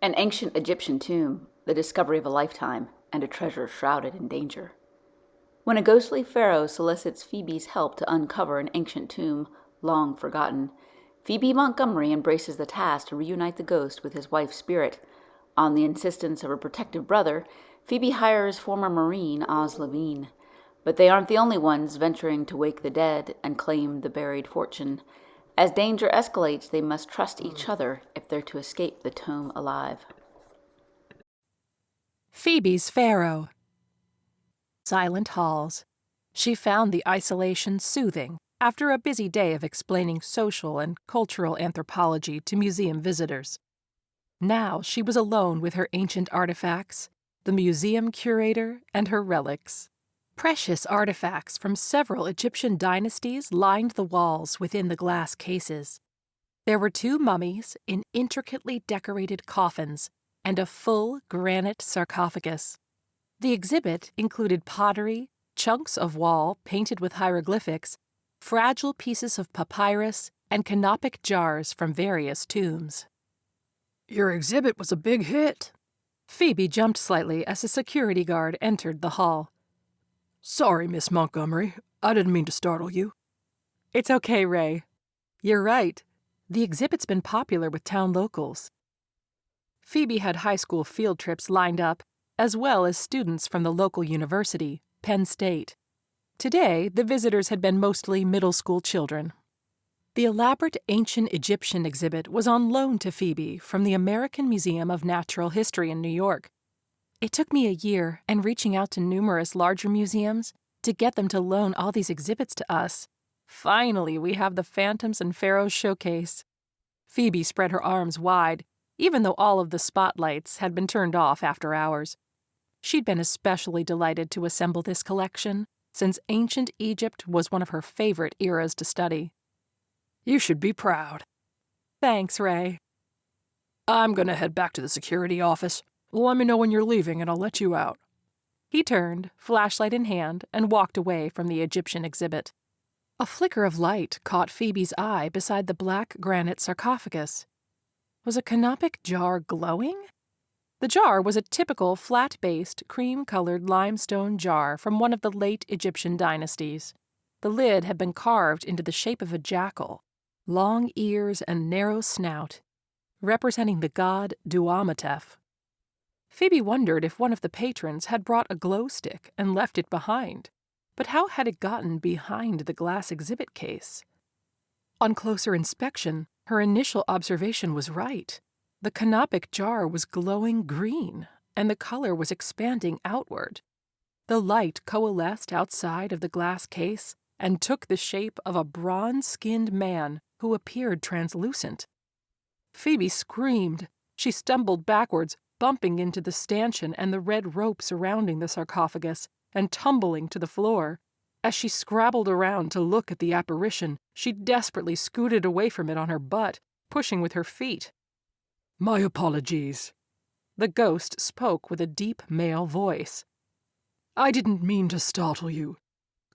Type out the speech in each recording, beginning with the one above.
An ancient Egyptian tomb, the discovery of a lifetime, and a treasure shrouded in danger. When a ghostly pharaoh solicits Phoebe's help to uncover an ancient tomb long forgotten, Phoebe Montgomery embraces the task to reunite the ghost with his wife's spirit. On the insistence of her protective brother, Phoebe hires former Marine Levine. But they aren't the only ones venturing to wake the dead and claim the buried fortune. As danger escalates, they must trust each other if they're to escape the tomb alive. Phoebe's Pharaoh. Silent halls. She found the isolation soothing after a busy day of explaining social and cultural anthropology to museum visitors. Now she was alone with her ancient artifacts, the museum curator, and her relics. Precious artifacts from several Egyptian dynasties lined the walls within the glass cases. There were 2 mummies in intricately decorated coffins and a full granite sarcophagus. The exhibit included pottery, chunks of wall painted with hieroglyphics, fragile pieces of papyrus, and canopic jars from various tombs. Your exhibit was a big hit. Phoebe jumped slightly as a security guard entered the hall. Sorry, Miss Montgomery. I didn't mean to startle you. It's okay, Ray. You're right. The exhibit's been popular with town locals. Phoebe had high school field trips lined up, as well as students from the local university, Penn State. Today, the visitors had been mostly middle school children. The elaborate ancient Egyptian exhibit was on loan to Phoebe from the American Museum of Natural History in New York. It took me a year and reaching out to numerous larger museums to get them to loan all these exhibits to us. Finally, we have the Phantoms and Pharaohs showcase. Phoebe spread her arms wide, even though all of the spotlights had been turned off after hours. She'd been especially delighted to assemble this collection, since ancient Egypt was one of her favorite eras to study. You should be proud. Thanks, Ray. I'm going to head back to the security office. Let me know when you're leaving and I'll let you out. He turned, flashlight in hand, and walked away from the Egyptian exhibit. A flicker of light caught Phoebe's eye beside the black granite sarcophagus. Was a canopic jar glowing? The jar was a typical flat-based, cream-colored limestone jar from one of the late Egyptian dynasties. The lid had been carved into the shape of a jackal, long ears and narrow snout, representing the god Duamatef. Phoebe wondered if one of the patrons had brought a glow stick and left it behind. But how had it gotten behind the glass exhibit case? On closer inspection, her initial observation was right. The canopic jar was glowing green, and the color was expanding outward. The light coalesced outside of the glass case and took the shape of a bronze-skinned man who appeared translucent. Phoebe screamed. She stumbled backwards, bumping into the stanchion and the red rope surrounding the sarcophagus, and tumbling to the floor. As she scrabbled around to look at the apparition, she desperately scooted away from it on her butt, pushing with her feet. My apologies. The ghost spoke with a deep male voice. I didn't mean to startle you.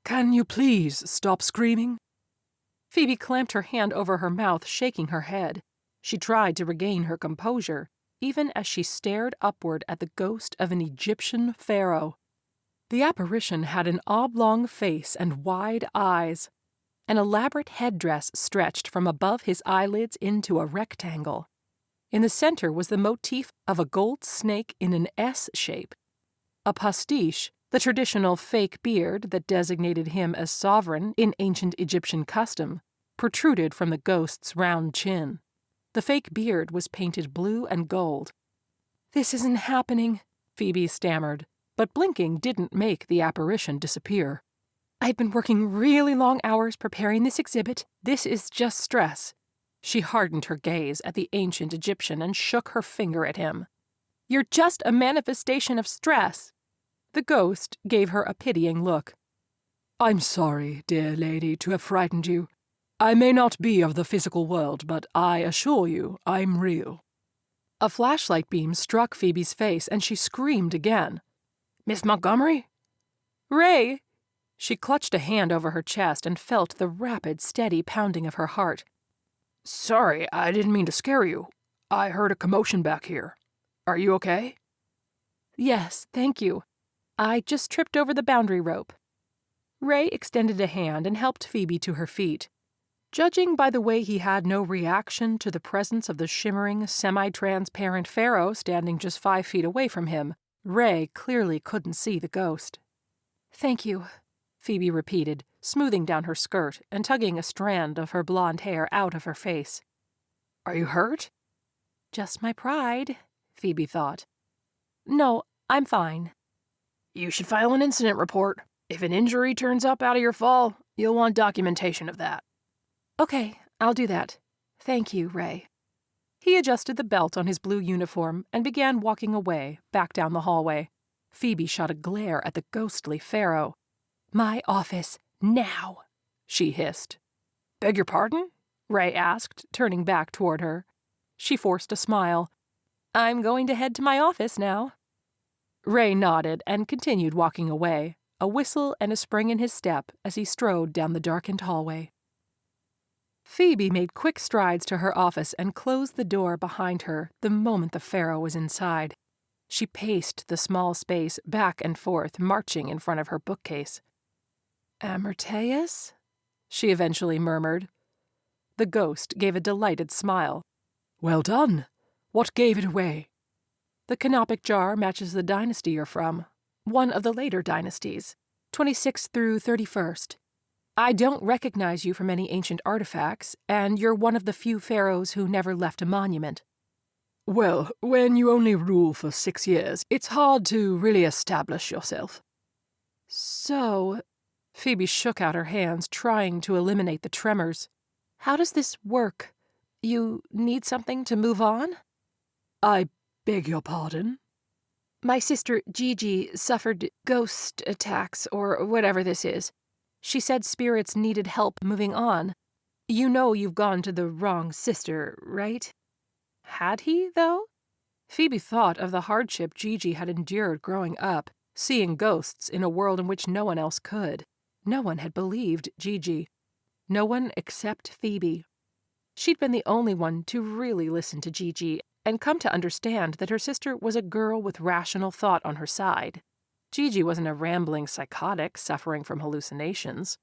Can you please stop screaming? Phoebe clamped her hand over her mouth, shaking her head. She tried to regain her composure, even as she stared upward at the ghost of an Egyptian pharaoh. The apparition had an oblong face and wide eyes. An elaborate headdress stretched from above his eyelids into a rectangle. In the center was the motif of a gold snake in an S shape. A pastiche, the traditional fake beard that designated him as sovereign in ancient Egyptian custom, protruded from the ghost's round chin. The fake beard was painted blue and gold. "This isn't happening," Phoebe stammered, but blinking didn't make the apparition disappear. "I've been working really long hours preparing this exhibit. This is just stress." She hardened her gaze at the ancient Egyptian and shook her finger at him. "You're just a manifestation of stress." The ghost gave her a pitying look. I'm sorry, dear lady, to have frightened you. I may not be of the physical world, but I assure you I'm real. A flashlight beam struck Phoebe's face, and she screamed again. "Miss Montgomery?" "Ray!" She clutched a hand over her chest and felt the rapid, steady pounding of her heart. Sorry, I didn't mean to scare you. I heard a commotion back here. Are you okay? Yes, thank you. I just tripped over the boundary rope. Ray extended a hand and helped Phoebe to her feet. Judging by the way he had no reaction to the presence of the shimmering, semi-transparent Pharaoh standing just 5 feet away from him, Ray clearly couldn't see the ghost. "Thank you," Phoebe repeated, smoothing down her skirt and tugging a strand of her blonde hair out of her face. Are you hurt? "Just my pride," Phoebe thought. "No, I'm fine." You should file an incident report. If an injury turns up out of your fall, you'll want documentation of that. Okay, I'll do that. Thank you, Ray. He adjusted the belt on his blue uniform and began walking away, back down the hallway. Phoebe shot a glare at the ghostly Pharaoh. "My office, now," she hissed. Beg your pardon? Ray asked, turning back toward her. She forced a smile. "I'm going to head to my office now." Ray nodded and continued walking away, a whistle and a spring in his step as he strode down the darkened hallway. Phoebe made quick strides to her office and closed the door behind her the moment the Pharaoh was inside. She paced the small space back and forth, marching in front of her bookcase. "Amarteus?" she eventually murmured. The ghost gave a delighted smile. Well done. What gave it away? "The canopic jar matches the dynasty you're from. One of the later dynasties, 26th through 31st. I don't recognize you from any ancient artifacts, and you're one of the few pharaohs who never left a monument." Well, when you only rule for 6 years, it's hard to really establish yourself. "So," Phoebe shook out her hands, trying to eliminate the tremors. "How does this work? You need something to move on?" I beg your pardon? "My sister Gigi suffered ghost attacks, or whatever this is. She said spirits needed help moving on. You know you've gone to the wrong sister, right?" Had he, though? Phoebe thought of the hardship Gigi had endured growing up, seeing ghosts in a world in which no one else could. No one had believed Gigi. No one except Phoebe. She'd been the only one to really listen to Gigi and come to understand that her sister was a girl with rational thought on her side. Gigi wasn't a rambling psychotic suffering from hallucinations.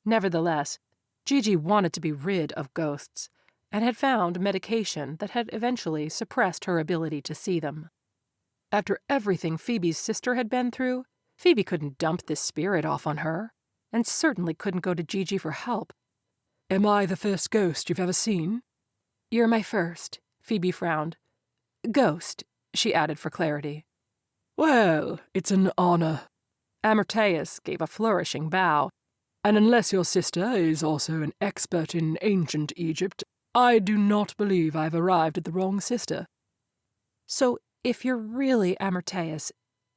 Nevertheless, Gigi wanted to be rid of ghosts, and had found medication that had eventually suppressed her ability to see them. After everything Phoebe's sister had been through, Phoebe couldn't dump this spirit off on her, and certainly couldn't go to Gigi for help. Am I the first ghost you've ever seen? "You're my first," Phoebe frowned. "Ghost," she added for clarity. Well, it's an honor. Amarteus gave a flourishing bow. And unless your sister is also an expert in ancient Egypt, I do not believe I've arrived at the wrong sister. "So, if you're really Amarteus,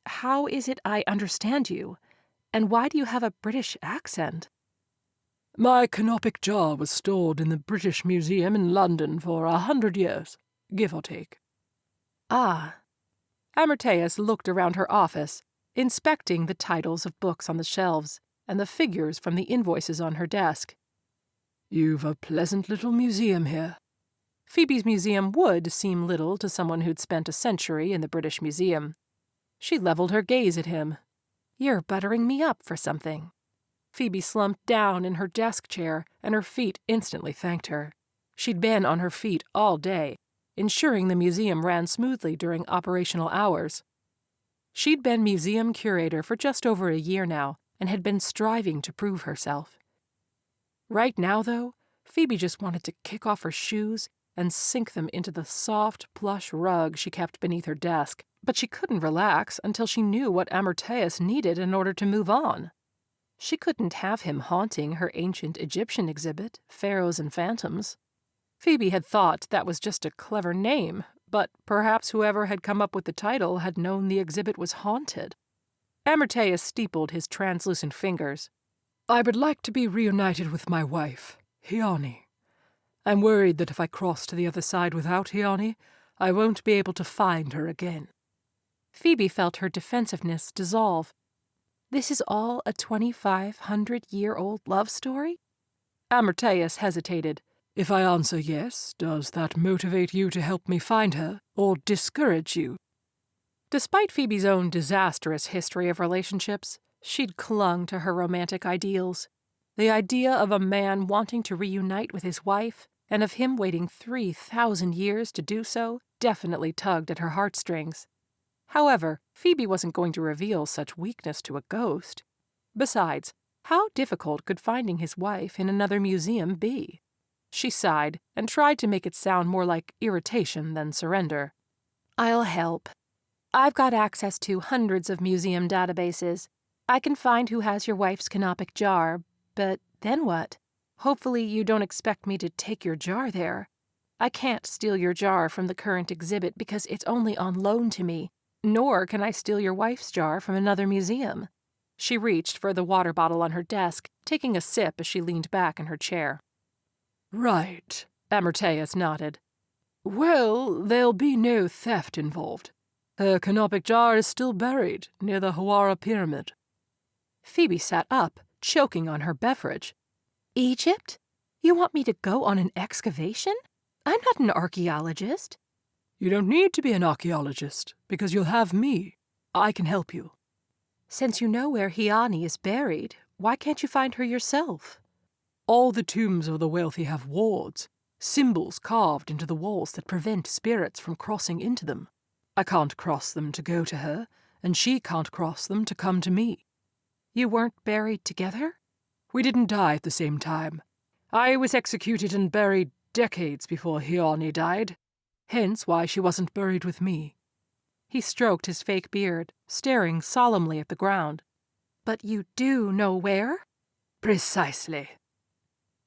how is it I understand you? And why do you have a British accent?" My canopic jar was stored in the British Museum in London for 100 years, give or take. "Ah." Amarteus looked around her office, inspecting the titles of books on the shelves and the figures from the invoices on her desk. You've a pleasant little museum here. Phoebe's museum would seem little to someone who'd spent a century in the British Museum. She leveled her gaze at him. "You're buttering me up for something." Phoebe slumped down in her desk chair, and her feet instantly thanked her. She'd been on her feet all day, ensuring the museum ran smoothly during operational hours. She'd been museum curator for just over a year now, and had been striving to prove herself. Right now, though, Phoebe just wanted to kick off her shoes and sink them into the soft, plush rug she kept beneath her desk, but she couldn't relax until she knew what Amarteus needed in order to move on. She couldn't have him haunting her ancient Egyptian exhibit, Pharaohs and Phantoms. Phoebe had thought that was just a clever name, but perhaps whoever had come up with the title had known the exhibit was haunted. Amarteus steepled his translucent fingers. I would like to be reunited with my wife, Hiani. I'm worried that if I cross to the other side without Hiani, I won't be able to find her again. Phoebe felt her defensiveness dissolve. This is all a 2,500-year-old love story? Amarteus hesitated. If I answer yes, does that motivate you to help me find her, or discourage you Despite Phoebe's own disastrous history of relationships, she'd clung to her romantic ideals. The idea of a man wanting to reunite with his wife, and of him waiting 3,000 years to do so, definitely tugged at her heartstrings. However, Phoebe wasn't going to reveal such weakness to a ghost. Besides, how difficult could finding his wife in another museum be? She sighed and tried to make it sound more like irritation than surrender. "I'll help. I've got access to hundreds of museum databases. I can find who has your wife's canopic jar, but then what? Hopefully you don't expect me to take your jar there. I can't steal your jar from the current exhibit because it's only on loan to me, nor can I steal your wife's jar from another museum." She reached for the water bottle on her desk, taking a sip as she leaned back in her chair. Right, Amarteus nodded. Well, there'll be no theft involved. Her canopic jar is still buried near the Hawara Pyramid. Phoebe sat up, choking on her beverage. Egypt? You want me to go on an excavation? I'm not an archaeologist. You don't need to be an archaeologist, because you'll have me. I can help you. Since you know where Hiani is buried, why can't you find her yourself? All the tombs of the wealthy have wards, symbols carved into the walls that prevent spirits from crossing into them. I can't cross them to go to her, and she can't cross them to come to me. You weren't buried together? We didn't die at the same time. I was executed and buried decades before Hiani died, hence why she wasn't buried with me. He stroked his fake beard, staring solemnly at the ground. But you do know where? Precisely.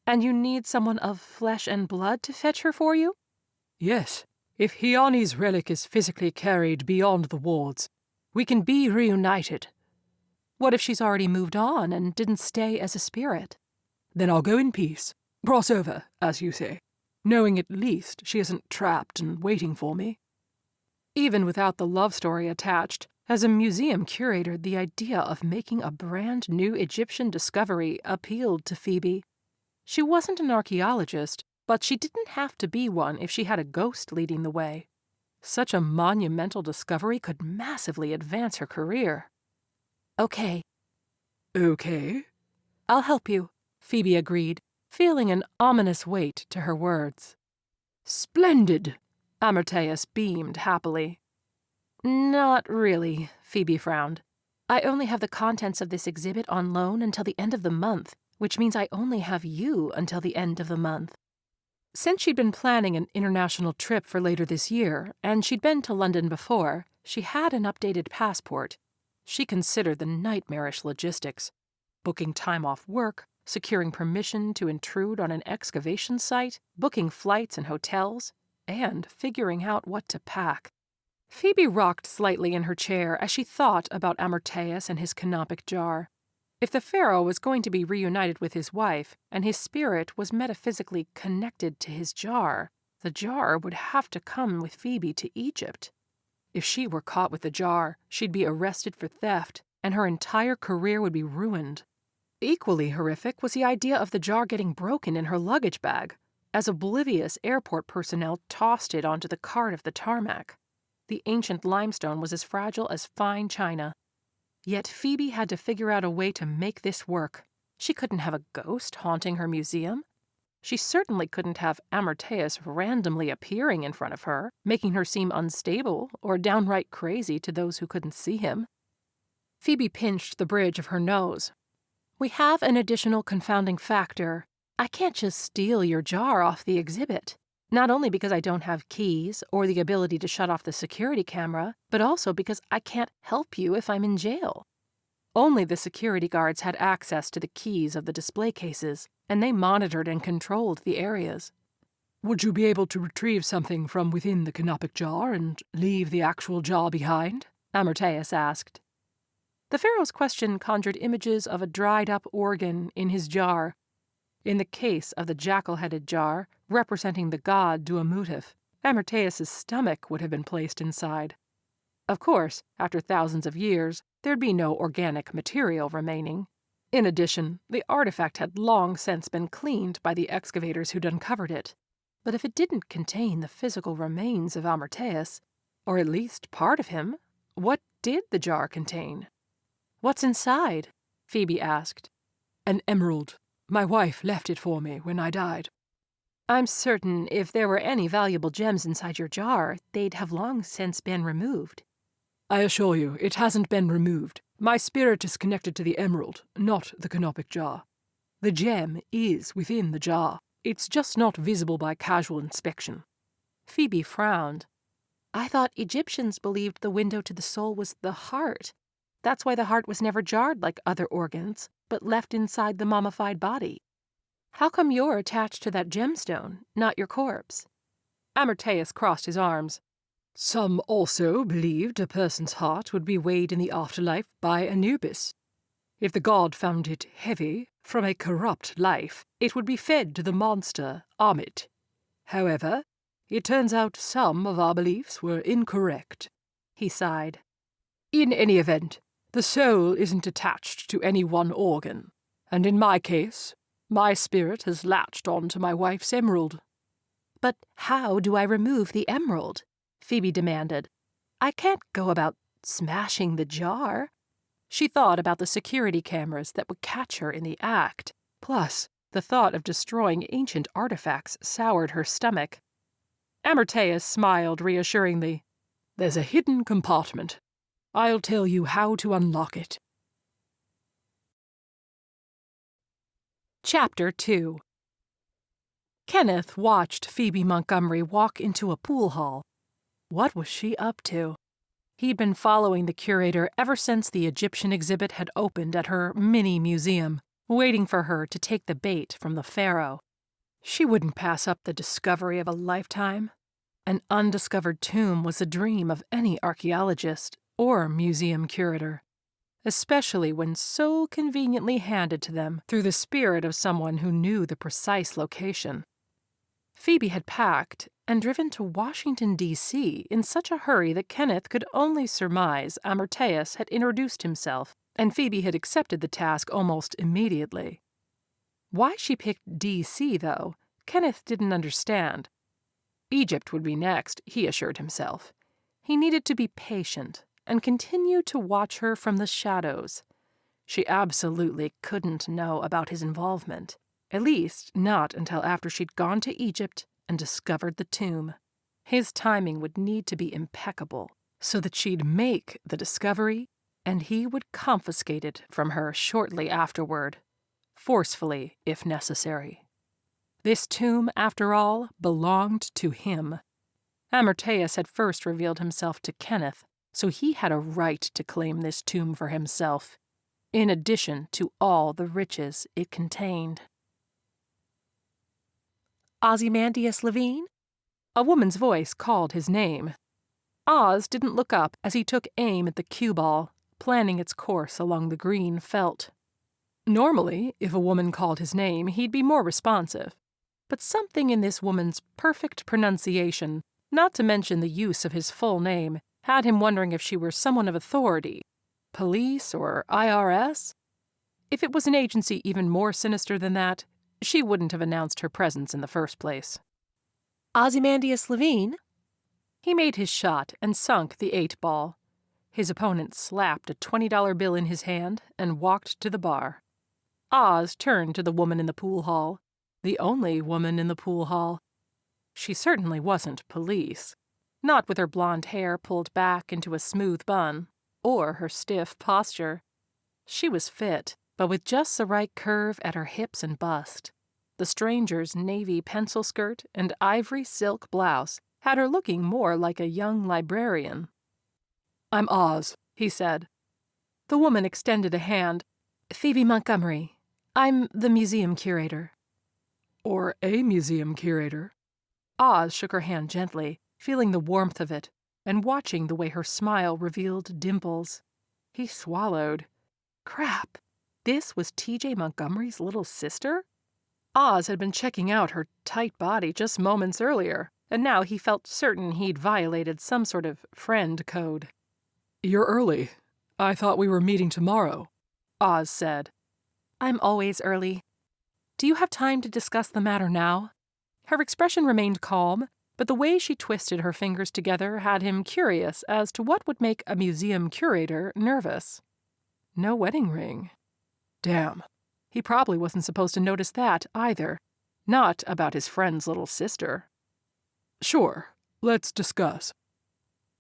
And you need someone of flesh and blood to fetch her for you? Yes. If Hiani's relic is physically carried beyond the wards, we can be reunited. What if she's already moved on and didn't stay as a spirit? Then I'll go in peace. Cross over, as you say, knowing at least she isn't trapped and waiting for me. Even without the love story attached, as a museum curator, the idea of making a brand new Egyptian discovery appealed to Phoebe. She wasn't an archaeologist, but she didn't have to be one if she had a ghost leading the way. Such a monumental discovery could massively advance her career. Okay. Okay? I'll help you, Phoebe agreed, feeling an ominous weight to her words. Splendid! Amarteus beamed happily. Not really, Phoebe frowned. I only have the contents of this exhibit on loan until the end of the month, which means I only have you until the end of the month. Since she'd been planning an international trip for later this year, and she'd been to London before, she had an updated passport. She considered the nightmarish logistics. Booking time off work, securing permission to intrude on an excavation site, booking flights and hotels, and figuring out what to pack. Phoebe rocked slightly in her chair as she thought about Amarteus and his canopic jar. If the Pharaoh was going to be reunited with his wife, and his spirit was metaphysically connected to his jar, the jar would have to come with Phoebe to Egypt. If she were caught with the jar, she'd be arrested for theft, and her entire career would be ruined. Equally horrific was the idea of the jar getting broken in her luggage bag, as oblivious airport personnel tossed it onto the cart of the tarmac. The ancient limestone was as fragile as fine china. Yet Phoebe had to figure out a way to make this work. She couldn't have a ghost haunting her museum. She certainly couldn't have Amarteus randomly appearing in front of her, making her seem unstable or downright crazy to those who couldn't see him. Phoebe pinched the bridge of her nose. We have an additional confounding factor. I can't just steal your jar off the exhibit. Not only because I don't have keys or the ability to shut off the security camera, but also because I can't help you if I'm in jail. Only the security guards had access to the keys of the display cases, and they monitored and controlled the areas. Would you be able to retrieve something from within the canopic jar and leave the actual jar behind? Amarteus asked. The Pharaoh's question conjured images of a dried-up organ in his jar. In the case of the jackal-headed jar, representing the god Duamutif, Amarteus's stomach would have been placed inside. Of course, after thousands of years, there'd be no organic material remaining. In addition, the artifact had long since been cleaned by the excavators who'd uncovered it. But if it didn't contain the physical remains of Amarteus, or at least part of him, What did the jar contain? What's inside? Phoebe asked. An emerald. My wife left it for me when I died. I'm certain if there were any valuable gems inside your jar, they'd have long since been removed. I assure you, it hasn't been removed. My spirit is connected to the emerald, not the canopic jar. The gem is within the jar. It's just not visible by casual inspection. Phoebe frowned. I thought Egyptians believed the window to the soul was the heart. That's why the heart was never jarred like other organs, but left inside the mummified body. How come you're attached to that gemstone, not your corpse? Amarteus crossed his arms. Some also believed a person's heart would be weighed in the afterlife by Anubis. If the god found it heavy from a corrupt life, it would be fed to the monster Amit. However, it turns out some of our beliefs were incorrect. He sighed. In any event, the soul isn't attached to any one organ, and in my case, my spirit has latched on to my wife's emerald. But how do I remove the emerald? Phoebe demanded. I can't go about smashing the jar. She thought about the security cameras that would catch her in the act. Plus, the thought of destroying ancient artifacts soured her stomach. Amarteus smiled reassuringly. There's a hidden compartment. I'll tell you how to unlock it. Chapter 2. Kenneth watched Phoebe Montgomery walk into a pool hall. What was she up to? He'd been following the curator ever since the Egyptian exhibit had opened at her mini-museum, waiting for her to take the bait from the Pharaoh. She wouldn't pass up the discovery of a lifetime. An undiscovered tomb was a dream of any archaeologist or museum curator, especially when so conveniently handed to them through the spirit of someone who knew the precise location. Phoebe had packed and driven to Washington, D.C. in such a hurry that Kenneth could only surmise Amarteus had introduced himself, and Phoebe had accepted the task almost immediately. Why she picked D.C., though, Kenneth didn't understand. Egypt would be next, he assured himself. He needed to be patient and continue to watch her from the shadows. She absolutely couldn't know about his involvement, at least not until after she'd gone to Egypt and discovered the tomb. His timing would need to be impeccable, so that she'd make the discovery, and he would confiscate it from her shortly afterward, forcefully if necessary. This tomb, after all, belonged to him. Amarteus had first revealed himself to Kenneth, so he had a right to claim this tomb for himself, in addition to all the riches it contained. Ozymandias Levine? A woman's voice called his name. Oz didn't look up as he took aim at the cue ball, planning its course along the green felt. Normally, if a woman called his name, he'd be more responsive. But something in this woman's perfect pronunciation, not to mention the use of his full name, had him wondering if she were someone of authority. Police or IRS? If it was an agency even more sinister than that, she wouldn't have announced her presence in the first place. Ozymandias Levine? He made his shot and sunk the 8-ball. His opponent slapped a $20 bill in his hand and walked to the bar. Oz turned to the woman in the pool hall, the only woman in the pool hall. She certainly wasn't police, not with her blonde hair pulled back into a smooth bun, or her stiff posture. She was fit, but with just the right curve at her hips and bust. The stranger's navy pencil skirt and ivory silk blouse had her looking more like a young librarian. I'm Oz, he said. The woman extended a hand. Phoebe Montgomery. I'm the museum curator. Or a museum curator. Oz shook her hand gently, feeling the warmth of it, and watching the way her smile revealed dimples. He swallowed. Crap. This was T.J. Montgomery's little sister? Oz had been checking out her tight body just moments earlier, and now he felt certain he'd violated some sort of friend code. You're early. I thought we were meeting tomorrow, Oz said. I'm always early. Do you have time to discuss the matter now? Her expression remained calm, but the way she twisted her fingers together had him curious as to what would make a museum curator nervous. No wedding ring. Damn. He probably wasn't supposed to notice that either. Not about his friend's little sister. Sure, let's discuss.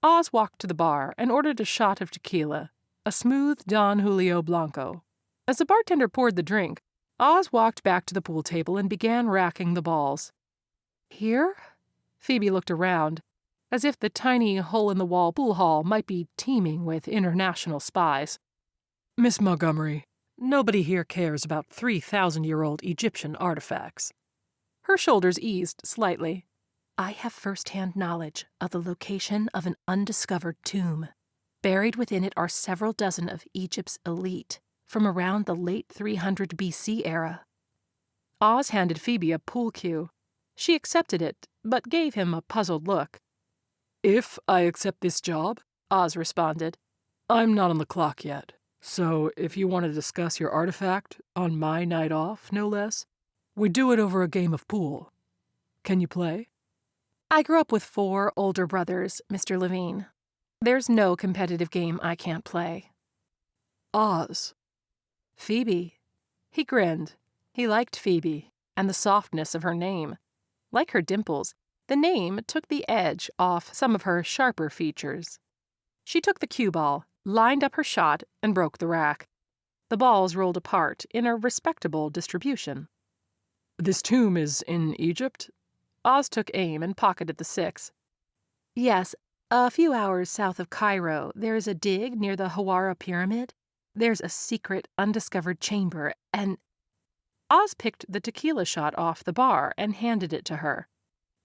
Oz walked to the bar and ordered a shot of tequila, a smooth Don Julio Blanco. As the bartender poured the drink, Oz walked back to the pool table and began racking the balls. Here? Phoebe looked around, as if the tiny hole-in-the-wall pool hall might be teeming with international spies. Miss Montgomery, nobody here cares about 3,000-year-old Egyptian artifacts. Her shoulders eased slightly. I have first-hand knowledge of the location of an undiscovered tomb. Buried within it are several dozen of Egypt's elite from around the late 300 BC era. Oz handed Phoebe a pool cue. She accepted it, but gave him a puzzled look. If I accept this job, Oz responded, I'm not on the clock yet. So if you want to discuss your artifact, on my night off, no less, we do it over a game of pool. Can you play? I grew up with 4 older brothers, Mr. Levine. There's no competitive game I can't play. Oz. Phoebe. He grinned. He liked Phoebe, and the softness of her name. Like her dimples, the name took the edge off some of her sharper features. She took the cue ball, lined up her shot, and broke the rack. The balls rolled apart in a respectable distribution. This tomb is in Egypt? Oz took aim and pocketed the 6. Yes, a few hours south of Cairo, there's a dig near the Hawara Pyramid. There's a secret, undiscovered chamber, and... Oz picked the tequila shot off the bar and handed it to her.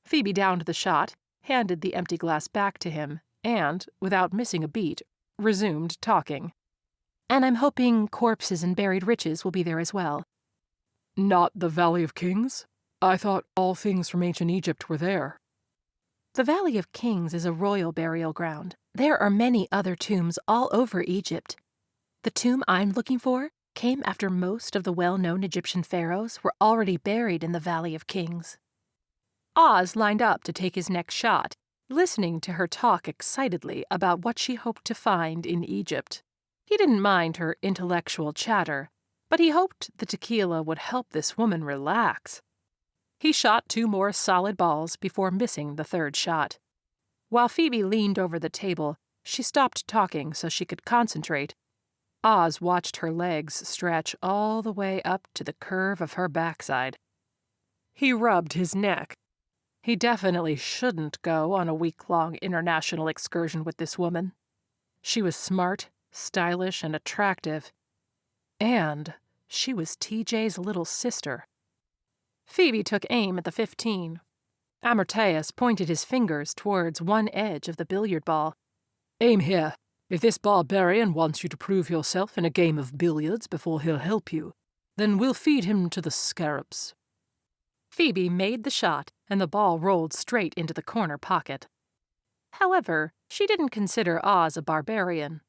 Phoebe downed the shot, handed the empty glass back to him, and, without missing a beat, resumed talking. And I'm hoping corpses and buried riches will be there as well. Not the Valley of Kings? I thought all things from ancient Egypt were there. The Valley of Kings is a royal burial ground. There are many other tombs all over Egypt. The tomb I'm looking for came after most of the well-known Egyptian pharaohs were already buried in the Valley of Kings. Oz lined up to take his next shot, listening to her talk excitedly about what she hoped to find in Egypt. He didn't mind her intellectual chatter, but he hoped the tequila would help this woman relax. He shot 2 more solid balls before missing the 3rd shot. While Phoebe leaned over the table, she stopped talking so she could concentrate. Oz watched her legs stretch all the way up to the curve of her backside. He rubbed his neck. He definitely shouldn't go on a week-long international excursion with this woman. She was smart, stylish, and attractive. And she was TJ's little sister. Phoebe took aim at the 15. Amarteus pointed his fingers towards one edge of the billiard ball. Aim here. If this barbarian wants you to prove yourself in a game of billiards before he'll help you, then we'll feed him to the scarabs. Phoebe made the shot, and the ball rolled straight into the corner pocket. However, she didn't consider Oz a barbarian.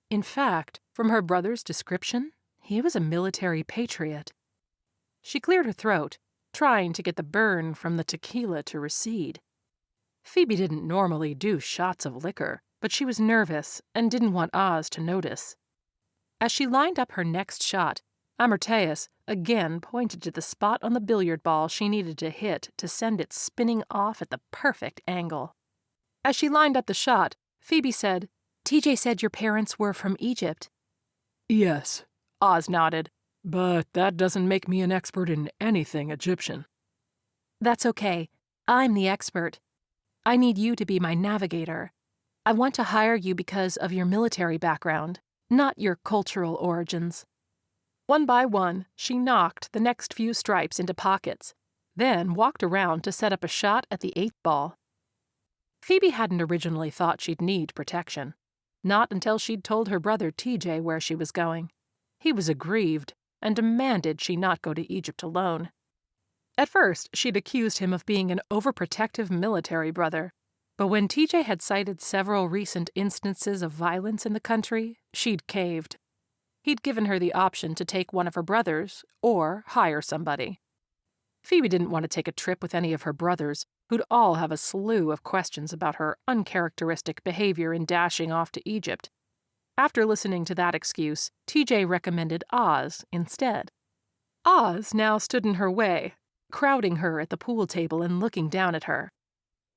In fact, from her brother's description, he was a military patriot. She cleared her throat, trying to get the burn from the tequila to recede. Phoebe didn't normally do shots of liquor, but she was nervous and didn't want Oz to notice. As she lined up her next shot, Amarteus again pointed to the spot on the billiard ball she needed to hit to send it spinning off at the perfect angle. As she lined up the shot, Phoebe said, "TJ said your parents were from Egypt." Yes, Oz nodded. But that doesn't make me an expert in anything Egyptian. That's okay. I'm the expert. I need you to be my navigator. I want to hire you because of your military background, not your cultural origins. One by one, she knocked the next few stripes into pockets, then walked around to set up a shot at the 8th ball. Phoebe hadn't originally thought she'd need protection. Not until she'd told her brother TJ where she was going. He was aggrieved and demanded she not go to Egypt alone. At first, she'd accused him of being an overprotective military brother, but when TJ had cited several recent instances of violence in the country, she'd caved. He'd given her the option to take one of her brothers or hire somebody. Phoebe didn't want to take a trip with any of her brothers, who'd all have a slew of questions about her uncharacteristic behavior in dashing off to Egypt. After listening to that excuse, TJ recommended Oz instead. Oz now stood in her way, crowding her at the pool table and looking down at her.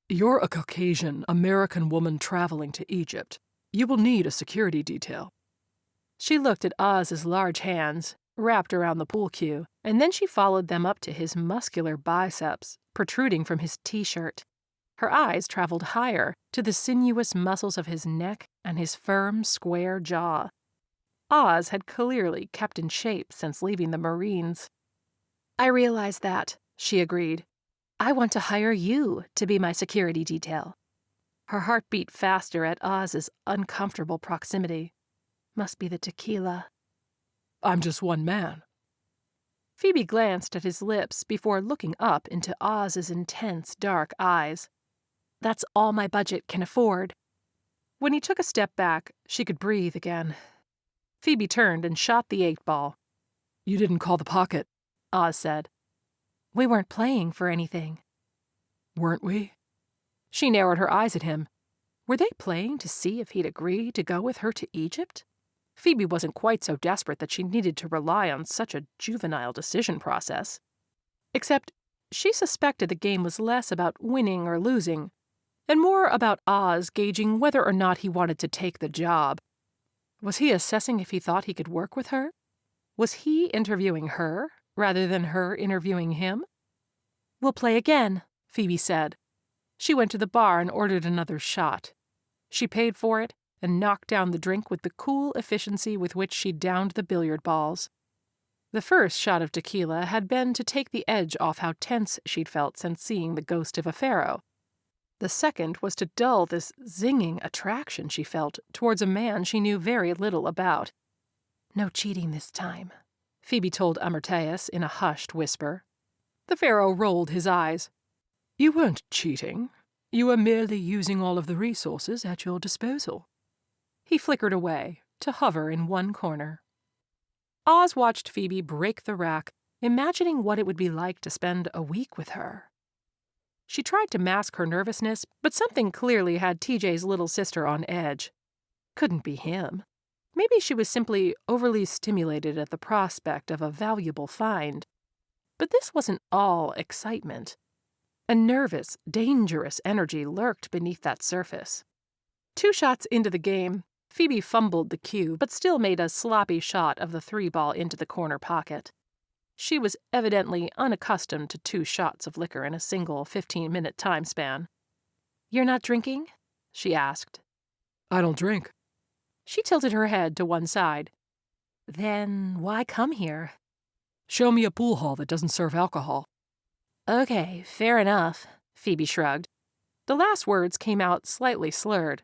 You're a Caucasian American woman traveling to Egypt. You will need a security detail. She looked at Oz's large hands, wrapped around the pool cue, and then she followed them up to his muscular biceps, protruding from his t-shirt. Her eyes traveled higher, to the sinuous muscles of his neck and his firm, square jaw. Oz had clearly kept in shape since leaving the Marines. "I realize that," she agreed. "I want to hire you to be my security detail." Her heart beat faster at Oz's uncomfortable proximity. Must be the tequila. I'm just one man. Phoebe glanced at his lips before looking up into Oz's intense, dark eyes. "That's all my budget can afford." When he took a step back, she could breathe again. Phoebe turned and shot the 8-ball. You didn't call the pocket, Oz said. "We weren't playing for anything." Weren't we? She narrowed her eyes at him. Were they playing to see if he'd agree to go with her to Egypt? Phoebe wasn't quite so desperate that she needed to rely on such a juvenile decision process. Except, she suspected the game was less about winning or losing, and more about Oz gauging whether or not he wanted to take the job. Was he assessing if he thought he could work with her? Was he interviewing her, rather than her interviewing him? "We'll play again," Phoebe said. She went to the bar and ordered another shot. She paid for it and knocked down the drink with the cool efficiency with which she downed the billiard balls. The first shot of tequila had been to take the edge off how tense she'd felt since seeing the ghost of a pharaoh. The second was to dull this zinging attraction she felt towards a man she knew very little about. "No cheating this time," Phoebe told Amarteus in a hushed whisper. The pharaoh rolled his eyes. You weren't cheating. You were merely using all of the resources at your disposal. He flickered away, to hover in one corner. Oz watched Phoebe break the rack, imagining what it would be like to spend a week with her. She tried to mask her nervousness, but something clearly had TJ's little sister on edge. Couldn't be him. Maybe she was simply overly stimulated at the prospect of a valuable find. But this wasn't all excitement. A nervous, dangerous energy lurked beneath that surface. 2 shots into the game, Phoebe fumbled the cue, but still made a sloppy shot of the 3-ball into the corner pocket. She was evidently unaccustomed to 2 shots of liquor in a single 15-minute time span. "You're not drinking?" she asked. I don't drink. She tilted her head to one side. "Then why come here?" Show me a pool hall that doesn't serve alcohol. "Okay, fair enough," Phoebe shrugged. The last words came out slightly slurred.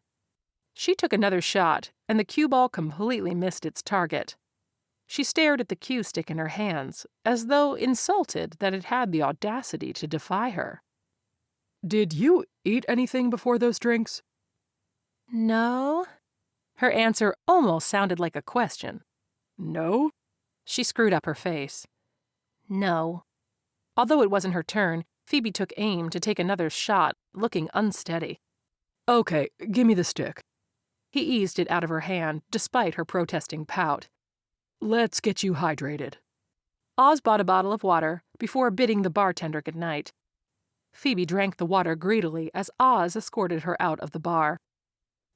She took another shot, and the cue ball completely missed its target. She stared at the cue stick in her hands, as though insulted that it had the audacity to defy her. Did you eat anything before those drinks? "No." Her answer almost sounded like a question. No? She screwed up her face. "No." Although it wasn't her turn, Phoebe took aim to take another shot, looking unsteady. Okay, give me the stick. He eased it out of her hand, despite her protesting pout. Let's get you hydrated. Oz bought a bottle of water before bidding the bartender good night. Phoebe drank the water greedily as Oz escorted her out of the bar.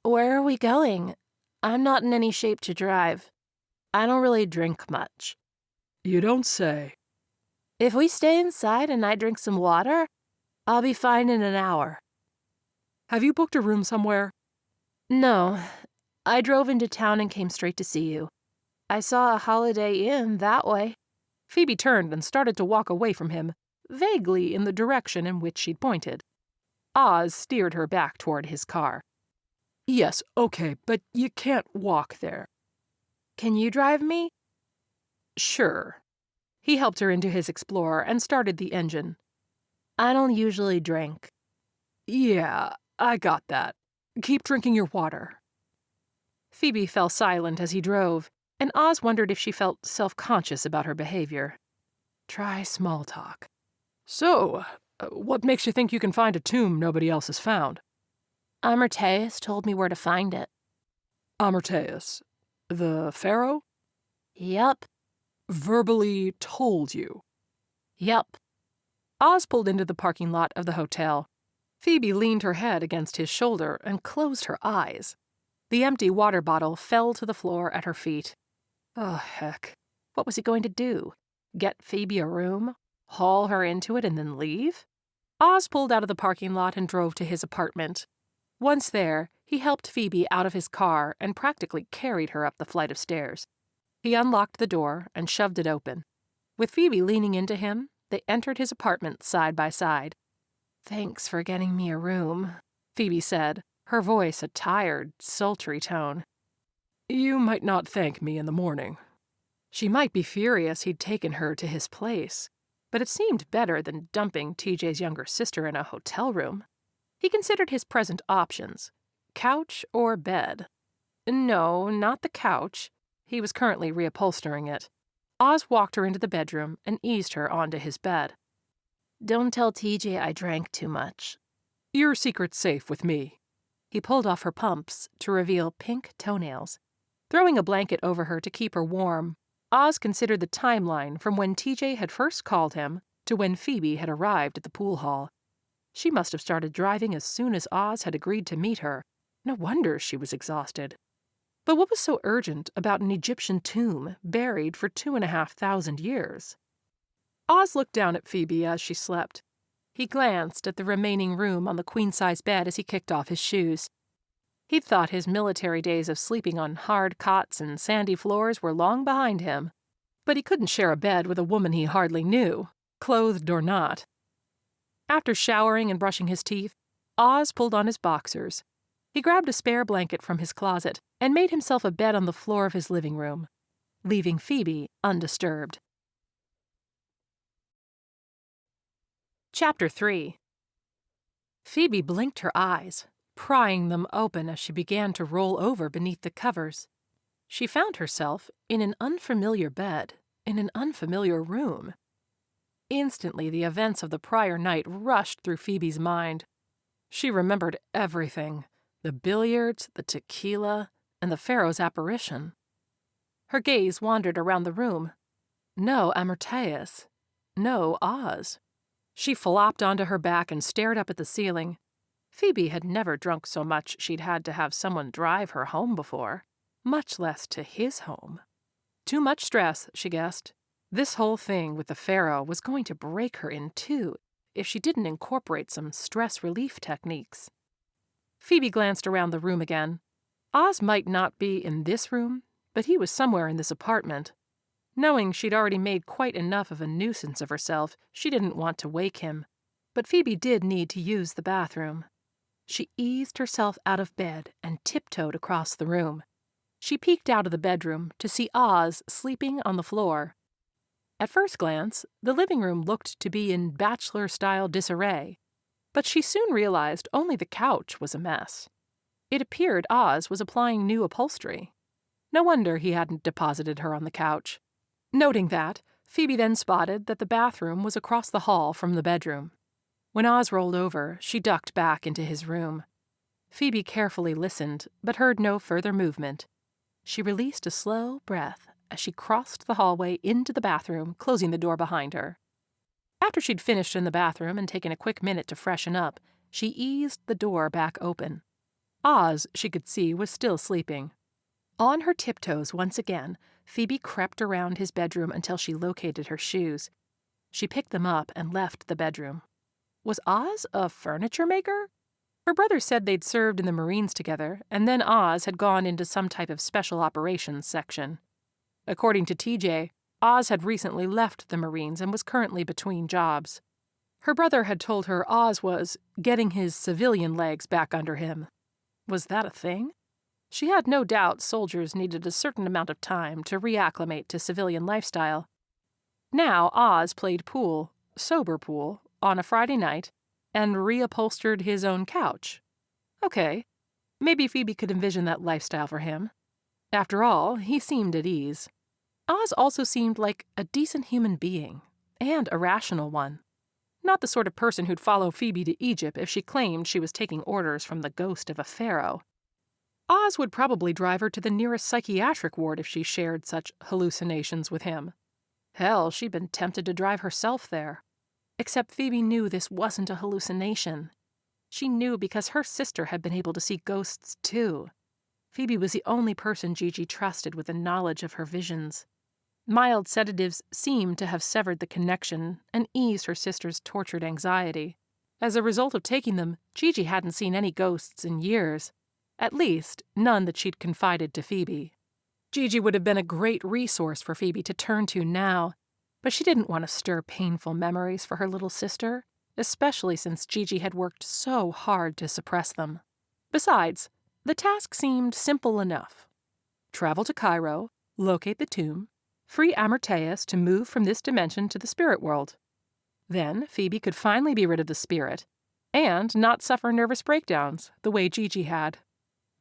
"Where are we going? I'm not in any shape to drive. I don't really drink much." You don't say. "If we stay inside and I drink some water, I'll be fine in an hour." Have you booked a room somewhere? "No. I drove into town and came straight to see you. I saw a Holiday Inn that way." Phoebe turned and started to walk away from him, vaguely in the direction in which she'd pointed. Oz steered her back toward his car. Yes, okay, but you can't walk there. "Can you drive me?" Sure. He helped her into his Explorer and started the engine. "I don't usually drink." Yeah, I got that. Keep drinking your water. Phoebe fell silent as he drove, and Oz wondered if she felt self-conscious about her behavior. Try small talk. So, what makes you think you can find a tomb nobody else has found? Amarteus told me where to find it. Amarteus, the Pharaoh, Yup, verbally told you. yup. Oz pulled into the parking lot of the hotel. Phoebe leaned her head against his shoulder and closed her eyes. The empty water bottle fell to the floor at her feet. Oh, heck. What was he going to do? Get Phoebe a room? Haul her into it and then leave? Oz pulled out of the parking lot and drove to his apartment. Once there, he helped Phoebe out of his car and practically carried her up the flight of stairs. He unlocked the door and shoved it open. With Phoebe leaning into him, they entered his apartment side by side. "Thanks for getting me a room," Phoebe said, her voice a tired, sultry tone. "You might not thank me in the morning." She might be furious he'd taken her to his place, but it seemed better than dumping TJ's younger sister in a hotel room. He considered his present options: couch or bed. No, not the couch. He was currently reupholstering it. Oz walked her into the bedroom and eased her onto his bed. Don't tell TJ I drank too much. "Your secret's safe with me." He pulled off her pumps to reveal pink toenails. Throwing a blanket over her to keep her warm, Oz considered the timeline from when TJ had first called him to when Phoebe had arrived at the pool hall. She must have started driving as soon as Oz had agreed to meet her. No wonder she was exhausted. But what was so urgent about an Egyptian tomb buried for 2,500 years? Oz looked down at Phoebe as she slept. He glanced at the remaining room on the queen-size bed as he kicked off his shoes. He'd thought his military days of sleeping on hard cots and sandy floors were long behind him. But he couldn't share a bed with a woman he hardly knew, clothed or not. After showering and brushing his teeth, Oz pulled on his boxers. He grabbed a spare blanket from his closet and made himself a bed on the floor of his living room, leaving Phoebe undisturbed. Chapter 3. Phoebe blinked her eyes, prying them open as she began to roll over beneath the covers. She found herself in an unfamiliar bed, in an unfamiliar room. Instantly, the events of the prior night rushed through Phoebe's mind. She remembered everything: the billiards, the tequila, and the Pharaoh's apparition. Her gaze wandered around the room. No Amarteus. No Oz. She flopped onto her back and stared up at the ceiling. Phoebe had never drunk so much she'd had to have someone drive her home before, much less to his home. Too much stress, she guessed. This whole thing with the Pharaoh was going to break her in two if she didn't incorporate some stress relief techniques. Phoebe glanced around the room again. Oz might not be in this room, but he was somewhere in this apartment. Knowing she'd already made quite enough of a nuisance of herself, she didn't want to wake him. But Phoebe did need to use the bathroom. She eased herself out of bed and tiptoed across the room. She peeked out of the bedroom to see Oz sleeping on the floor. At first glance, the living room looked to be in bachelor-style disarray, but she soon realized only the couch was a mess. It appeared Oz was applying new upholstery. No wonder he hadn't deposited her on the couch. Noting that, Phoebe then spotted that the bathroom was across the hall from the bedroom. When Oz rolled over, she ducked back into his room. Phoebe carefully listened, but heard no further movement. She released a slow breath as she crossed the hallway into the bathroom, closing the door behind her. After she'd finished in the bathroom and taken a quick minute to freshen up, she eased the door back open. Oz, she could see, was still sleeping. On her tiptoes once again, Phoebe crept around his bedroom until she located her shoes. She picked them up and left the bedroom. Was Oz a furniture maker? Her brother said they'd served in the Marines together, and then Oz had gone into some type of special operations section. According to TJ, Oz had recently left the Marines and was currently between jobs. Her brother had told her Oz was getting his civilian legs back under him. Was that a thing? She had no doubt soldiers needed a certain amount of time to reacclimate to civilian lifestyle. Now Oz played pool, sober pool, on a Friday night, and reupholstered his own couch. Okay, maybe Phoebe could envision that lifestyle for him. After all, he seemed at ease. Oz also seemed like a decent human being, and a rational one. Not the sort of person who'd follow Phoebe to Egypt if she claimed she was taking orders from the ghost of a pharaoh. Oz would probably drive her to the nearest psychiatric ward if she shared such hallucinations with him. Hell, she'd been tempted to drive herself there. Except Phoebe knew this wasn't a hallucination. She knew because her sister had been able to see ghosts too. Phoebe was the only person Gigi trusted with the knowledge of her visions. Mild sedatives seemed to have severed the connection and eased her sister's tortured anxiety. As a result of taking them, Gigi hadn't seen any ghosts in years. At least, none that she'd confided to Phoebe. Gigi would have been a great resource for Phoebe to turn to now, but she didn't want to stir painful memories for her little sister, especially since Gigi had worked so hard to suppress them. Besides, the task seemed simple enough. Travel to Cairo, locate the tomb, free Amarteus to move from this dimension to the spirit world. Then Phoebe could finally be rid of the spirit, and not suffer nervous breakdowns the way Gigi had.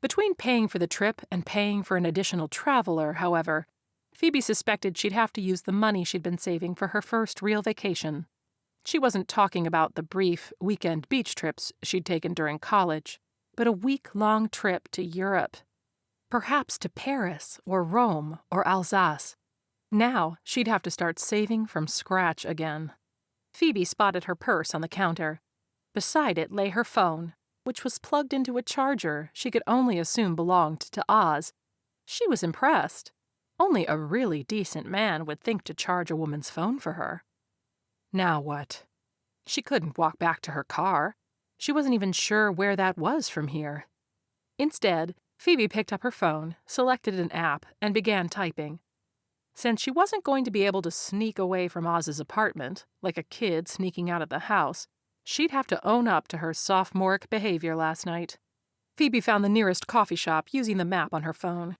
Between paying for the trip and paying for an additional traveler, however, Phoebe suspected she'd have to use the money she'd been saving for her first real vacation. She wasn't talking about the brief weekend beach trips she'd taken during college, but a week-long trip to Europe. Perhaps to Paris or Rome or Alsace. Now she'd have to start saving from scratch again. Phoebe spotted her purse on the counter. Beside it lay her phone, which was plugged into a charger she could only assume belonged to Oz. She was impressed. Only a really decent man would think to charge a woman's phone for her. Now what? She couldn't walk back to her car. She wasn't even sure where that was from here. Instead, Phoebe picked up her phone, selected an app, and began typing. Since she wasn't going to be able to sneak away from Oz's apartment, like a kid sneaking out of the house, she'd have to own up to her sophomoric behavior last night. Phoebe found the nearest coffee shop using the map on her phone.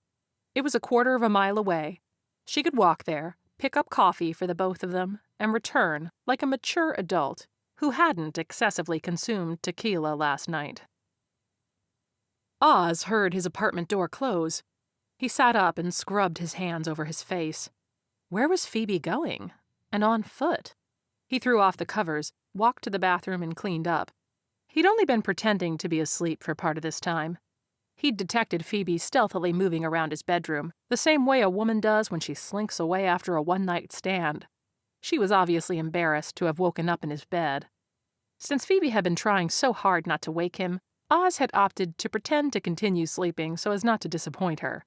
It was 1/4 of a mile away. She could walk there, pick up coffee for the both of them, and return like a mature adult who hadn't excessively consumed tequila last night. Oz heard his apartment door close. He sat up and scrubbed his hands over his face. Where was Phoebe going? And on foot? He threw off the covers, walked to the bathroom, and cleaned up. He'd only been pretending to be asleep for part of this time. He'd detected Phoebe stealthily moving around his bedroom, the same way a woman does when she slinks away after a one-night stand. She was obviously embarrassed to have woken up in his bed. Since Phoebe had been trying so hard not to wake him, Oz had opted to pretend to continue sleeping so as not to disappoint her.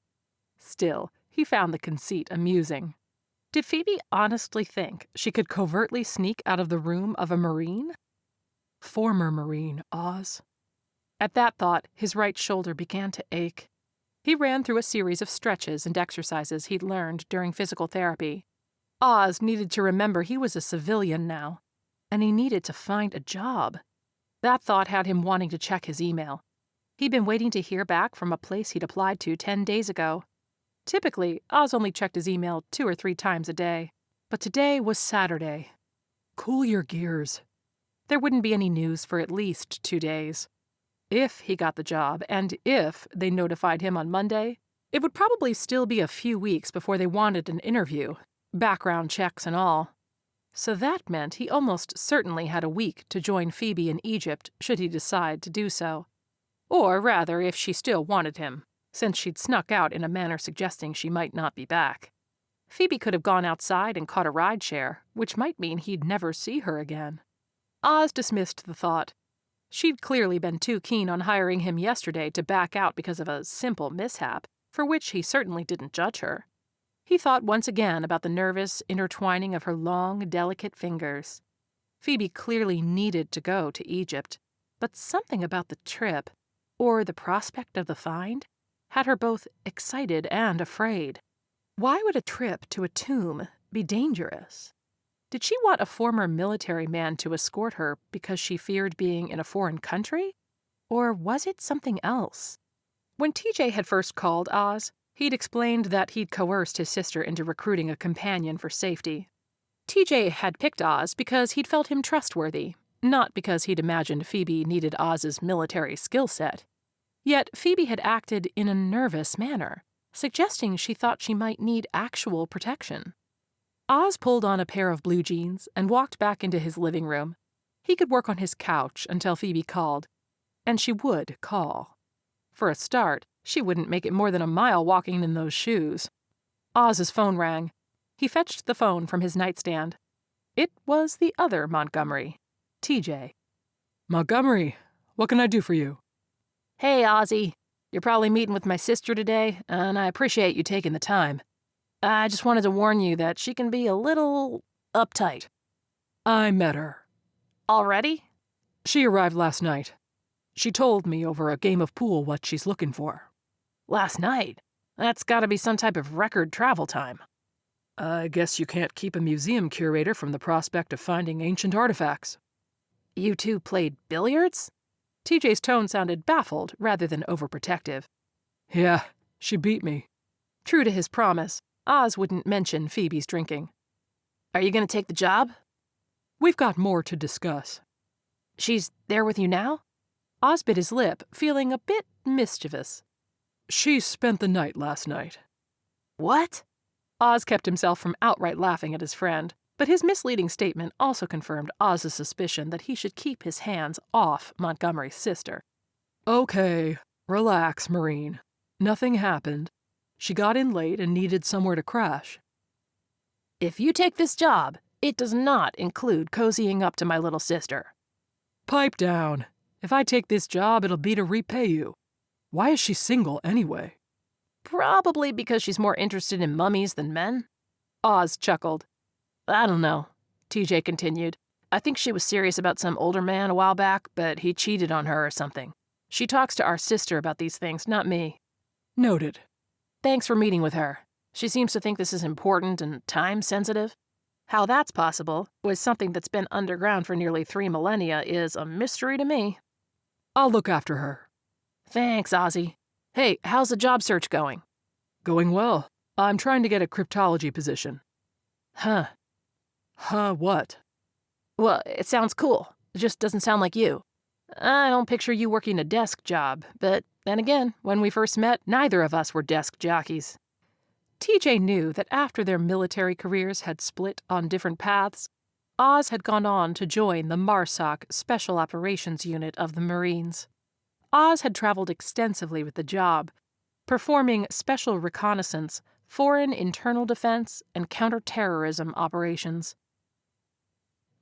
Still, he found the conceit amusing. Did Phoebe honestly think she could covertly sneak out of the room of a Marine? Former Marine, Oz. At that thought, his right shoulder began to ache. He ran through a series of stretches and exercises he'd learned during physical therapy. Oz needed to remember he was a civilian now, and he needed to find a job. That thought had him wanting to check his email. He'd been waiting to hear back from a place he'd applied to 10 days ago. Typically, Oz only checked his email 2 or 3 times a day, but today was Saturday. Cool your gears. There wouldn't be any news for at least 2 days. If he got the job, and if they notified him on Monday, it would probably still be a few weeks before they wanted an interview, background checks and all. So that meant he almost certainly had a week to join Phoebe in Egypt should he decide to do so. Or rather, if she still wanted him, since she'd snuck out in a manner suggesting she might not be back. Phoebe could have gone outside and caught a rideshare, which might mean he'd never see her again. Oz dismissed the thought. She'd clearly been too keen on hiring him yesterday to back out because of a simple mishap, for which he certainly didn't judge her. He thought once again about the nervous intertwining of her long, delicate fingers. Phoebe clearly needed to go to Egypt, but something about the trip, or the prospect of the find, had her both excited and afraid. Why would a trip to a tomb be dangerous? Did she want a former military man to escort her because she feared being in a foreign country? Or was it something else? When TJ had first called Oz, he'd explained that he'd coerced his sister into recruiting a companion for safety. TJ had picked Oz because he'd felt him trustworthy, not because he'd imagined Phoebe needed Oz's military skill set. Yet Phoebe had acted in a nervous manner, suggesting she thought she might need actual protection. Oz pulled on a pair of blue jeans and walked back into his living room. He could work on his couch until Phoebe called, and she would call. For a start, she wouldn't make it more than a mile walking in those shoes. Oz's phone rang. He fetched the phone from his nightstand. It was the other Montgomery, TJ. Montgomery, what can I do for you? Hey, Ozzy. You're probably meeting with my sister today, and I appreciate you taking the time. I just wanted to warn you that she can be a little uptight. I met her. Already? She arrived last night. She told me over a game of pool what she's looking for. Last night? That's gotta be some type of record travel time. I guess you can't keep a museum curator from the prospect of finding ancient artifacts. You two played billiards? TJ's tone sounded baffled rather than overprotective. Yeah, she beat me. True to his promise, Oz wouldn't mention Phoebe's drinking. Are you gonna take the job? We've got more to discuss. She's there with you now? Oz bit his lip, feeling a bit mischievous. She spent the night last night. What? Oz kept himself from outright laughing at his friend, but his misleading statement also confirmed Oz's suspicion that he should keep his hands off Montgomery's sister. Okay, relax, Marine. Nothing happened. She got in late and needed somewhere to crash. If you take this job, it does not include cozying up to my little sister. Pipe down. If I take this job, it'll be to repay you. Why is she single anyway? Probably because she's more interested in mummies than men. Oz chuckled. I don't know, TJ continued. I think she was serious about some older man a while back, but he cheated on her or something. She talks to our sister about these things, not me. Noted. Thanks for meeting with her. She seems to think this is important and time-sensitive. How that's possible, with something that's been underground for nearly 3 millennia, is a mystery to me. I'll look after her. Thanks, Ozzy. Hey, how's the job search going? Going well. I'm trying to get a cryptology position. Huh. Huh, what? Well, it sounds cool. It just doesn't sound like you. I don't picture you working a desk job, but then again, when we first met, neither of us were desk jockeys. TJ knew that after their military careers had split on different paths, Oz had gone on to join the MARSOC Special Operations Unit of the Marines. Oz had traveled extensively with the job, performing special reconnaissance, foreign internal defense, and counterterrorism operations.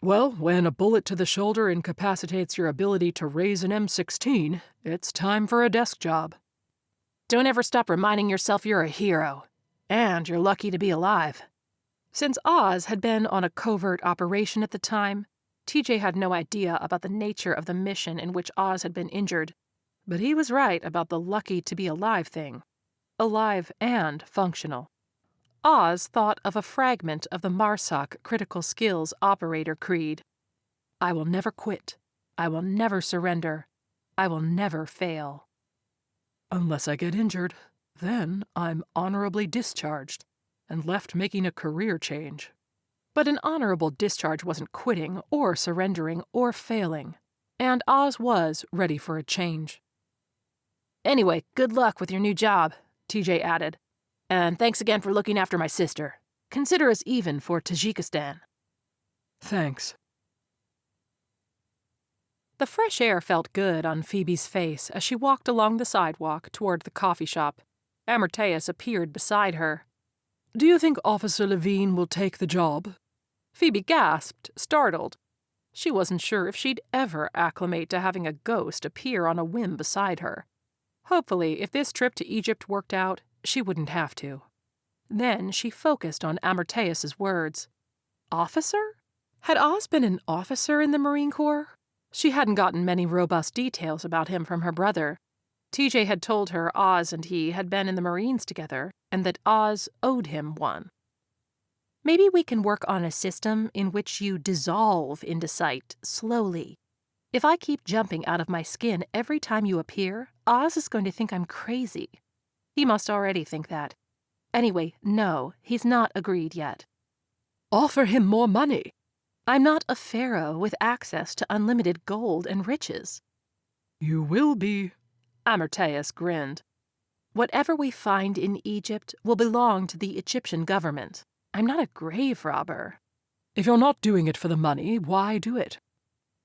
Well, when a bullet to the shoulder incapacitates your ability to raise an M16, it's time for a desk job. Don't ever stop reminding yourself you're a hero. And you're lucky to be alive. Since Oz had been on a covert operation at the time, TJ had no idea about the nature of the mission in which Oz had been injured. But he was right about the lucky to be alive thing. Alive and functional. Oz thought of a fragment of the MARSOC Critical Skills Operator Creed. I will never quit. I will never surrender. I will never fail. Unless I get injured, then I'm honorably discharged and left making a career change. But an honorable discharge wasn't quitting or surrendering or failing, and Oz was ready for a change. Anyway, good luck with your new job, TJ added. And thanks again for looking after my sister. Consider us even for Tajikistan. Thanks. The fresh air felt good on Phoebe's face as she walked along the sidewalk toward the coffee shop. Amarteus appeared beside her. Do you think Officer Levine will take the job? Phoebe gasped, startled. She wasn't sure if she'd ever acclimate to having a ghost appear on a whim beside her. Hopefully, if this trip to Egypt worked out, she wouldn't have to. Then she focused on Amarteus's words. Officer? Had Oz been an officer in the Marine Corps? She hadn't gotten many robust details about him from her brother. TJ had told her Oz and he had been in the Marines together, and that Oz owed him one. Maybe we can work on a system in which you dissolve into sight slowly. If I keep jumping out of my skin every time you appear, Oz is going to think I'm crazy. He must already think that. Anyway, no, he's not agreed yet. Offer him more money. I'm not a pharaoh with access to unlimited gold and riches. You will be. Amarteus grinned. Whatever we find in Egypt will belong to the Egyptian government. I'm not a grave robber. If you're not doing it for the money, why do it?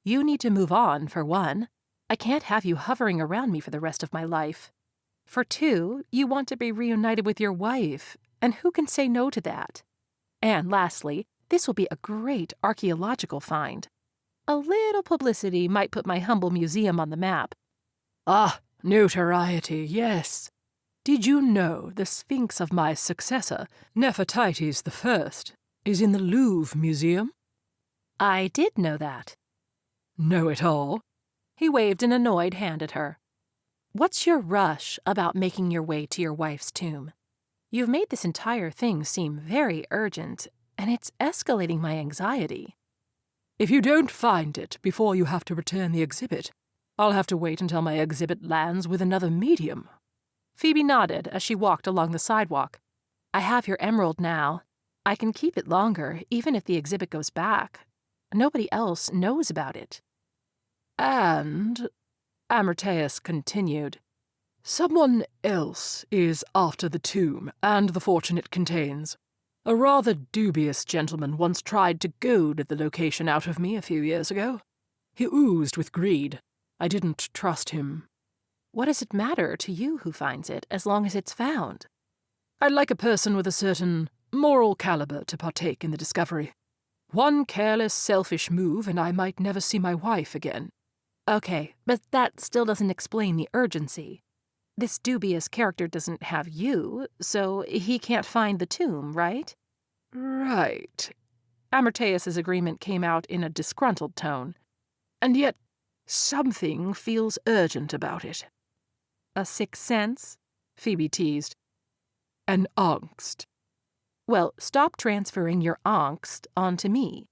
You need to move on, for one. I can't have you hovering around me for the rest of my life. For two, you want to be reunited with your wife, and who can say no to that? And lastly, this will be a great archaeological find. A little publicity might put my humble museum on the map. Ah, notoriety, yes. Did you know the Sphinx of my successor, Nefertiti's I, is in the Louvre Museum? I did know that. Know it all? He waved an annoyed hand at her. What's your rush about making your way to your wife's tomb? You've made this entire thing seem very urgent, and it's escalating my anxiety. If you don't find it before you have to return the exhibit, I'll have to wait until my exhibit lands with another medium. Phoebe nodded as she walked along the sidewalk. I have your emerald now. I can keep it longer, even if the exhibit goes back. Nobody else knows about it. And, Amarteus continued, someone else is after the tomb and the fortune it contains. A rather dubious gentleman once tried to goad the location out of me a few years ago. He oozed with greed. I didn't trust him. What does it matter to you who finds it, as long as it's found? I'd like a person with a certain moral caliber to partake in the discovery. One careless, selfish move, and I might never see my wife again. Okay, but that still doesn't explain the urgency. This dubious character doesn't have you, so he can't find the tomb, right? Right. Amarteus's agreement came out in a disgruntled tone. And yet, something feels urgent about it. A sixth sense? Phoebe teased. An angst. Well, stop transferring your angst onto me.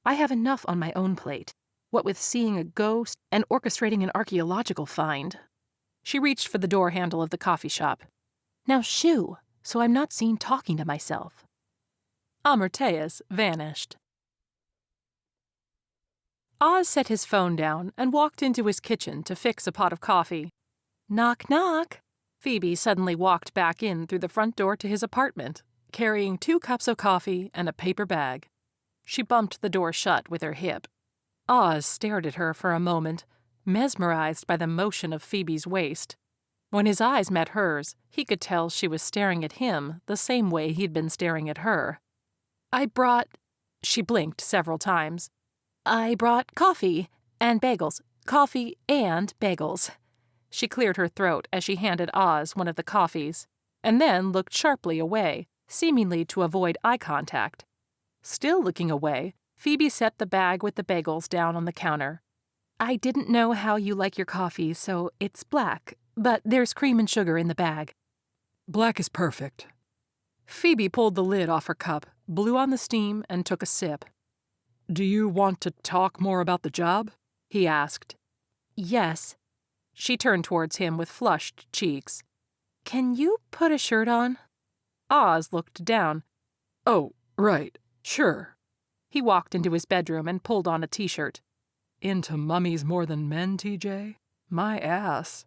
I have enough on my own plate, what with seeing a ghost and orchestrating an archaeological find. She reached for the door handle of the coffee shop. Now shoo, so I'm not seen talking to myself. Amarteus vanished. Oz set his phone down and walked into his kitchen to fix a pot of coffee. Knock, knock. Phoebe suddenly walked back in through the front door to his apartment, carrying 2 cups of coffee and a paper bag. She bumped the door shut with her hip. Oz stared at her for a moment, mesmerized by the motion of Phoebe's waist. When his eyes met hers, he could tell she was staring at him the same way he'd been staring at her. I brought... She blinked several times. I brought coffee and bagels. Coffee and bagels. She cleared her throat as she handed Oz one of the coffees, and then looked sharply away, seemingly to avoid eye contact. Still looking away, Phoebe set the bag with the bagels down on the counter. I didn't know how you like your coffee, so it's black, but there's cream and sugar in the bag. Black is perfect. Phoebe pulled the lid off her cup, blew on the steam, and took a sip. Do you want to talk more about the job? He asked. Yes. She turned towards him with flushed cheeks. Can you put a shirt on? Oz looked down. Oh, right, sure. He walked into his bedroom and pulled on a t-shirt. Into mummies more than men, TJ? My ass.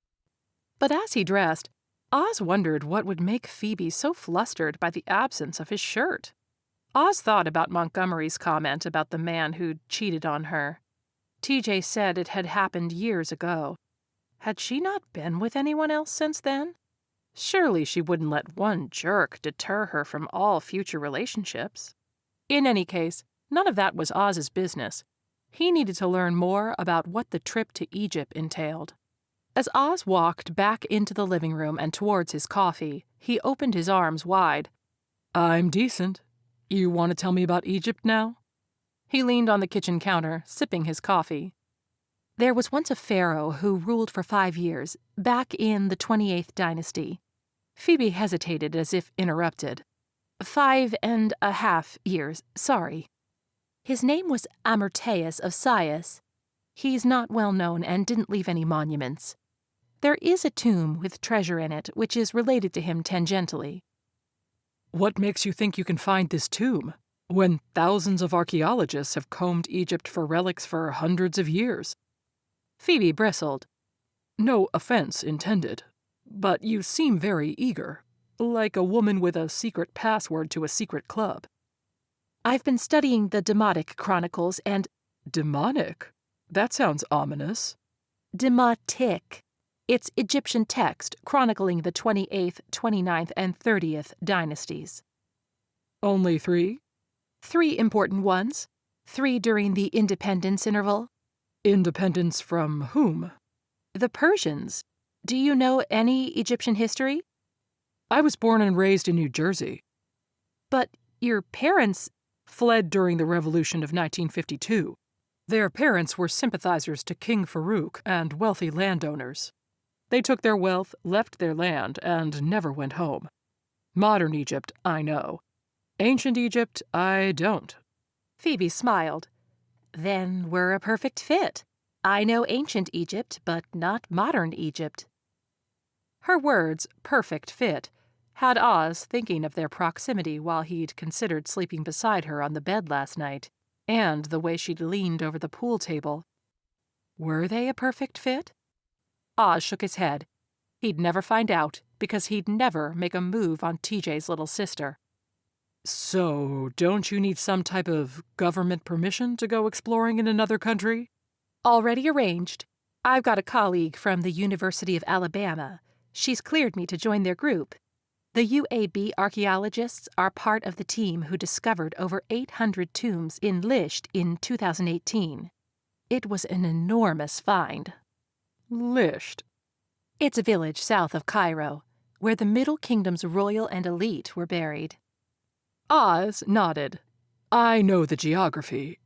But as he dressed, Oz wondered what would make Phoebe so flustered by the absence of his shirt. Oz thought about Montgomery's comment about the man who'd cheated on her. TJ said it had happened years ago. Had she not been with anyone else since then? Surely she wouldn't let one jerk deter her from all future relationships. In any case, none of that was Oz's business. He needed to learn more about what the trip to Egypt entailed. As Oz walked back into the living room and towards his coffee, he opened his arms wide. I'm decent. You want to tell me about Egypt now? He leaned on the kitchen counter, sipping his coffee. There was once a pharaoh who ruled for 5 years, back in the 28th dynasty. Phoebe hesitated as if interrupted. 5.5 years, sorry. His name was Amarteus of Sais. He's not well known and didn't leave any monuments. There is a tomb with treasure in it, which is related to him tangentially. What makes you think you can find this tomb, when thousands of archaeologists have combed Egypt for relics for hundreds of years? Phoebe bristled. No offense intended, but you seem very eager, like a woman with a secret password to a secret club. I've been studying the Demotic Chronicles and... Demonic? That sounds ominous. Demotic. It's Egyptian text chronicling the 28th, 29th, and 30th dynasties. Only 3? 3 important ones. 3 during the independence interval. Independence from whom? The Persians. Do you know any Egyptian history? I was born and raised in New Jersey. But your parents Fled during the Revolution of 1952. Their parents were sympathizers to King Pharaoh and wealthy landowners. They took their wealth, left their land, and never went home. Modern Egypt, I know. Ancient Egypt, I don't. Phoebe smiled. Then we're a perfect fit. I know ancient Egypt, but not modern Egypt. Her words, perfect fit, had Oz thinking of their proximity while he'd considered sleeping beside her on the bed last night, and the way she'd leaned over the pool table. Were they a perfect fit? Oz shook his head. He'd never find out, because he'd never make a move on TJ's little sister. So, don't you need some type of government permission to go exploring in another country? Already arranged. I've got a colleague from the University of Alabama. She's cleared me to join their group. The UAB archaeologists are part of the team who discovered over 800 tombs in Lisht in 2018. It was an enormous find. Lisht? It's a village south of Cairo, where the Middle Kingdom's royal and elite were buried. Oz nodded. I know the geography.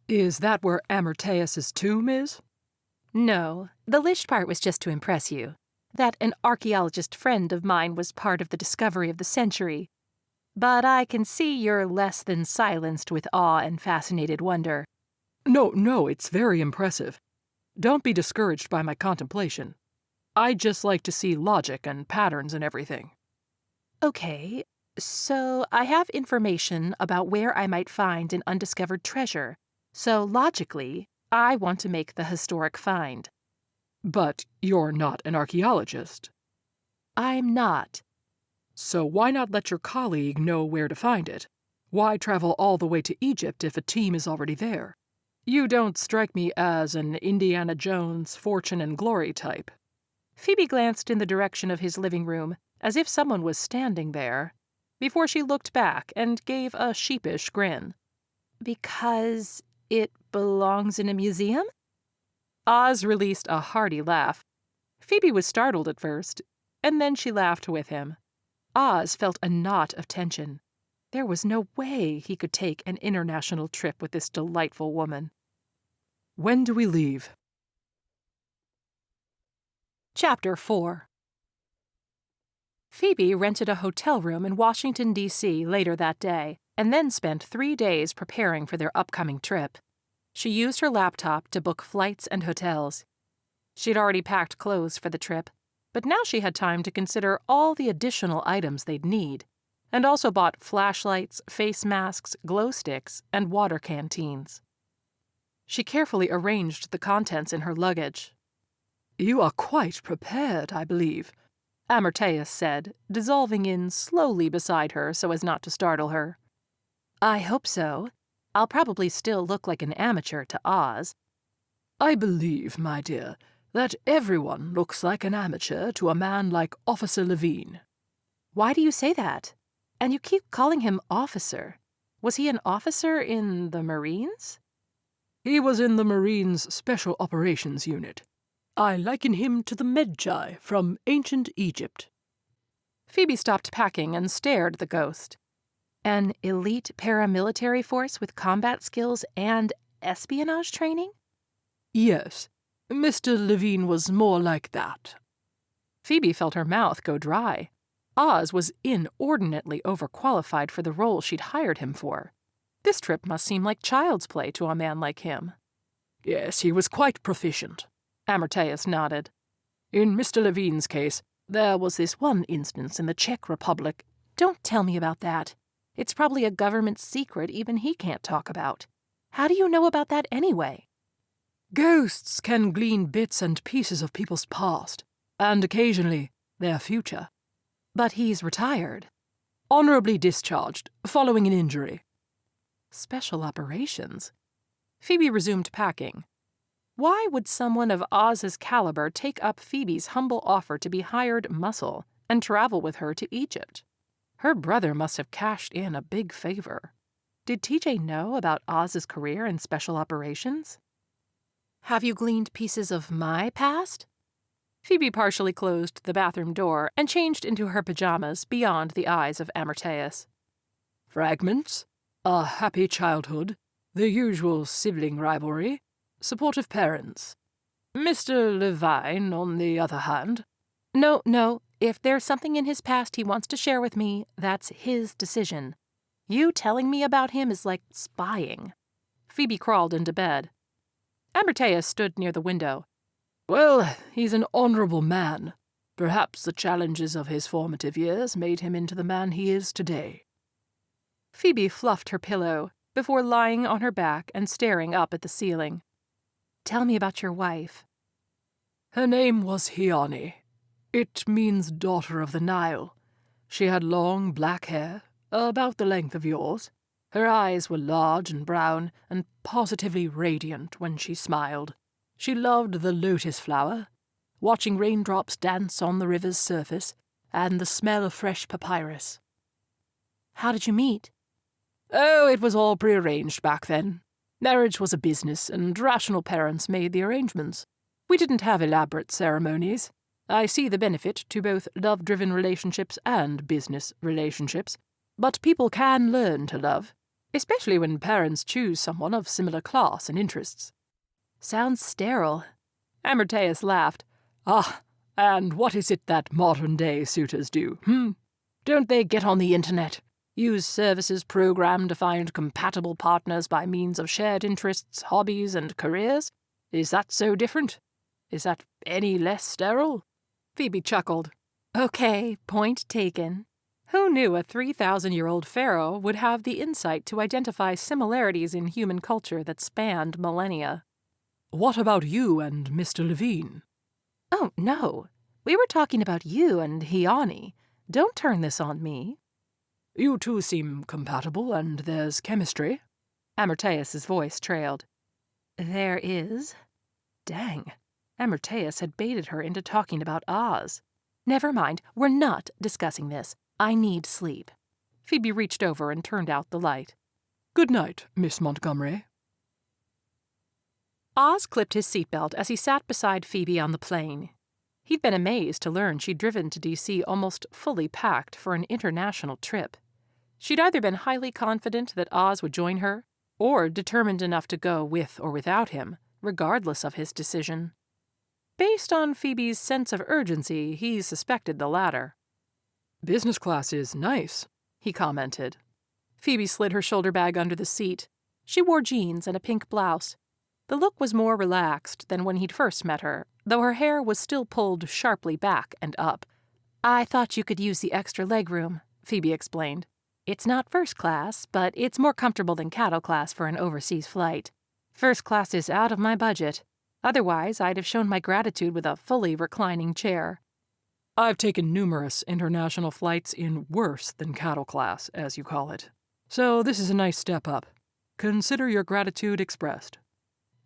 Is that where Amarteus's tomb is? No, the Lisht part was just to impress you. That an archaeologist friend of mine was part of the discovery of the century. But I can see you're less than silenced with awe and fascinated wonder. No, it's very impressive. Don't be discouraged by my contemplation. I just like to see logic and patterns and everything. Okay, so I have information about where I might find an undiscovered treasure. So logically, I want to make the historic find. But you're not an archaeologist. I'm not. So why not let your colleague know where to find it? Why travel all the way to Egypt if a team is already there? You don't strike me as an Indiana Jones, fortune and glory type. Phoebe glanced in the direction of his living room, as if someone was standing there, before she looked back and gave a sheepish grin. Because it belongs in a museum? Oz released a hearty laugh. Phoebe was startled at first, and then she laughed with him. Oz felt a knot of tension. There was no way he could take an international trip with this delightful woman. When do we leave? Chapter 4. Phoebe rented a hotel room in Washington, D.C. later that day, and then spent 3 days preparing for their upcoming trip. She used her laptop to book flights and hotels. She'd already packed clothes for the trip, but now she had time to consider all the additional items they'd need, and also bought flashlights, face masks, glow sticks, and water canteens. She carefully arranged the contents in her luggage. You are quite prepared, I believe, Amarteus said, dissolving in slowly beside her so as not to startle her. I hope so. I'll probably still look like an amateur to Oz. I believe, my dear, that everyone looks like an amateur to a man like Officer Levine. Why do you say that? And you keep calling him officer. Was he an officer in the Marines? He was in the Marines' Special Operations Unit. I liken him to the Medjai from ancient Egypt. Phoebe stopped packing and stared at the ghost. An elite paramilitary force with combat skills and espionage training? Yes, Mr. Levine was more like that. Phoebe felt her mouth go dry. Oz was inordinately overqualified for the role she'd hired him for. This trip must seem like child's play to a man like him. Yes, he was quite proficient. Amarteus nodded. In Mr. Levine's case, there was this one instance in the Czech Republic. Don't tell me about that. It's probably a government secret even he can't talk about. How do you know about that anyway? Ghosts can glean bits and pieces of people's past, and occasionally their future. But he's retired. Honorably discharged, following an injury. Special operations. Phoebe resumed packing. Why would someone of Oz's caliber take up Phoebe's humble offer to be hired muscle and travel with her to Egypt? Her brother must have cashed in a big favor. Did TJ know about Oz's career in special operations? Have you gleaned pieces of my past? Phoebe partially closed the bathroom door and changed into her pajamas beyond the eyes of Amarteus. Fragments, a happy childhood, the usual sibling rivalry, supportive parents. Mr. Levine, on the other hand. No. If there's something in his past he wants to share with me, that's his decision. You telling me about him is like spying. Phoebe crawled into bed. Amarteus stood near the window. Well, he's an honorable man. Perhaps the challenges of his formative years made him into the man he is today. Phoebe fluffed her pillow before lying on her back and staring up at the ceiling. Tell me about your wife. Her name was Hiani. It means daughter of the Nile. She had long black hair, about the length of yours. Her eyes were large and brown and positively radiant when she smiled. She loved the lotus flower, watching raindrops dance on the river's surface, and the smell of fresh papyrus. How did you meet? Oh, it was all prearranged back then. Marriage was a business, and rational parents made the arrangements. We didn't have elaborate ceremonies. I see the benefit to both love-driven relationships and business relationships. But people can learn to love, especially when parents choose someone of similar class and interests. Sounds sterile. Amarteus laughed. Ah, and what is it that modern-day suitors do, Don't they get on the internet? Use services programmed to find compatible partners by means of shared interests, hobbies, and careers? Is that so different? Is that any less sterile? Phoebe chuckled. Okay, point taken. Who knew a 3,000-year-old pharaoh would have the insight to identify similarities in human culture that spanned millennia? What about you and Mr. Levine? Oh, no. We were talking about you and Hiani. Don't turn this on me. You two seem compatible, and there's chemistry. Amarteus's voice trailed. There is? Dang. Amarteus had baited her into talking about Oz. Never mind, we're not discussing this. I need sleep. Phoebe reached over and turned out the light. Good night, Miss Montgomery. Oz clipped his seatbelt as he sat beside Phoebe on the plane. He'd been amazed to learn she'd driven to D.C. almost fully packed for an international trip. She'd either been highly confident that Oz would join her, or determined enough to go with or without him, regardless of his decision. Based on Phoebe's sense of urgency, he suspected the latter. Business class is nice, he commented. Phoebe slid her shoulder bag under the seat. She wore jeans and a pink blouse. The look was more relaxed than when he'd first met her, though her hair was still pulled sharply back and up. I thought you could use the extra legroom, Phoebe explained. It's not first class, but it's more comfortable than cattle class for an overseas flight. First class is out of my budget. Otherwise, I'd have shown my gratitude with a fully reclining chair. I've taken numerous international flights in worse than cattle class, as you call it. So this is a nice step up. Consider your gratitude expressed.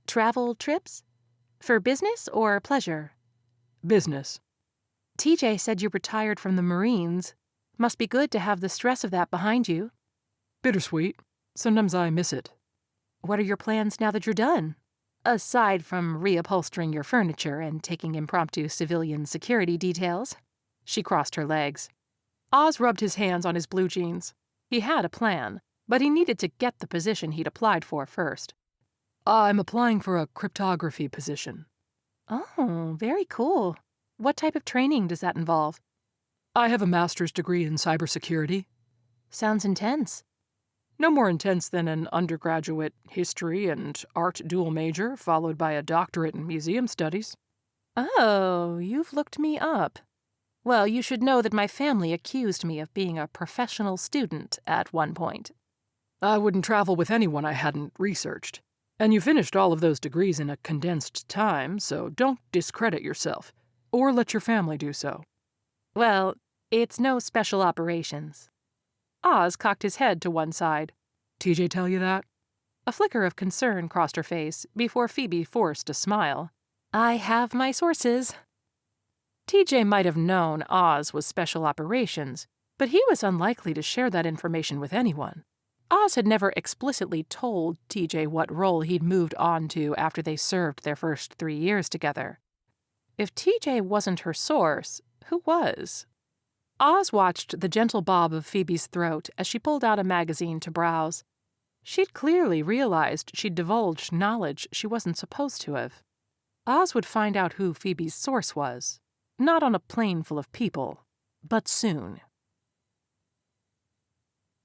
Travel trips? For business or pleasure? Business. TJ said you retired from the Marines. Must be good to have the stress of that behind you. Bittersweet. Sometimes I miss it. What are your plans now that you're done? Aside from reupholstering your furniture and taking impromptu civilian security details. She crossed her legs. Oz rubbed his hands on his blue jeans. He had a plan, but he needed to get the position he'd applied for first. I'm applying for a cryptography position. Oh, very cool. What type of training does that involve? I have a master's degree in cybersecurity. Sounds intense. No more intense than an undergraduate history and art dual major, followed by a doctorate in museum studies. Oh, you've looked me up. Well, you should know that my family accused me of being a professional student at one point. I wouldn't travel with anyone I hadn't researched. And you finished all of those degrees in a condensed time, so don't discredit yourself, or let your family do so. Well, it's no special operations. Oz cocked his head to one side. TJ tell you that? A flicker of concern crossed her face before Phoebe forced a smile. I have my sources. TJ might have known Oz was special operations, but he was unlikely to share that information with anyone. Oz had never explicitly told TJ what role he'd moved on to after they served their first 3 years together. If TJ wasn't her source, who was? Oz watched the gentle bob of Phoebe's throat as she pulled out a magazine to browse. She'd clearly realized she'd divulged knowledge she wasn't supposed to have. Oz would find out who Phoebe's source was. Not on a plane full of people, but soon.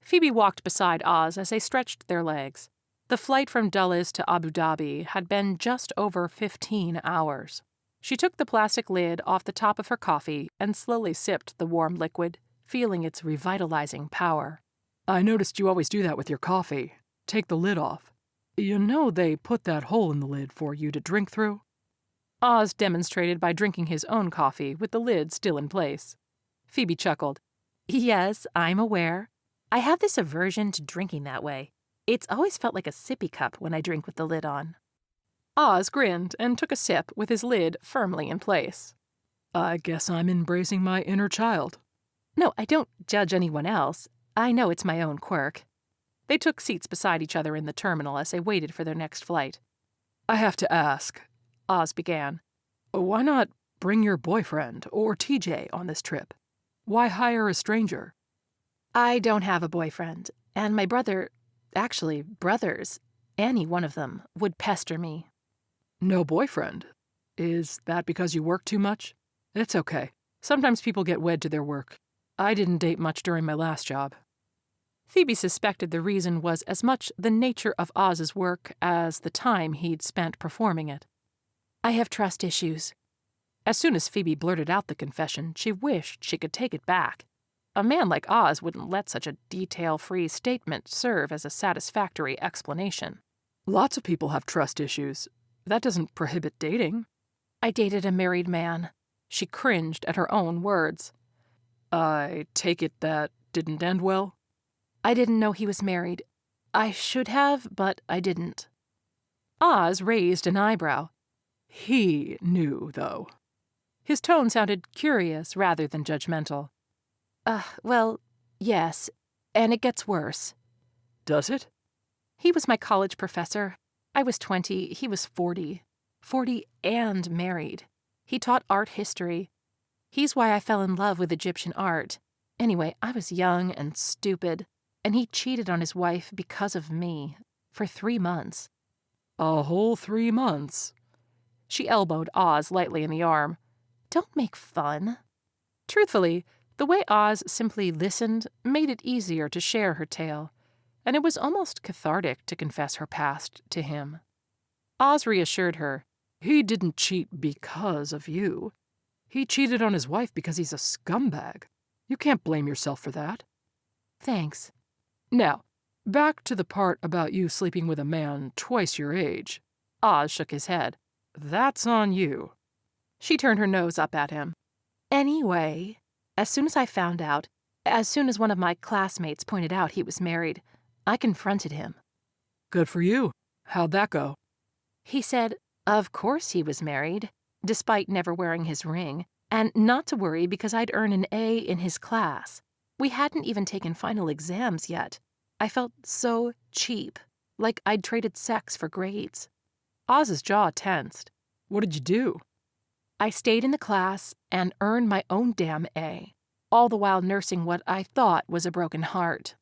Phoebe walked beside Oz as they stretched their legs. The flight from Dulles to Abu Dhabi had been just over 15 hours. She took the plastic lid off the top of her coffee and slowly sipped the warm liquid, feeling its revitalizing power. I noticed you always do that with your coffee. Take the lid off. You know they put that hole in the lid for you to drink through? Oz demonstrated by drinking his own coffee with the lid still in place. Phoebe chuckled. Yes, I'm aware. I have this aversion to drinking that way. It's always felt like a sippy cup when I drink with the lid on. Oz grinned and took a sip with his lid firmly in place. I guess I'm embracing my inner child. No, I don't judge anyone else. I know it's my own quirk. They took seats beside each other in the terminal as they waited for their next flight. I have to ask, Oz began. Why not bring your boyfriend or TJ on this trip? Why hire a stranger? I don't have a boyfriend, and my brothers, any one of them, would pester me. No boyfriend? Is that because you work too much? It's okay. Sometimes people get wed to their work. I didn't date much during my last job. Phoebe suspected the reason was as much the nature of Oz's work as the time he'd spent performing it. I have trust issues. As soon as Phoebe blurted out the confession, she wished she could take it back. A man like Oz wouldn't let such a detail-free statement serve as a satisfactory explanation. Lots of people have trust issues. That doesn't prohibit dating. I dated a married man. She cringed at her own words. I take it that didn't end well? I didn't know he was married. I should have, but I didn't. Oz raised an eyebrow. He knew, though. His tone sounded curious rather than judgmental. Well, yes, and it gets worse. Does it? He was my college professor. I was 20, he was 40. 40 and married. He taught art history. He's why I fell in love with Egyptian art. Anyway, I was young and stupid, and he cheated on his wife because of me, for 3 months. A whole 3 months? She elbowed Oz lightly in the arm. Don't make fun. Truthfully, the way Oz simply listened made it easier to share her tale, and it was almost cathartic to confess her past to him. Oz reassured her. He didn't cheat because of you. He cheated on his wife because he's a scumbag. You can't blame yourself for that. Thanks. Now, back to the part about you sleeping with a man twice your age. Oz shook his head. That's on you. She turned her nose up at him. Anyway, as soon as I found out, as soon as one of my classmates pointed out he was married, I confronted him. Good for you. How'd that go? He said, of course he was married, despite never wearing his ring, and not to worry because I'd earn an A in his class. We hadn't even taken final exams yet. I felt so cheap, like I'd traded sex for grades. Oz's jaw tensed. What did you do? I stayed in the class and earned my own damn A, all the while nursing what I thought was a broken heart.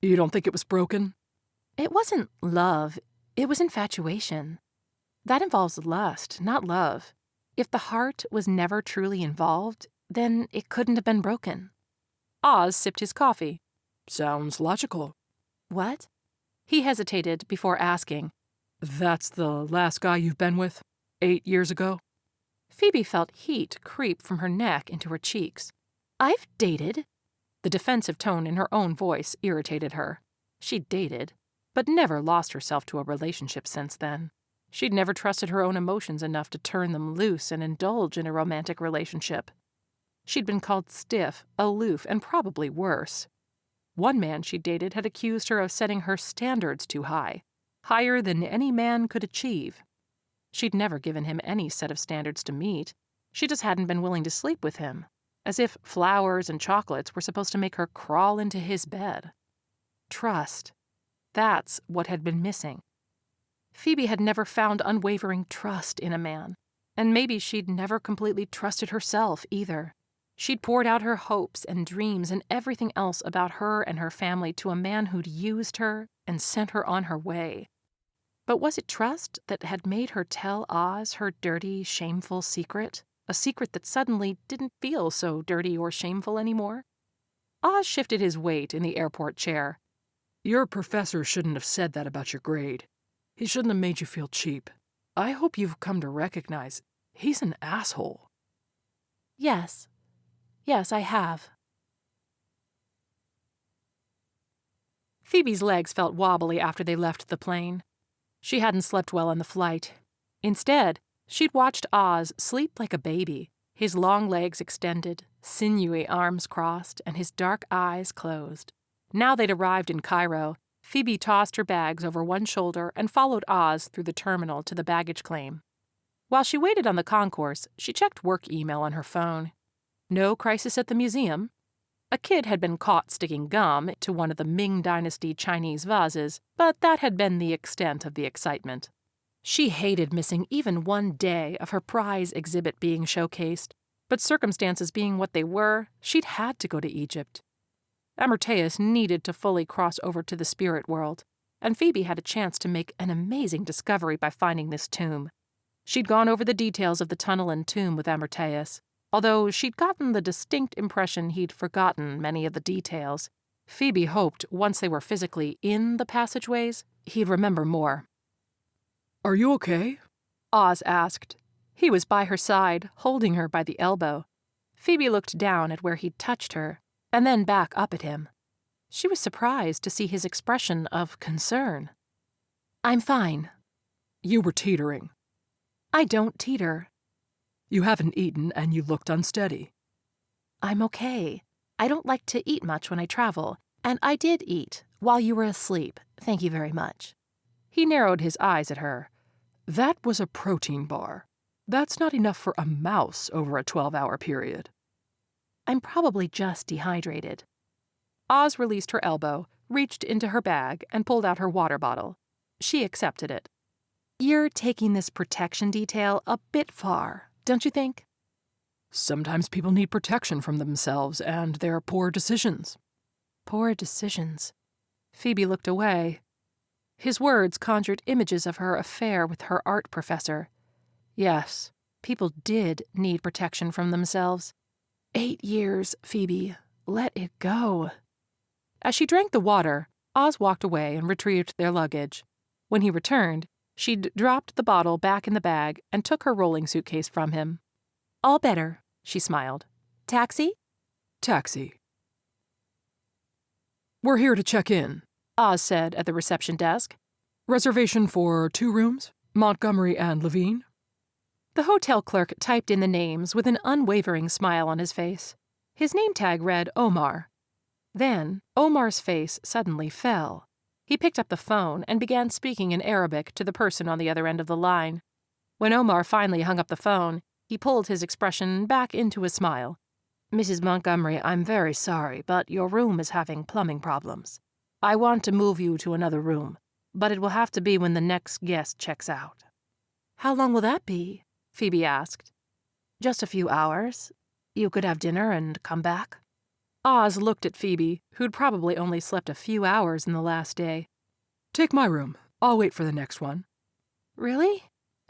You don't think it was broken? It wasn't love, it was infatuation. That involves lust, not love. If the heart was never truly involved, then it couldn't have been broken. Oz sipped his coffee. Sounds logical. What? He hesitated before asking. That's the last guy you've been with? 8 years ago? Phoebe felt heat creep from her neck into her cheeks. I've dated. The defensive tone in her own voice irritated her. She'd dated, but never lost herself to a relationship since then. She'd never trusted her own emotions enough to turn them loose and indulge in a romantic relationship. She'd been called stiff, aloof, and probably worse. One man she dated had accused her of setting her standards too high. higher than any man could achieve. She'd never given him any set of standards to meet. She just hadn't been willing to sleep with him, as if flowers and chocolates were supposed to make her crawl into his bed. Trust. That's what had been missing. Phoebe had never found unwavering trust in a man, and maybe she'd never completely trusted herself either. She'd poured out her hopes and dreams and everything else about her and her family to a man who'd used her and sent her on her way. But was it trust that had made her tell Oz her dirty, shameful secret? A secret that suddenly didn't feel so dirty or shameful anymore? Oz shifted his weight in the airport chair. Your professor shouldn't have said that about your grade. He shouldn't have made you feel cheap. I hope you've come to recognize he's an asshole. Yes. Yes, I have. Phoebe's legs felt wobbly after they left the plane. She hadn't slept well on the flight. Instead, she'd watched Oz sleep like a baby, his long legs extended, sinewy arms crossed, and his dark eyes closed. Now they'd arrived in Cairo, Phoebe tossed her bags over one shoulder and followed Oz through the terminal to the baggage claim. While she waited on the concourse, she checked work email on her phone. No crisis at the museum. A kid had been caught sticking gum to one of the Ming Dynasty Chinese vases, but that had been the extent of the excitement. She hated missing even one day of her prize exhibit being showcased, but circumstances being what they were, she'd had to go to Egypt. Amarteus needed to fully cross over to the spirit world, and Phoebe had a chance to make an amazing discovery by finding this tomb. She'd gone over the details of the tunnel and tomb with Amarteus. Although she'd gotten the distinct impression he'd forgotten many of the details, Phoebe hoped once they were physically in the passageways, he'd remember more. Are you okay? Oz asked. He was by her side, holding her by the elbow. Phoebe looked down at where he'd touched her, and then back up at him. She was surprised to see his expression of concern. I'm fine. You were teetering. I don't teeter. You haven't eaten and you looked unsteady. I'm okay. I don't like to eat much when I travel, and I did eat while you were asleep. Thank you very much. He narrowed his eyes at her. That was a protein bar. That's not enough for a mouse over a 12-hour period. I'm probably just dehydrated. Oz released her elbow, reached into her bag, and pulled out her water bottle. She accepted it. You're taking this protection detail a bit far, don't you think? Sometimes people need protection from themselves and their poor decisions. Poor decisions. Phoebe looked away. His words conjured images of her affair with her art professor. Yes, people did need protection from themselves. 8 years, Phoebe. Let it go. As she drank the water, Oz walked away and retrieved their luggage. When he returned, she'd dropped the bottle back in the bag and took her rolling suitcase from him. All better, she smiled. Taxi? Taxi. We're here to check in, Oz said at the reception desk. Reservation for 2 rooms, Montgomery and Levine. The hotel clerk typed in the names with an unwavering smile on his face. His name tag read Omar. Then, Omar's face suddenly fell. He picked up the phone and began speaking in Arabic to the person on the other end of the line. When Omar finally hung up the phone, he pulled his expression back into a smile. Mrs. Montgomery, I'm very sorry, but your room is having plumbing problems. I want to move you to another room, but it will have to be when the next guest checks out. How long will that be? Phoebe asked. Just a few hours. You could have dinner and come back. Oz looked at Phoebe, who'd probably only slept a few hours in the last day. Take my room. I'll wait for the next one. Really?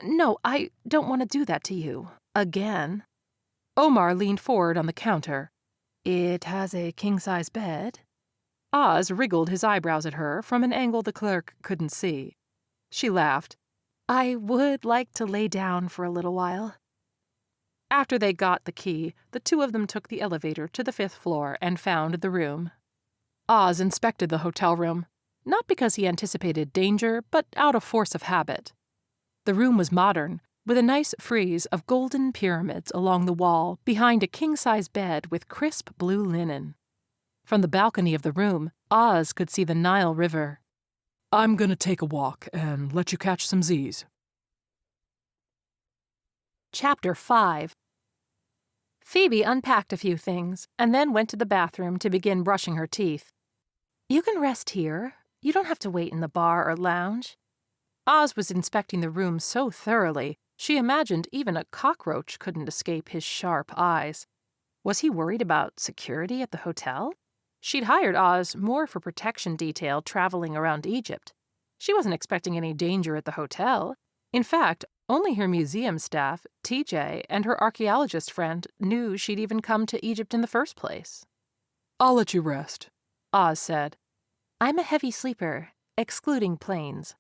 No, I don't want to do that to you. Again. Omar leaned forward on the counter. It has a king-size bed. Oz wriggled his eyebrows at her from an angle the clerk couldn't see. She laughed. I would like to lay down for a little while. After they got the key, the two of them took the elevator to the 5th floor and found the room. Oz inspected the hotel room, not because he anticipated danger, but out of force of habit. The room was modern, with a nice frieze of golden pyramids along the wall behind a king-size bed with crisp blue linen. From the balcony of the room, Oz could see the Nile River. I'm gonna take a walk and let you catch some Z's. Chapter 5. Phoebe unpacked a few things and then went to the bathroom to begin brushing her teeth. "You can rest here. You don't have to wait in the bar or lounge." Oz was inspecting the room so thoroughly, she imagined even a cockroach couldn't escape his sharp eyes. Was he worried about security at the hotel? She'd hired Oz more for protection detail traveling around Egypt. She wasn't expecting any danger at the hotel. In fact, only her museum staff, TJ, and her archaeologist friend knew she'd even come to Egypt in the first place. I'll let you rest, Oz said. "I'm a heavy sleeper, excluding planes."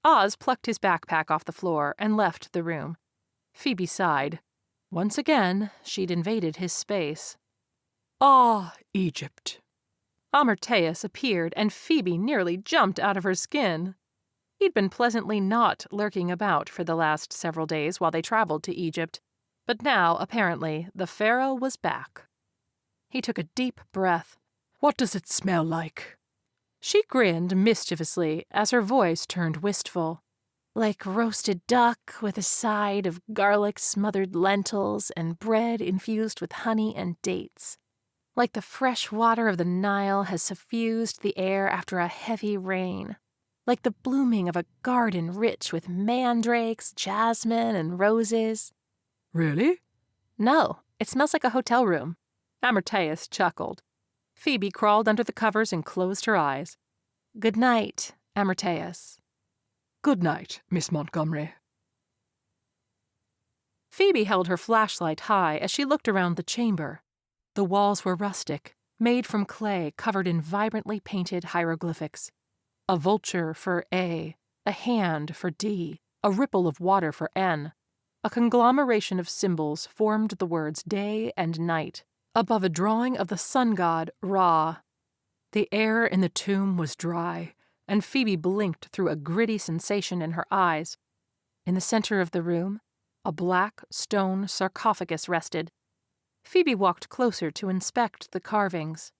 Oz plucked his backpack off the floor and left the room. Phoebe sighed. Once again, she'd invaded his space. Ah, Egypt. Amarteus appeared, and Phoebe nearly jumped out of her skin. He'd been pleasantly not lurking about for the last several days while they traveled to Egypt, but now, apparently, the Pharaoh was back. He took a deep breath. What does it smell like? She grinned mischievously as her voice turned wistful. "Like roasted duck with a side of garlic-smothered lentils and bread infused with honey and dates. Like the fresh water of the Nile has suffused the air after a heavy rain. Like the blooming of a garden rich with mandrakes, jasmine, and roses." Really? "No, it smells like a hotel room." Amarteus chuckled. Phoebe crawled under the covers and closed her eyes. "Good night, Amarteus." Good night, Miss Montgomery. Phoebe held her flashlight high as she looked around the chamber. The walls were rustic, made from clay covered in vibrantly painted hieroglyphics. A vulture for A, a hand for D, a ripple of water for N. A conglomeration of symbols formed the words day and night, above a drawing of the sun god, Ra. The air in the tomb was dry, and Phoebe blinked through a gritty sensation in her eyes. In the center of the room, a black stone sarcophagus rested. Phoebe walked closer to inspect the carvings.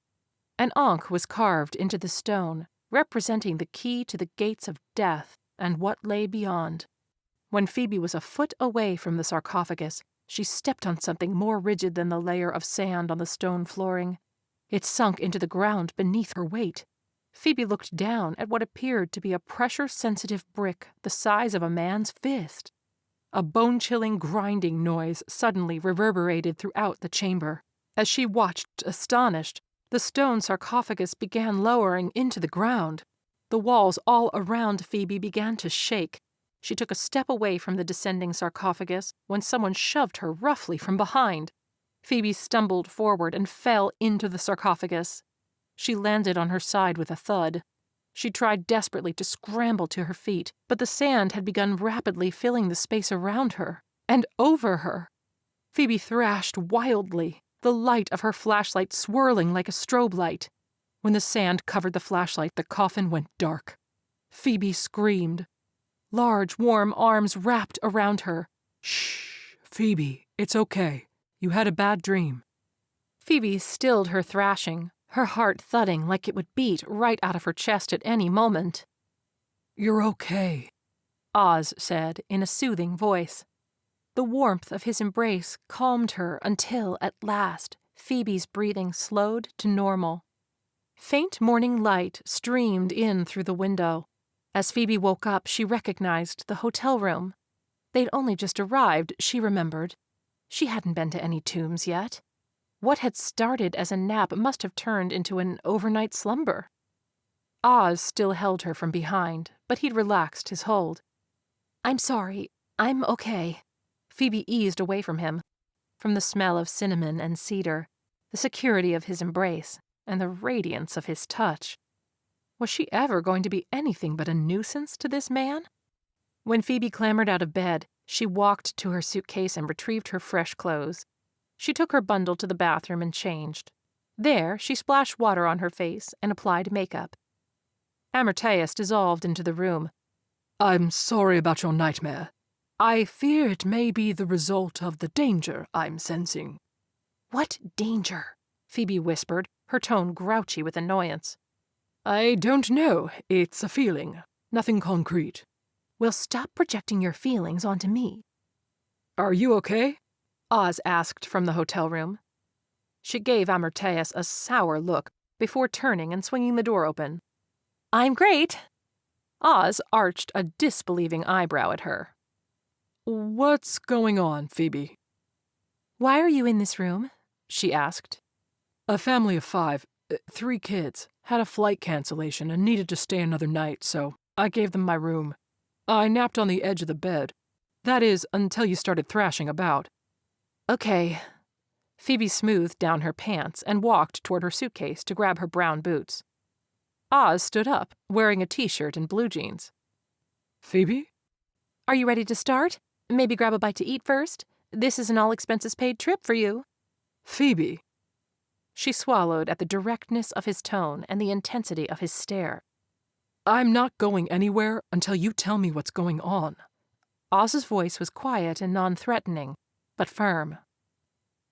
An ankh was carved into the stone, representing the key to the gates of death and what lay beyond. When Phoebe was a foot away from the sarcophagus, she stepped on something more rigid than the layer of sand on the stone flooring. It sunk into the ground beneath her weight. Phoebe looked down at what appeared to be a pressure-sensitive brick the size of a man's fist. A bone-chilling grinding noise suddenly reverberated throughout the chamber. As she watched, astonished, the stone sarcophagus began lowering into the ground. The walls all around Phoebe began to shake. She took a step away from the descending sarcophagus when someone shoved her roughly from behind. Phoebe stumbled forward and fell into the sarcophagus. She landed on her side with a thud. She tried desperately to scramble to her feet, but the sand had begun rapidly filling the space around her and over her. Phoebe thrashed wildly, the light of her flashlight swirling like a strobe light. When the sand covered the flashlight, the coffin went dark. Phoebe screamed. Large, warm arms wrapped around her. Shh, Phoebe, it's okay. You had a bad dream. Phoebe stilled her thrashing, her heart thudding like it would beat right out of her chest at any moment. You're okay, Oz said in a soothing voice. The warmth of his embrace calmed her until, at last, Phoebe's breathing slowed to normal. Faint morning light streamed in through the window. As Phoebe woke up, she recognized the hotel room. They'd only just arrived, she remembered. She hadn't been to any tombs yet. What had started as a nap must have turned into an overnight slumber. Oz still held her from behind, but he'd relaxed his hold. "I'm sorry. I'm okay." Phoebe eased away from him, from the smell of cinnamon and cedar, the security of his embrace, and the radiance of his touch. Was she ever going to be anything but a nuisance to this man? When Phoebe clambered out of bed, she walked to her suitcase and retrieved her fresh clothes. She took her bundle to the bathroom and changed. There, she splashed water on her face and applied makeup. Amarteus dissolved into the room. I'm sorry about your nightmare. I fear it may be the result of the danger I'm sensing. "What danger?" Phoebe whispered, her tone grouchy with annoyance. I don't know. It's a feeling. Nothing concrete. Well, stop projecting your feelings onto me. Are you okay? Oz asked from the hotel room. She gave Amarteus a sour look before turning and swinging the door open. I'm great. Oz arched a disbelieving eyebrow at her. What's going on, Phoebe? Why are you in this room? She asked. A family of 5, 3 kids, had a flight cancellation and needed to stay another night, so I gave them my room. I napped on the edge of the bed. That is, until you started thrashing about. Okay. Phoebe smoothed down her pants and walked toward her suitcase to grab her brown boots. Oz stood up, wearing a t-shirt and blue jeans. Phoebe? Are you ready to start? Maybe grab a bite to eat first? This is an all-expenses-paid trip for you. Phoebe. She swallowed at the directness of his tone and the intensity of his stare. I'm not going anywhere until you tell me what's going on. Oz's voice was quiet and non-threatening, but firm.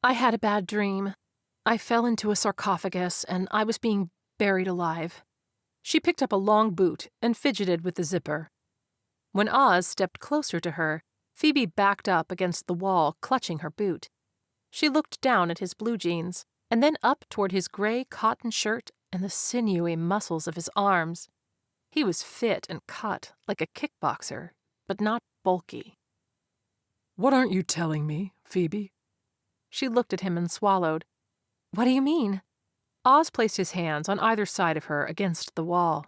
I had a bad dream. I fell into a sarcophagus, and I was being buried alive. She picked up a long boot and fidgeted with the zipper. When Oz stepped closer to her, Phoebe backed up against the wall, clutching her boot. She looked down at his blue jeans, and then up toward his gray cotton shirt and the sinewy muscles of his arms. He was fit and cut, like a kickboxer, but not bulky. What aren't you telling me, Phoebe? She looked at him and swallowed. What do you mean? Oz placed his hands on either side of her against the wall.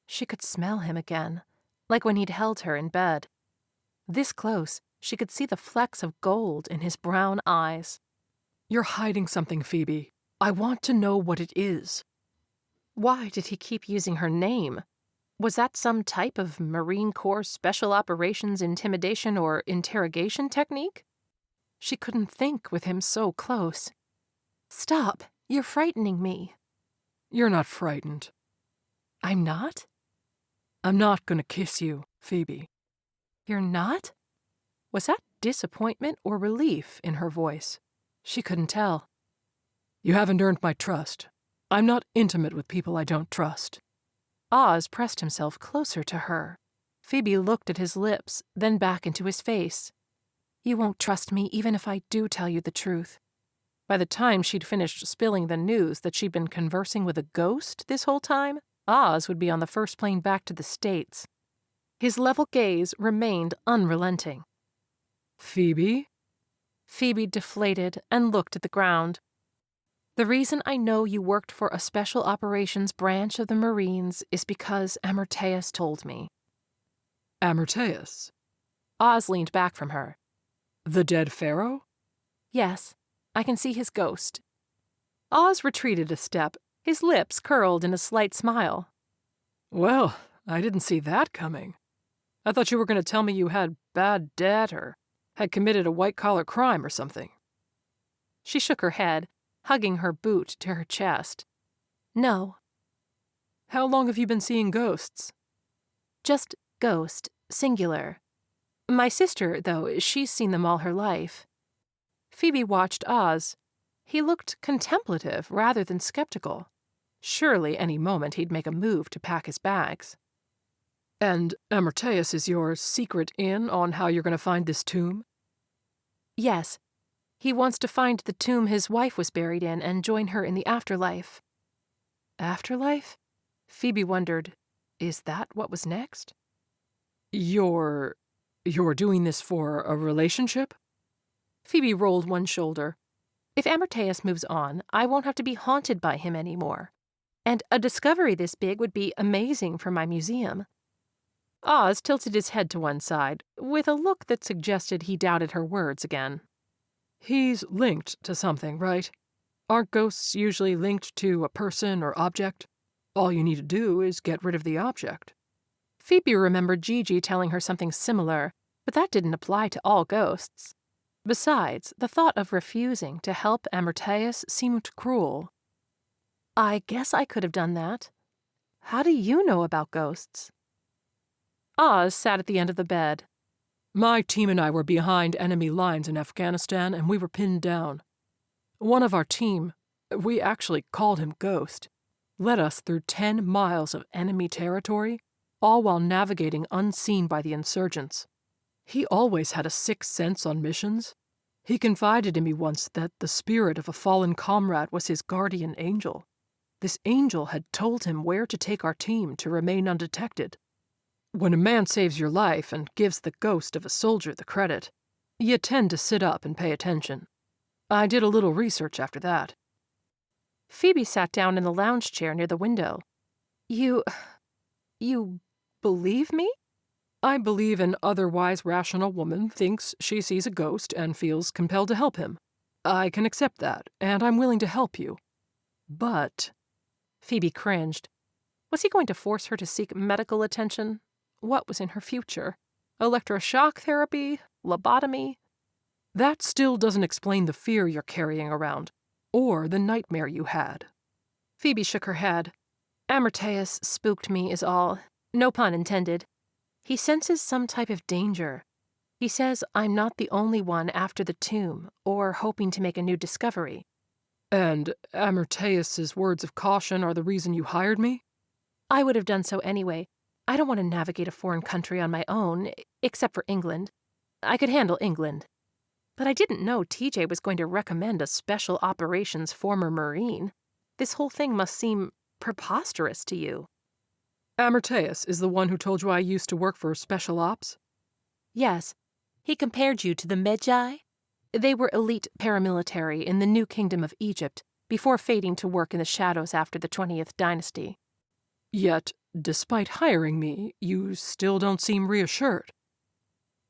She could smell him again, like when he'd held her in bed. This close, she could see the flecks of gold in his brown eyes. You're hiding something, Phoebe. I want to know what it is. Why did he keep using her name? Was that some type of Marine Corps Special Operations intimidation or interrogation technique? She couldn't think with him so close. Stop, you're frightening me. You're not frightened. I'm not? I'm not going to kiss you, Phoebe. You're not? Was that disappointment or relief in her voice? She couldn't tell. You haven't earned my trust. I'm not intimate with people I don't trust. Oz pressed himself closer to her. Phoebe looked at his lips, then back into his face. You won't trust me even if I do tell you the truth. By the time she'd finished spilling the news that she'd been conversing with a ghost this whole time, Oz would be on the first plane back to the States. His level gaze remained unrelenting. Phoebe? Phoebe deflated and looked at the ground. The reason I know you worked for a special operations branch of the Marines is because Amarteus told me. Amarteus? Oz leaned back from her. The dead Pharaoh? Yes, I can see his ghost. Oz retreated a step, his lips curled in a slight smile. Well, I didn't see that coming. I thought you were going to tell me you had bad debt or had committed a white-collar crime or something. She shook her head, hugging her boot to her chest. No. How long have you been seeing ghosts? Just ghost, singular. My sister, though, she's seen them all her life. Phoebe watched Oz. He looked contemplative rather than skeptical. Surely any moment he'd make a move to pack his bags. And Amarteus is your secret in on how you're going to find this tomb? Yes. He wants to find the tomb his wife was buried in and join her in the afterlife. Afterlife? Phoebe wondered, is that what was next? You're doing this for a relationship? Phoebe rolled one shoulder. If Amarteus moves on, I won't have to be haunted by him anymore. And a discovery this big would be amazing for my museum. Oz tilted his head to one side, with a look that suggested he doubted her words again. He's linked to something, right? Aren't ghosts usually linked to a person or object? All you need to do is get rid of the object. Phoebe remembered Gigi telling her something similar, but that didn't apply to all ghosts. Besides, the thought of refusing to help Amarteus seemed cruel. I guess I could have done that. How do you know about ghosts? Oz sat at the end of the bed. My team and I were behind enemy lines in Afghanistan, and we were pinned down. One of our team, we actually called him Ghost. led us through 10 miles of enemy territory, all while navigating unseen by the insurgents. He always had a sixth sense on missions. He confided in me once that the spirit of a fallen comrade was his guardian angel. This angel had told him where to take our team to remain undetected. When a man saves your life and gives the ghost of a soldier the credit, you tend to sit up and pay attention. I did a little research after that. Phoebe sat down in the lounge chair near the window. You believe me? I believe an otherwise rational woman thinks she sees a ghost and feels compelled to help him. I can accept that, and I'm willing to help you. But... Phoebe cringed. Was he going to force her to seek medical attention? What was in her future? Electroshock therapy? Lobotomy? That still doesn't explain the fear you're carrying around, or the nightmare you had. Phoebe shook her head. Amarteus spooked me is all. No pun intended. He senses some type of danger. He says I'm not the only one after the tomb, or hoping to make a new discovery. And Amarteus's words of caution are the reason you hired me? I would have done so anyway. I don't want to navigate a foreign country on my own, except for England. I could handle England. But I didn't know TJ was going to recommend a special operations former Marine. This whole thing must seem preposterous to you. Amarteus is the one who told you I used to work for Special Ops? Yes. He compared you to the Magi. They were elite paramilitary in the New Kingdom of Egypt before fading to work in the shadows after the 20th dynasty. Yet, despite hiring me, you still don't seem reassured.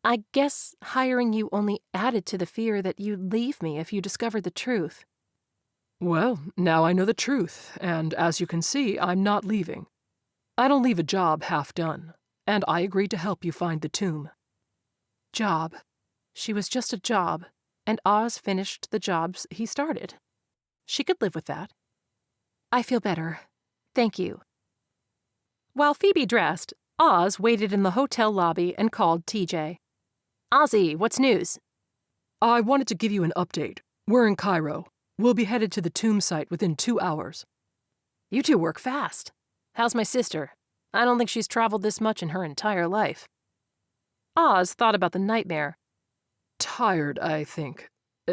I guess hiring you only added to the fear that you'd leave me if you discovered the truth. Well, now I know the truth, and as you can see, I'm not leaving. I don't leave a job half done, and I agreed to help you find the tomb. Job. She was just a job, and Oz finished the jobs he started. She could live with that. I feel better. Thank you. While Phoebe dressed, Oz waited in the hotel lobby and called TJ. Ozzy, what's news? I wanted to give you an update. We're in Cairo. We'll be headed to the tomb site within 2 hours. You two work fast. How's my sister? I don't think she's traveled this much in her entire life. Oz thought about the nightmare. Tired, I think.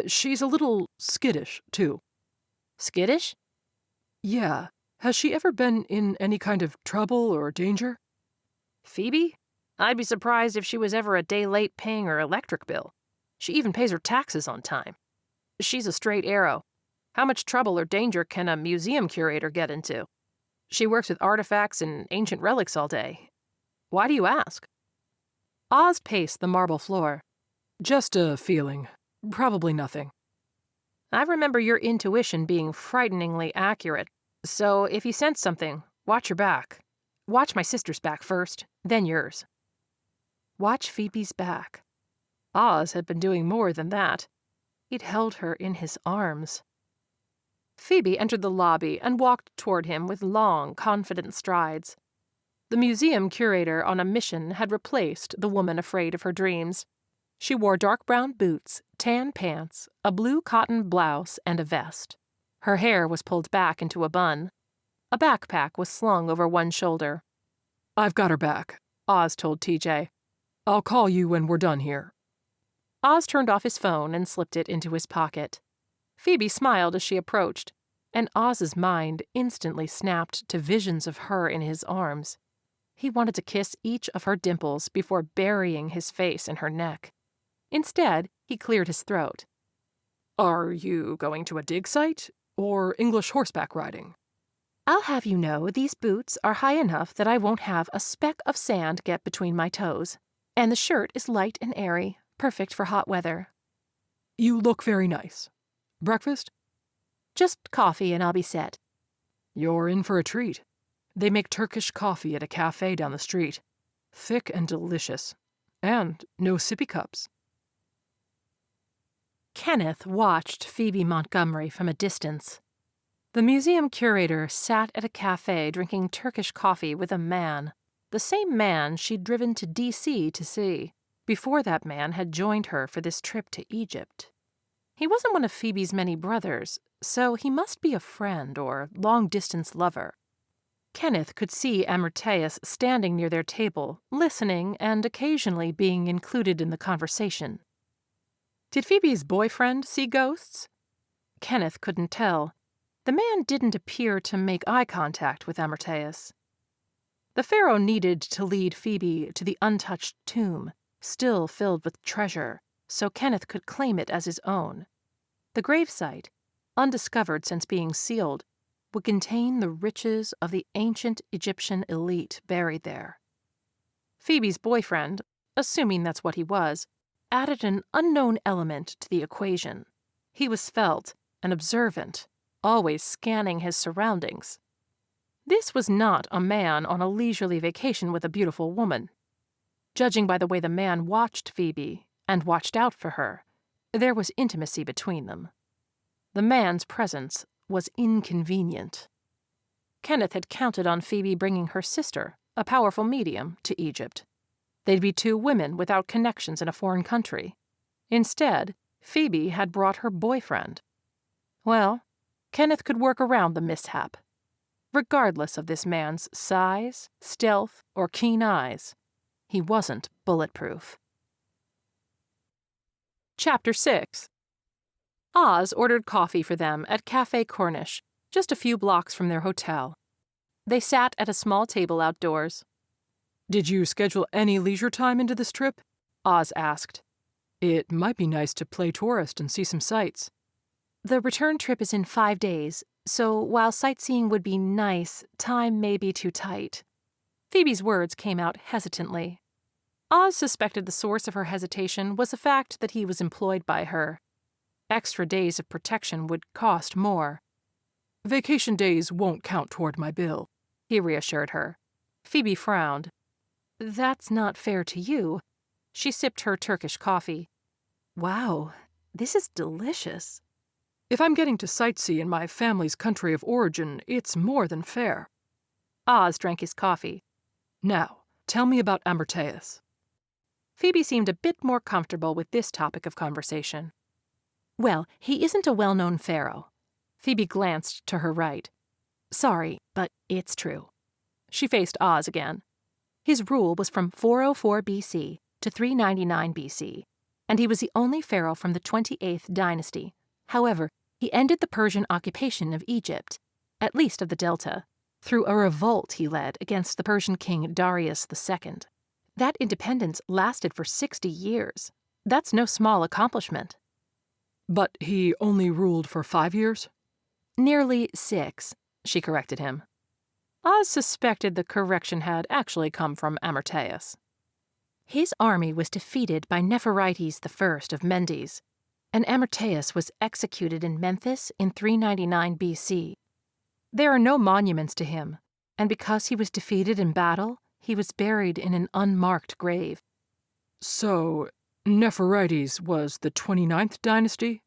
She's a little skittish, too. Skittish? Yeah. Has she ever been in any kind of trouble or danger? Phoebe? I'd be surprised if she was ever a day late paying her electric bill. She even pays her taxes on time. She's a straight arrow. How much trouble or danger can a museum curator get into? She works with artifacts and ancient relics all day. Why do you ask? Oz paced the marble floor. Just a feeling. Probably nothing. I remember your intuition being frighteningly accurate. So if you sense something, watch your back. Watch my sister's back first, then yours. Watch Phoebe's back. Oz had been doing more than that. He'd held her in his arms. Phoebe entered the lobby and walked toward him with long, confident strides. The museum curator on a mission had replaced the woman afraid of her dreams. She wore dark brown boots, tan pants, a blue cotton blouse, and a vest. Her hair was pulled back into a bun. A backpack was slung over one shoulder. I've got her back, Oz told TJ. I'll call you when we're done here. Oz turned off his phone and slipped it into his pocket. Phoebe smiled as she approached, and Oz's mind instantly snapped to visions of her in his arms. He wanted to kiss each of her dimples before burying his face in her neck. Instead, he cleared his throat. Are you going to a dig site or English horseback riding? I'll have you know these boots are high enough that I won't have a speck of sand get between my toes, and the shirt is light and airy, perfect for hot weather. You look very nice. Breakfast? Just coffee and I'll be set. You're in for a treat. They make Turkish coffee at a cafe down the street. Thick and delicious. And no sippy cups. Kenneth watched Phoebe Montgomery from a distance. The museum curator sat at a cafe drinking Turkish coffee with a man, the same man she'd driven to D.C. to see, before that man had joined her for this trip to Egypt. He wasn't one of Phoebe's many brothers, so he must be a friend or long-distance lover. Kenneth could see Amyrtaeus standing near their table, listening and occasionally being included in the conversation. Did Phoebe's boyfriend see ghosts? Kenneth couldn't tell. The man didn't appear to make eye contact with Amyrtaeus. The Pharaoh needed to lead Phoebe to the untouched tomb, still filled with treasure, so Kenneth could claim it as his own. The gravesite, undiscovered since being sealed, would contain the riches of the ancient Egyptian elite buried there. Phoebe's boyfriend, assuming that's what he was, added an unknown element to the equation. He was svelte and observant, always scanning his surroundings. This was not a man on a leisurely vacation with a beautiful woman. Judging by the way the man watched Phoebe and watched out for her, there was intimacy between them. The man's presence was inconvenient. Kenneth had counted on Phoebe bringing her sister, a powerful medium, to Egypt. They'd be two women without connections in a foreign country. Instead, Phoebe had brought her boyfriend. Well, Kenneth could work around the mishap. Regardless of this man's size, stealth, or keen eyes, he wasn't bulletproof. Chapter 6. Oz ordered coffee for them at Café Corniche, just a few blocks from their hotel. They sat at a small table outdoors. Did you schedule any leisure time into this trip? Oz asked. It might be nice to play tourist and see some sights. The return trip is in 5 days, so while sightseeing would be nice, time may be too tight. Phoebe's words came out hesitantly. Oz suspected the source of her hesitation was the fact that he was employed by her. Extra days of protection would cost more. Vacation days won't count toward my bill, he reassured her. Phoebe frowned. That's not fair to you. She sipped her Turkish coffee. Wow, this is delicious. If I'm getting to sightsee in my family's country of origin, it's more than fair. Oz drank his coffee. Now, tell me about Amyrtaeus. Phoebe seemed a bit more comfortable with this topic of conversation. Well, he isn't a well-known pharaoh. Phoebe glanced to her right. Sorry, but it's true. She faced Oz again. His rule was from 404 BC to 399 BC, and he was the only pharaoh from the 28th dynasty. However, he ended the Persian occupation of Egypt, at least of the Delta, through a revolt he led against the Persian king Darius II. That independence lasted for 60 years. That's no small accomplishment. But he only ruled for 5 years? Nearly 6, she corrected him. Oz suspected the correction had actually come from Amyrtaeus. His army was defeated by Nepherites I of Mendes, and Amyrtaeus was executed in Memphis in 399 BC. There are no monuments to him, and because he was defeated in battle, he was buried in an unmarked grave. So, Nepherites was the 29th dynasty?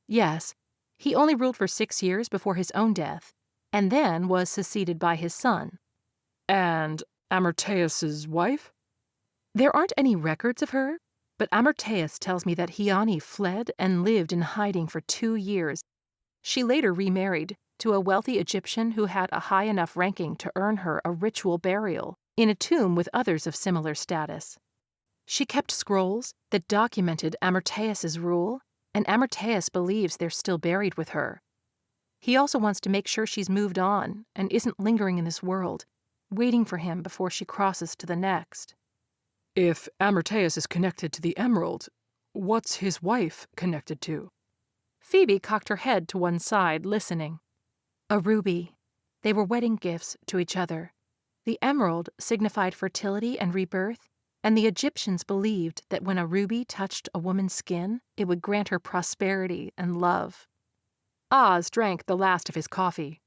Yes. He only ruled for 6 years before his own death, and then was succeeded by his son. And Amyrtaeus's wife? There aren't any records of her, but Amyrtaeus tells me that Hyanni fled and lived in hiding for 2 years. She later remarried to a wealthy Egyptian who had a high enough ranking to earn her a ritual burial in a tomb with others of similar status. She kept scrolls that documented Amyrtaeus's rule, and Amyrtaeus believes they're still buried with her. He also wants to make sure she's moved on and isn't lingering in this world, waiting for him before she crosses to the next. If Amyrtaeus is connected to the emerald, what's his wife connected to? Phoebe cocked her head to one side, listening. A ruby. They were wedding gifts to each other. The emerald signified fertility and rebirth, and the Egyptians believed that when a ruby touched a woman's skin, it would grant her prosperity and love. Oz drank the last of his coffee.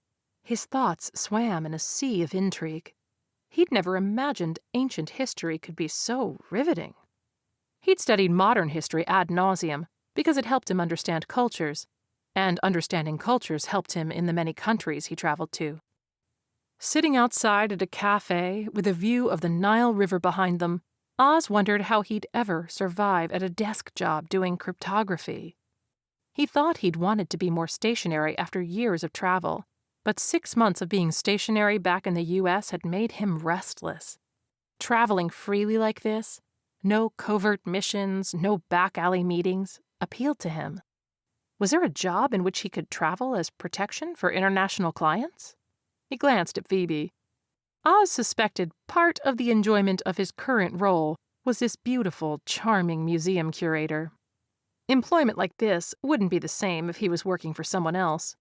His thoughts swam in a sea of intrigue. He'd never imagined ancient history could be so riveting. He'd studied modern history ad nauseum because it helped him understand cultures, and understanding cultures helped him in the many countries he traveled to. Sitting outside at a cafe with a view of the Nile River behind them, Oz wondered how he'd ever survive at a desk job doing cryptography. He thought he'd wanted to be more stationary after years of travel, But 6 months of being stationary back in the U.S. had made him restless. Traveling freely like this, no covert missions, no back alley meetings, appealed to him. Was there a job in which he could travel as protection for international clients? He glanced at Phoebe. Oz suspected part of the enjoyment of his current role was this beautiful, charming museum curator. Employment like this wouldn't be the same if he was working for someone else.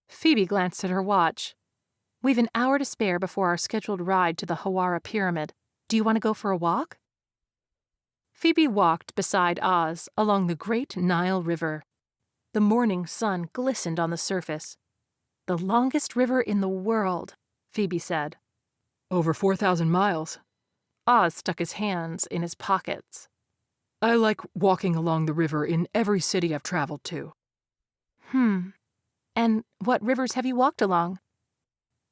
Phoebe glanced at her watch. "We've an hour to spare before our scheduled ride to the Hawara Pyramid. Do you want to go for a walk?" Phoebe walked beside Oz along the great Nile River. The morning sun glistened on the surface. "The longest river in the world," Phoebe said. Over 4,000 miles. Oz stuck his hands in his pockets. I like walking along the river in every city I've traveled to. And what rivers have you walked along?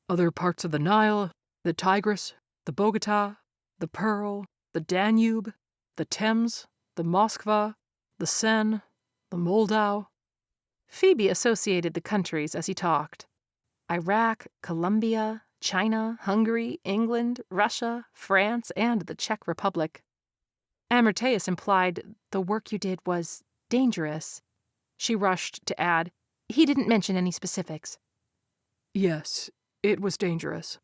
Other parts of the Nile, the Tigris, the Bogota, the Pearl, the Danube, the Thames, the Moskva, the Seine, the Moldau. Phoebe associated the countries as he talked. Iraq, Colombia, China, Hungary, England, Russia, France, and the Czech Republic. Amarteus implied the work you did was dangerous. She rushed to add, he didn't mention any specifics. Yes, it was dangerous.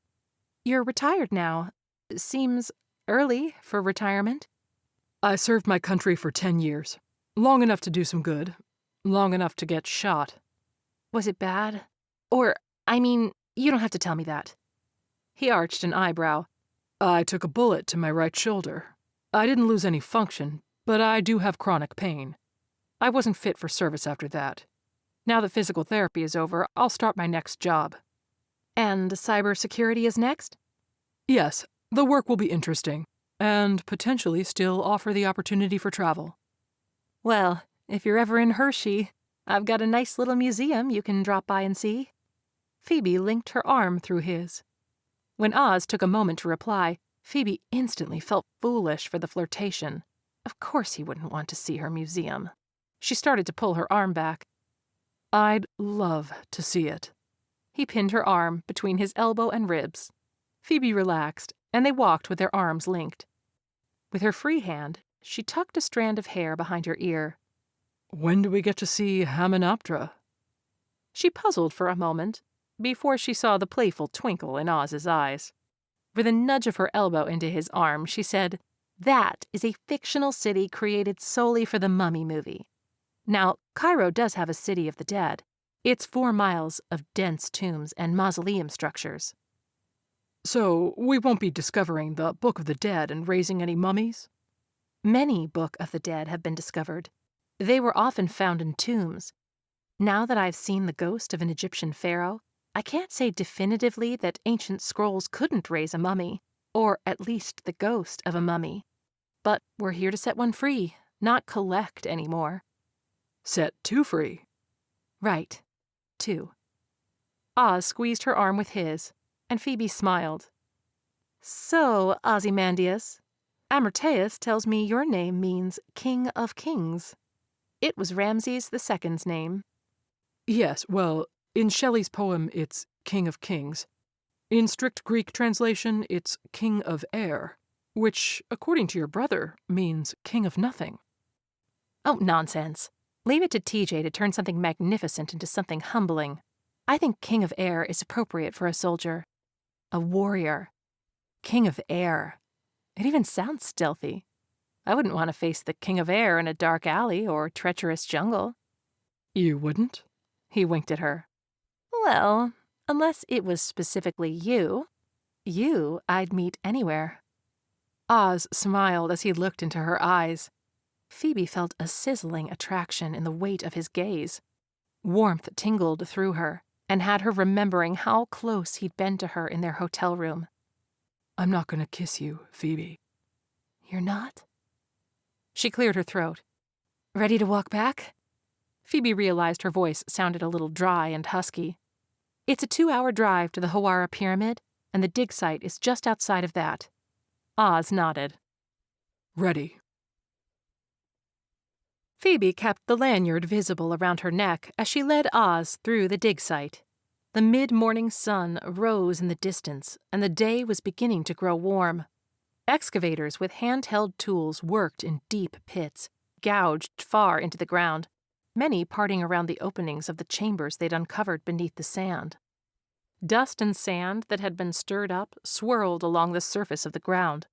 You're retired now. Seems early for retirement. I served my country for 10 years. Long enough to do some good. Long enough to get shot. Was it bad? Or, you don't have to tell me that. He arched an eyebrow. I took a bullet to my right shoulder. I didn't lose any function, but I do have chronic pain. I wasn't fit for service after that. Now that physical therapy is over, I'll start my next job. And cybersecurity is next? Yes, the work will be interesting, and potentially still offer the opportunity for travel. Well, if you're ever in Hershey, I've got a nice little museum you can drop by and see. Phoebe linked her arm through his. When Oz took a moment to reply, Phoebe instantly felt foolish for the flirtation. Of course he wouldn't want to see her museum. She started to pull her arm back. I'd love to see it. He pinned her arm between his elbow and ribs. Phoebe relaxed, and they walked with their arms linked. With her free hand, she tucked a strand of hair behind her ear. When do we get to see Hamunaptra? She puzzled for a moment, before she saw the playful twinkle in Oz's eyes. With a nudge of her elbow into his arm, she said, "That is a fictional city created solely for the Mummy movie. Now, Cairo does have a city of the dead. It's 4 miles of dense tombs and mausoleum structures." So, we won't be discovering the Book of the Dead and raising any mummies? Many Book of the Dead have been discovered. They were often found in tombs. Now that I've seen the ghost of an Egyptian pharaoh, I can't say definitively that ancient scrolls couldn't raise a mummy, or at least the ghost of a mummy. But we're here to set one free, not collect anymore. Set 2 free. Right. 2. Oz squeezed her arm with his, and Phoebe smiled. "So, Ozymandias, Amarteus tells me your name means King of Kings. It was Ramses II's name." Yes, well, in Shelley's poem it's King of Kings. In strict Greek translation, it's King of Air, which, according to your brother, means King of Nothing. Oh, nonsense. Leave it to TJ to turn something magnificent into something humbling. I think King of Air is appropriate for a soldier. A warrior. King of Air. It even sounds stealthy. I wouldn't want to face the King of Air in a dark alley or treacherous jungle. You wouldn't? He winked at her. Well, unless it was specifically you. You I'd meet anywhere. Oz smiled as he looked into her eyes. Phoebe felt a sizzling attraction in the weight of his gaze. Warmth tingled through her, and had her remembering how close he'd been to her in their hotel room. I'm not going to kiss you, Phoebe. You're not? She cleared her throat. Ready to walk back? Phoebe realized her voice sounded a little dry and husky. It's a 2-hour drive to the Hawara Pyramid, and the dig site is just outside of that. Oz nodded. Ready. Phoebe kept the lanyard visible around her neck as she led Oz through the dig site. The mid-morning sun rose in the distance, and the day was beginning to grow warm. Excavators with handheld tools worked in deep pits, gouged far into the ground, many parting around the openings of the chambers they'd uncovered beneath the sand. Dust and sand that had been stirred up swirled along the surface of the ground,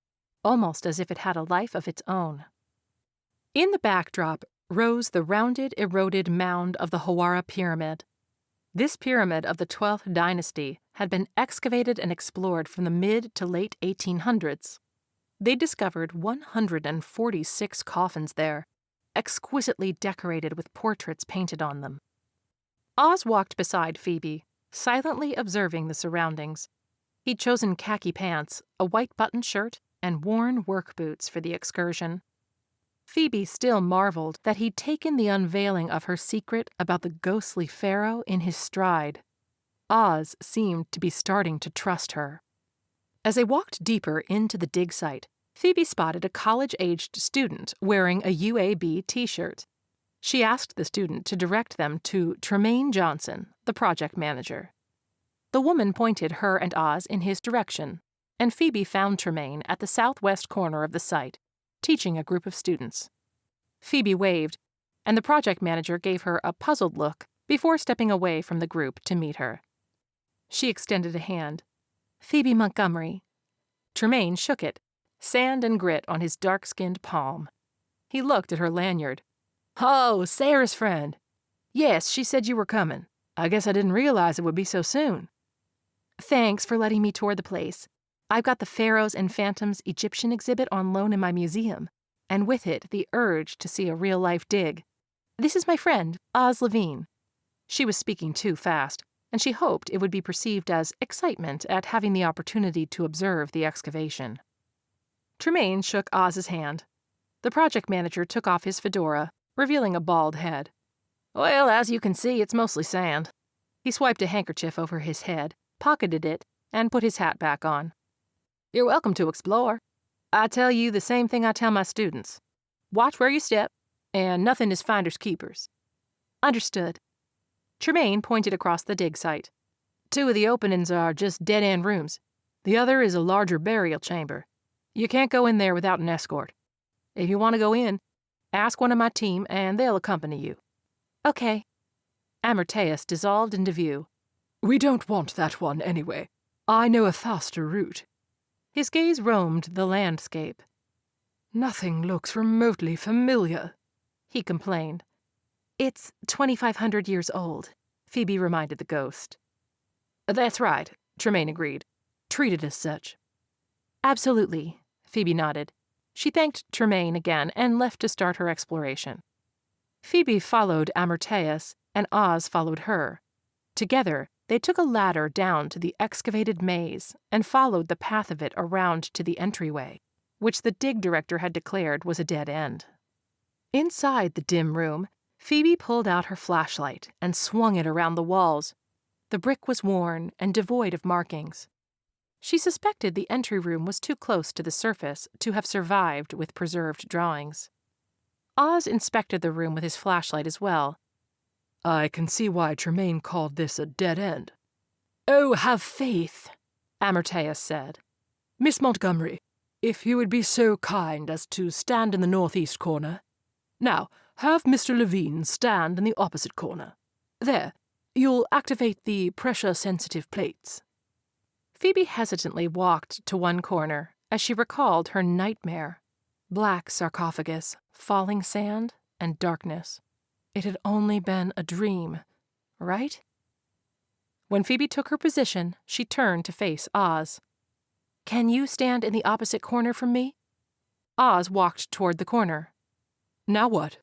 almost as if it had a life of its own. In the backdrop rose the rounded, eroded mound of the Hawara Pyramid. This pyramid of the 12th dynasty had been excavated and explored from the mid to late 1800s. They discovered 146 coffins there, exquisitely decorated with portraits painted on them. Oz walked beside Phoebe, silently observing the surroundings. He'd chosen khaki pants, a white button shirt, and worn work boots for the excursion. Phoebe still marveled that he'd taken the unveiling of her secret about the ghostly Pharaoh in his stride. Oz seemed to be starting to trust her. As they walked deeper into the dig site, Phoebe spotted a college-aged student wearing a UAB t-shirt. She asked the student to direct them to Tremaine Johnson, the project manager. The woman pointed her and Oz in his direction, and Phoebe found Tremaine at the southwest corner of the site, teaching a group of students. Phoebe waved, and the project manager gave her a puzzled look before stepping away from the group to meet her. She extended a hand. "Phoebe Montgomery." Tremaine shook it, sand and grit on his dark-skinned palm. He looked at her lanyard. "Oh, Sarah's friend. Yes, she said you were coming. I guess I didn't realize it would be so soon." "Thanks for letting me tour the place. I've got the Pharaohs and Phantoms Egyptian exhibit on loan in my museum, and with it the urge to see a real-life dig. This is my friend, Oz Levine." She was speaking too fast, and she hoped it would be perceived as excitement at having the opportunity to observe the excavation. Tremaine shook Oz's hand. The project manager took off his fedora, revealing a bald head. "Well, as you can see, it's mostly sand." He swiped a handkerchief over his head, pocketed it, and put his hat back on. "You're welcome to explore. I tell you the same thing I tell my students. Watch where you step, and nothing is finders keepers." "Understood." Tremaine pointed across the dig site. "Two of the openings are just dead-end rooms. The other is a larger burial chamber. You can't go in there without an escort. If you want to go in, ask one of my team, and they'll accompany you." "Okay." Amarteus dissolved into view. "We don't want that one anyway. I know a faster route." His gaze roamed the landscape. "Nothing looks remotely familiar," he complained. "It's 2,500 years old," Phoebe reminded the ghost. "That's right," Tremaine agreed. "Treat it as such." "Absolutely," Phoebe nodded. She thanked Tremaine again and left to start her exploration. Phoebe followed Amarteus, and Oz followed her. Together, they took a ladder down to the excavated maze and followed the path of it around to the entryway, which the dig director had declared was a dead end. Inside the dim room, Phoebe pulled out her flashlight and swung it around the walls. The brick was worn and devoid of markings. She suspected the entry room was too close to the surface to have survived with preserved drawings. Oz inspected the room with his flashlight as well. "I can see why Tremaine called this a dead end." "Oh, have faith," Amarteus said. "Miss Montgomery, if you would be so kind as to stand in the northeast corner. Now, have Mr. Levine stand in the opposite corner. There, you'll activate the pressure-sensitive plates." Phoebe hesitantly walked to one corner as she recalled her nightmare. Black sarcophagus, falling sand, and darkness. It had only been a dream, right? When Phoebe took her position, she turned to face Oz. "Can you stand in the opposite corner from me?" Oz walked toward the corner. "Now what?"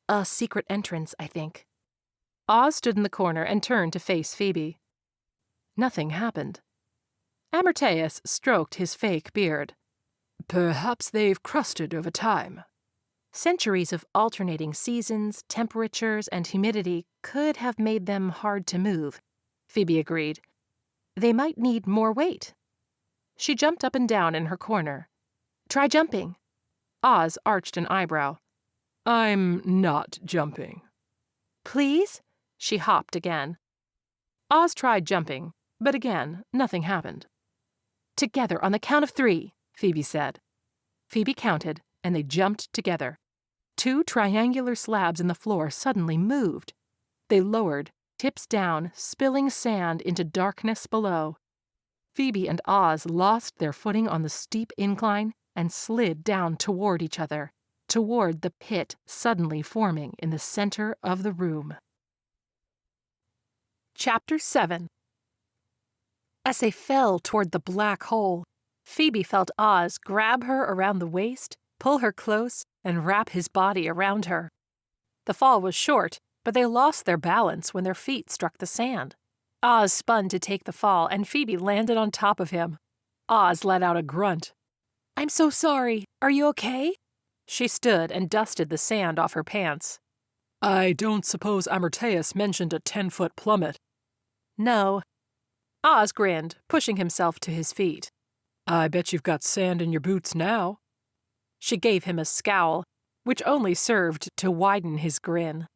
"A secret entrance, I think." Oz stood in the corner and turned to face Phoebe. Nothing happened. Amarteus stroked his fake beard. "Perhaps they've crusted over time." Centuries of alternating seasons, temperatures, and humidity could have made them hard to move, Phoebe agreed. They might need more weight. She jumped up and down in her corner. "Try jumping." Oz arched an eyebrow. "I'm not jumping." "Please?" She hopped again. Oz tried jumping, but again, nothing happened. "Together on the count of 3, Phoebe said. Phoebe counted, and they jumped together. 2 triangular slabs in the floor suddenly moved. They lowered, tips down, spilling sand into darkness below. Phoebe and Oz lost their footing on the steep incline and slid down toward each other, toward the pit suddenly forming in the center of the room. Chapter 7. As they fell toward the black hole, Phoebe felt Oz grab her around the waist, pull her close, and wrap his body around her. The fall was short, but they lost their balance when their feet struck the sand. Oz spun to take the fall, and Phoebe landed on top of him. Oz let out a grunt. "I'm so sorry. Are you okay?" She stood and dusted the sand off her pants. I don't suppose Amarteus mentioned a 10-foot plummet. "No." Oz grinned, pushing himself to his feet. I bet you've got sand in your boots now. She gave him a scowl, which only served to widen his grin.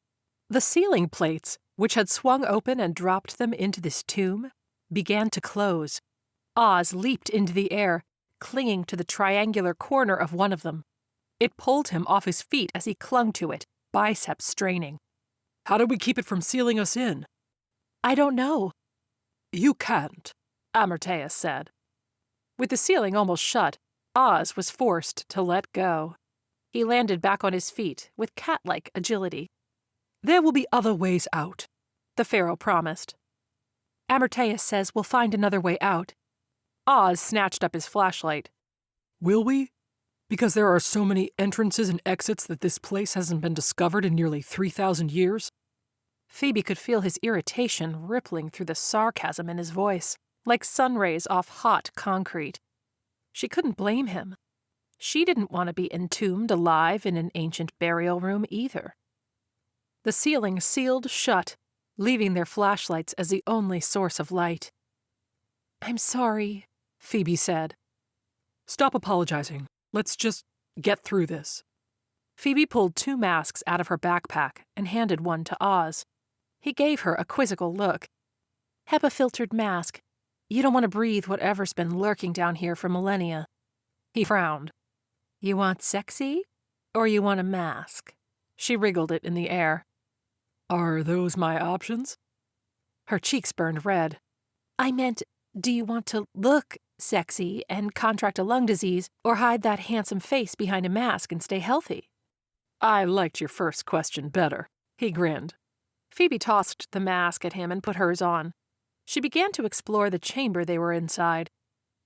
The ceiling plates, which had swung open and dropped them into this tomb, began to close. Oz leaped into the air, clinging to the triangular corner of one of them. It pulled him off his feet as he clung to it, biceps straining. How do we keep it from sealing us in? "I don't know," You can't, Amarteus said. With the ceiling almost shut, Oz was forced to let go. He landed back on his feet with cat-like agility. There will be other ways out, The Pharaoh promised. "Amarteus says we'll find another way out." Oz snatched up his flashlight. Will we? Because there are so many entrances and exits that this place hasn't been discovered in nearly 3,000 years? Phoebe could feel his irritation rippling through the sarcasm in his voice, like sun rays off hot concrete. She couldn't blame him. She didn't want to be entombed alive in an ancient burial room either. The ceiling sealed shut, leaving their flashlights as the only source of light. "I'm sorry," Phoebe said. Stop apologizing. Let's just get through this. Phoebe pulled 2 masks out of her backpack and handed one to Oz. He gave her a quizzical look. "HEPA-filtered mask. You don't want to breathe whatever's been lurking down here for millennia." He frowned. "You want sexy, or you want a mask?" She wriggled it in the air. Are those my options? Her cheeks burned red. "I meant, do you want to look sexy and contract a lung disease, or hide that handsome face behind a mask and stay healthy?" I liked your first question better, he grinned. Phoebe tossed the mask at him and put hers on. She began to explore the chamber they were inside.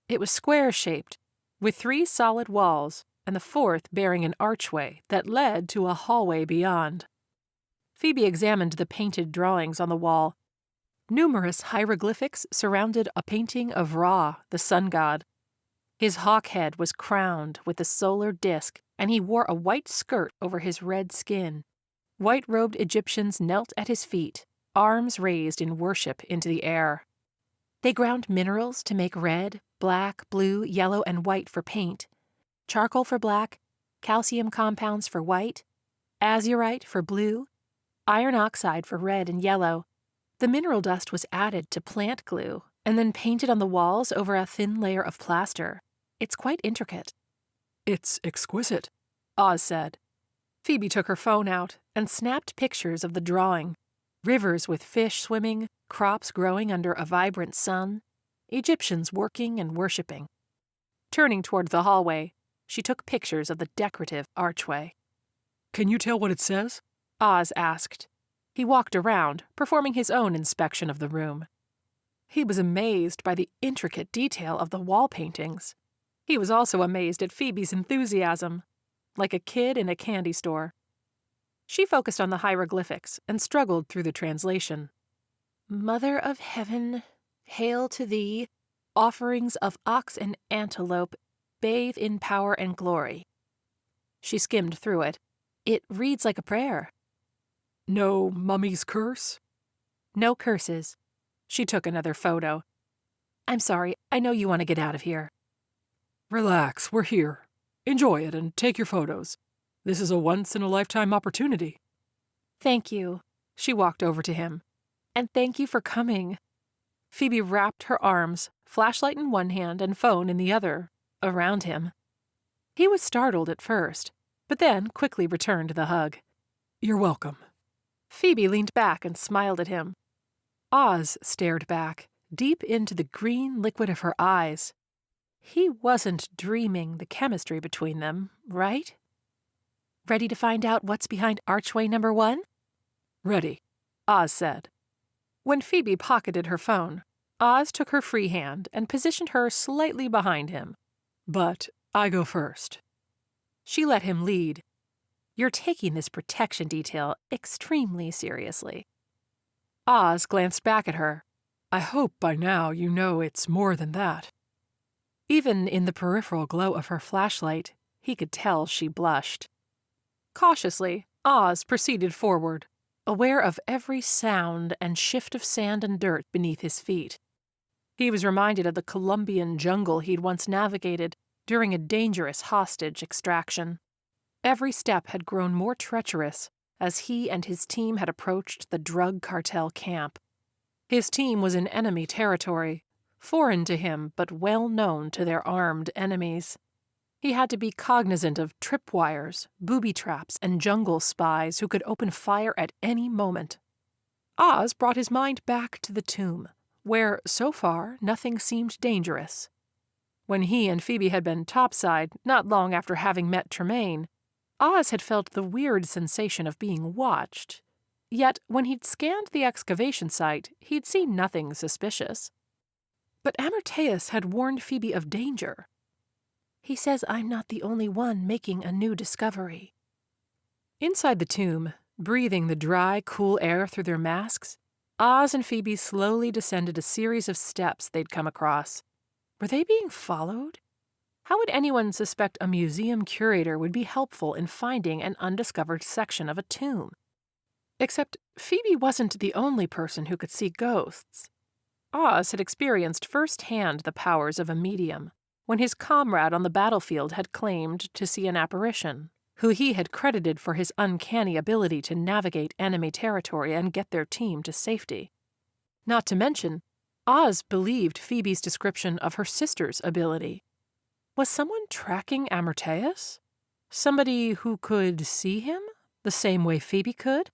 It was square-shaped, with 3 solid walls, and the 4th bearing an archway that led to a hallway beyond. Phoebe examined the painted drawings on the wall. Numerous hieroglyphics surrounded a painting of Ra, the sun god. His hawk head was crowned with a solar disk, and he wore a white skirt over his red skin. White-robed Egyptians knelt at his feet, arms raised in worship into the air. They ground minerals to make red, black, blue, yellow, and white for paint, charcoal for black, calcium compounds for white, azurite for blue, iron oxide for red and yellow. The mineral dust was added to plant glue and then painted on the walls over a thin layer of plaster. It's quite intricate. It's exquisite, Oz said. Phoebe took her phone out and snapped pictures of the drawing. Rivers with fish swimming, crops growing under a vibrant sun, Egyptians working and worshipping. Turning toward the hallway, she took pictures of the decorative archway. Can you tell what it says? Oz asked. He walked around, performing his own inspection of the room. He was amazed by the intricate detail of the wall paintings. He was also amazed at Phoebe's enthusiasm, like a kid in a candy store. She focused on the hieroglyphics and struggled through the translation. "Mother of Heaven, hail to thee, offerings of ox and antelope, bathe in power and glory." She skimmed through it. It reads like a prayer. No mummy's curse? No curses. She took another photo. "I'm sorry, I know you want to get out of here." Relax, we're here. Enjoy it and take your photos. This is a once-in-a-lifetime opportunity. "Thank you." She walked over to him. "And thank you for coming. Phoebe wrapped her arms, flashlight in one hand and phone in the other, around him. He was startled at first, but then quickly returned the hug. You're welcome. Phoebe leaned back and smiled at him. Oz stared back, deep into the green liquid of her eyes. He wasn't dreaming the chemistry between them, right? Ready to find out what's behind archway number 1? Ready, Oz said. When Phoebe pocketed her phone, Oz took her free hand and positioned her slightly behind him. but I go first. She let him lead. You're taking this protection detail extremely seriously. Oz glanced back at her. I hope by now you know it's more than that. Even in the peripheral glow of her flashlight, he could tell she blushed. Cautiously, Oz proceeded forward, aware of every sound and shift of sand and dirt beneath his feet. He was reminded of the Colombian jungle he'd once navigated during a dangerous hostage extraction. Every step had grown more treacherous as he and his team had approached the drug cartel camp. His team was in enemy territory, foreign to him but well known to their armed enemies. He had to be cognizant of tripwires, booby traps, and jungle spies who could open fire at any moment. Oz brought his mind back to the tomb, where, so far, nothing seemed dangerous. When he and Phoebe had been topside, not long after having met Tremaine, Oz had felt the weird sensation of being watched. Yet, when he'd scanned the excavation site, he'd seen nothing suspicious. But Amarteus had warned Phoebe of danger. He says I'm not the only one making a new discovery. Inside the tomb, breathing the dry, cool air through their masks, Oz and Phoebe slowly descended a series of steps they'd come across. Were they being followed? How would anyone suspect a museum curator would be helpful in finding an undiscovered section of a tomb? Except Phoebe wasn't the only person who could see ghosts. Oz had experienced firsthand the powers of a medium when his comrade on the battlefield had claimed to see an apparition, who he had credited for his uncanny ability to navigate enemy territory and get their team to safety. Not to mention, Oz believed Phoebe's description of her sister's ability. Was someone tracking Amarteus? Somebody who could see him the same way Phoebe could?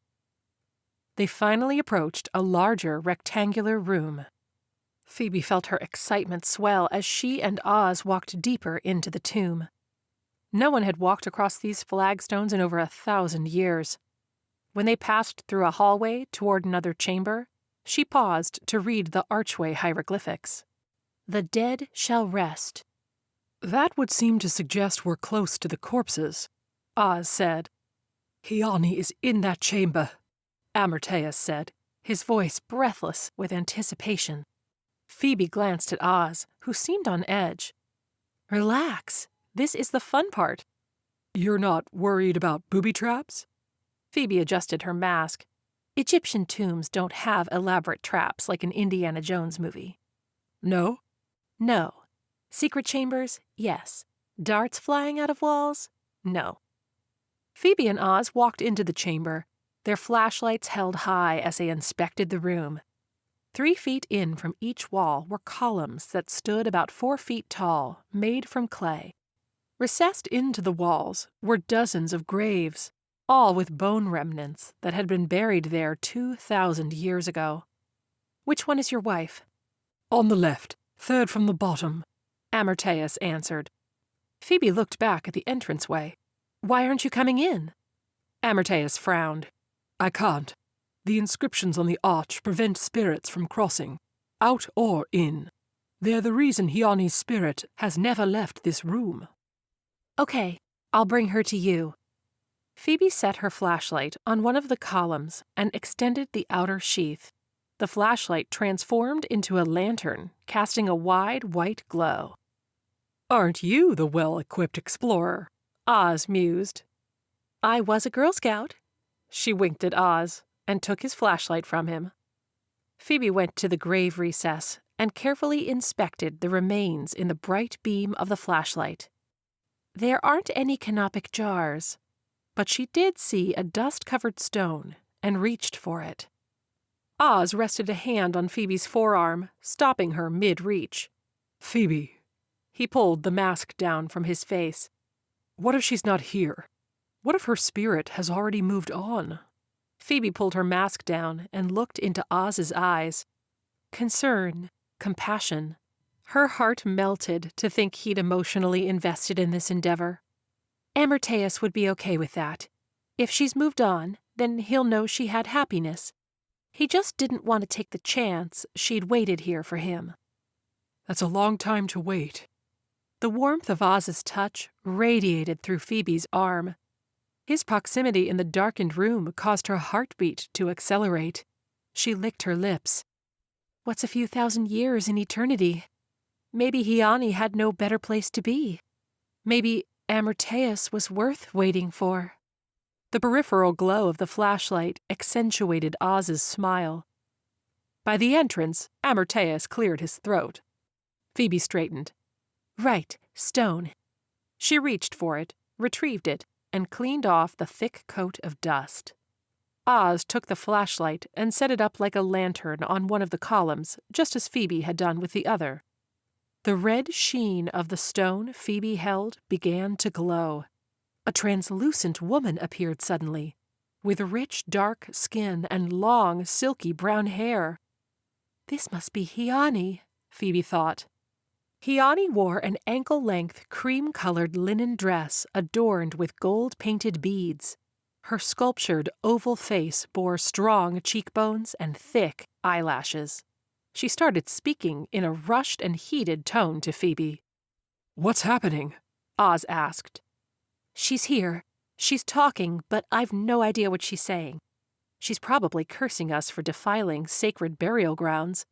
They finally approached a larger rectangular room. Phoebe felt her excitement swell as she and Oz walked deeper into the tomb. No one had walked across these flagstones in over 1,000 years. When they passed through a hallway toward another chamber, she paused to read the archway hieroglyphics. The dead shall rest. That would seem to suggest we're close to the corpses, Oz said. Hiani is in that chamber, Amarteus said, his voice breathless with anticipation. Phoebe glanced at Oz, who seemed on edge. Relax. This is the fun part. You're not worried about booby traps? Phoebe adjusted her mask. Egyptian tombs don't have elaborate traps like an Indiana Jones movie. No? No. Secret chambers? Yes. Darts flying out of walls? No. Phoebe and Oz walked into the chamber, their flashlights held high as they inspected the room. 3 feet in from each wall were columns that stood about 4 feet tall, made from clay. Recessed into the walls were dozens of graves, all with bone remnants that had been buried there 2,000 years ago. Which one is your wife? On the left, 3rd from the bottom, Amarteus answered. Phoebe looked back at the entranceway. Why aren't you coming in? Amarteus frowned. I can't. The inscriptions on the arch prevent spirits from crossing, out or in. They're the reason Hiani's spirit has never left this room. Okay, I'll bring her to you. Phoebe set her flashlight on one of the columns and extended the outer sheath. The flashlight transformed into a lantern, casting a wide white glow. Aren't you the well-equipped explorer? Oz mused. I was a Girl Scout. She winked at Oz and took his flashlight from him. Phoebe went to the grave recess and carefully inspected the remains in the bright beam of the flashlight. There aren't any canopic jars, but she did see a dust-covered stone and reached for it. Oz rested a hand on Phoebe's forearm, stopping her mid-reach. Phoebe, He pulled the mask down from his face. what if she's not here? What if her spirit has already moved on? Phoebe pulled her mask down and looked into Oz's eyes. Concern, compassion. Her heart melted to think he'd emotionally invested in this endeavor. Amarteus would be okay with that. If she's moved on, then he'll know she had happiness. He just didn't want to take the chance she'd waited here for him. That's a long time to wait. The warmth of Oz's touch radiated through Phoebe's arm. His proximity in the darkened room caused her heartbeat to accelerate. She licked her lips. What's a few thousand years in eternity? Maybe Hyanni had no better place to be. Maybe Amarteus was worth waiting for. The peripheral glow of the flashlight accentuated Oz's smile. By the entrance, Amarteus cleared his throat. Phoebe straightened. Right, stone. She reached for it, retrieved it, and cleaned off the thick coat of dust. Oz took the flashlight and set it up like a lantern on one of the columns, just as Phoebe had done with the other. The red sheen of the stone Phoebe held began to glow. A translucent woman appeared suddenly, with rich, dark skin and long, silky brown hair. This must be Hyanni, Phoebe thought. Hyanni wore an ankle-length, cream-colored linen dress adorned with gold-painted beads. Her sculptured oval face bore strong cheekbones and thick eyelashes. She started speaking in a rushed and heated tone to Phoebe. What's happening? Oz asked. She's here. She's talking, but I've no idea what she's saying. She's probably cursing us for defiling sacred burial grounds.